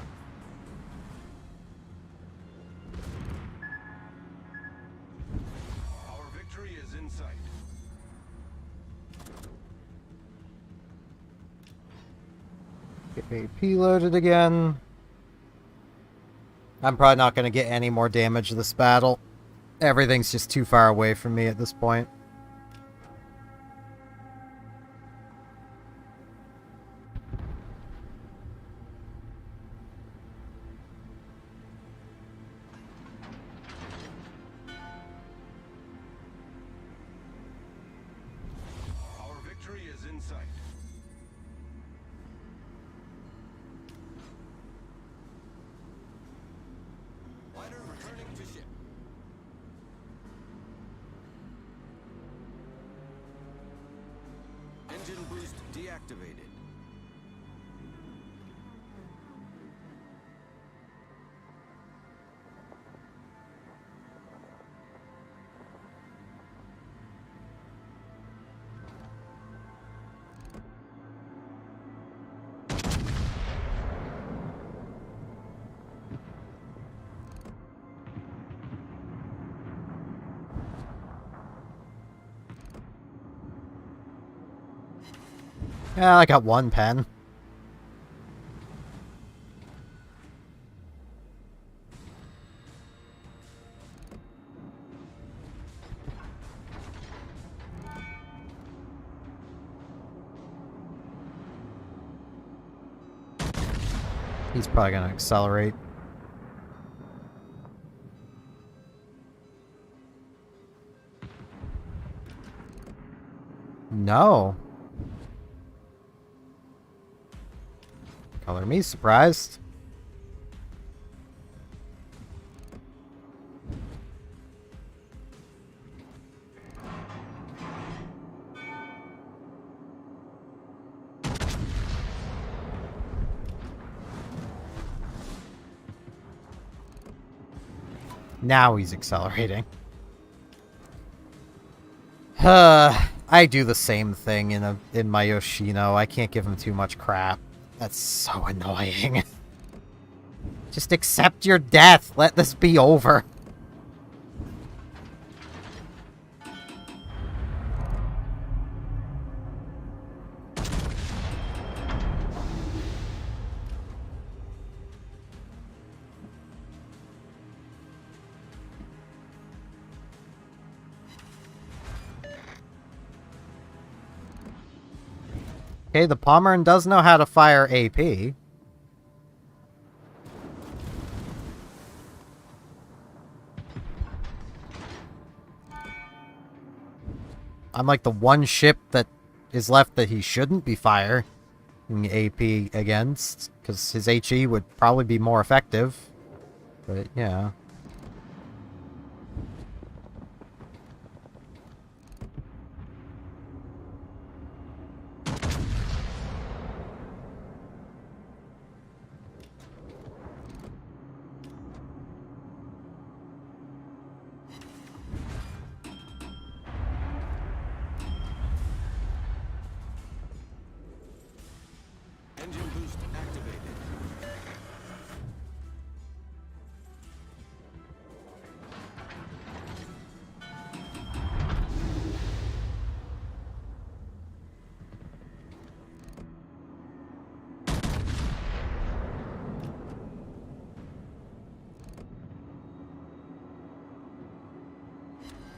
Our victory is in sight. Get AP loaded again. I'm probably not going to get any more damage this battle. Everything's just too far away from me at this point. Our victory is in sight. Liner returning to ship. Engine boost deactivated. Yeah, I got one pen. He's probably going to accelerate. No. Color me surprised. Now he's accelerating. I do the same thing in my Yoshino. I can't give him too much crap. That's so annoying. Just accept your death. Let this be over. Okay, the Pommern does know how to fire AP. I'm like the one ship that is left that he shouldn't be firing AP against, because his HE would probably be more effective. But yeah. Engine boost activated.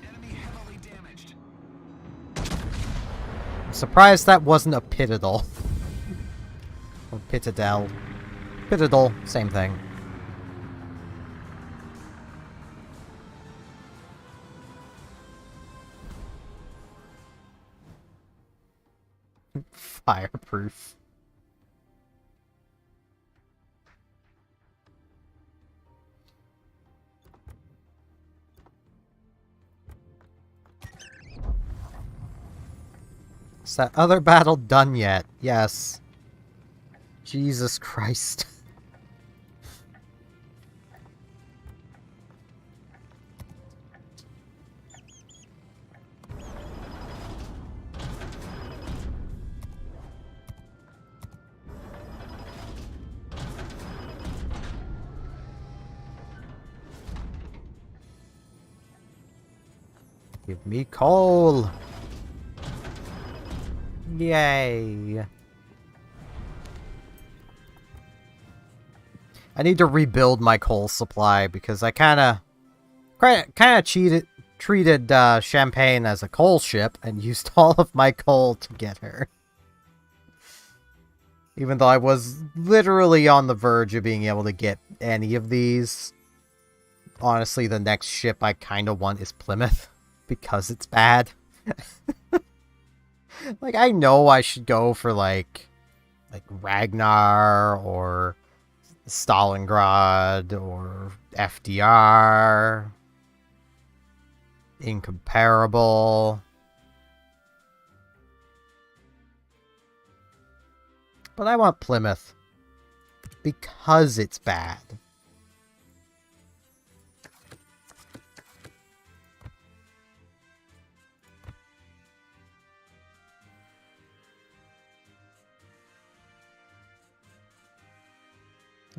Enemy heavily damaged. Surprised that wasn't a Pitadol. Or Pitadel. Pitadol, same thing. Fireproof. Is that other battle done yet? Yes. Jesus Christ. Give me coal! Yay! I need to rebuild my coal supply because I kind of treated Champagne as a coal ship and used all of my coal to get her. Even though I was literally on the verge of being able to get any of these. Honestly, the next ship I kind of want is Plymouth because it's bad. Like, I know I should go for like Ragnar or Stalingrad or FDR. Incomparable. But I want Plymouth because it's bad.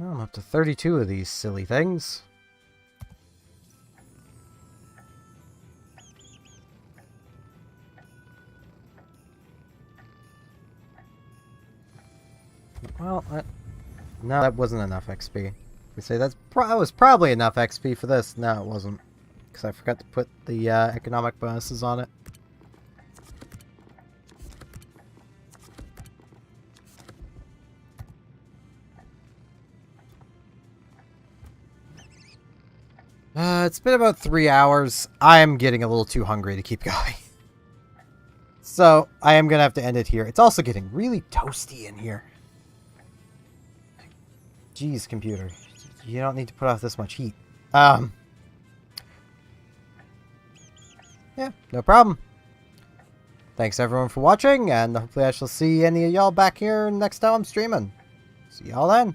Oh, I'm up to 32 of these silly things. Well, no, that wasn't enough XP. You say that was probably enough XP for this. No, it wasn't. Because I forgot to put the economic bonuses on it. It's been about 3 hours. I am getting a little too hungry to keep going. So, I am going to have to end it here. It's also getting really toasty in here. Jeez, computer. You don't need to put off this much heat. Yeah, no problem. Thanks everyone for watching, and hopefully I shall see any of y'all back here next time I'm streaming. See y'all then.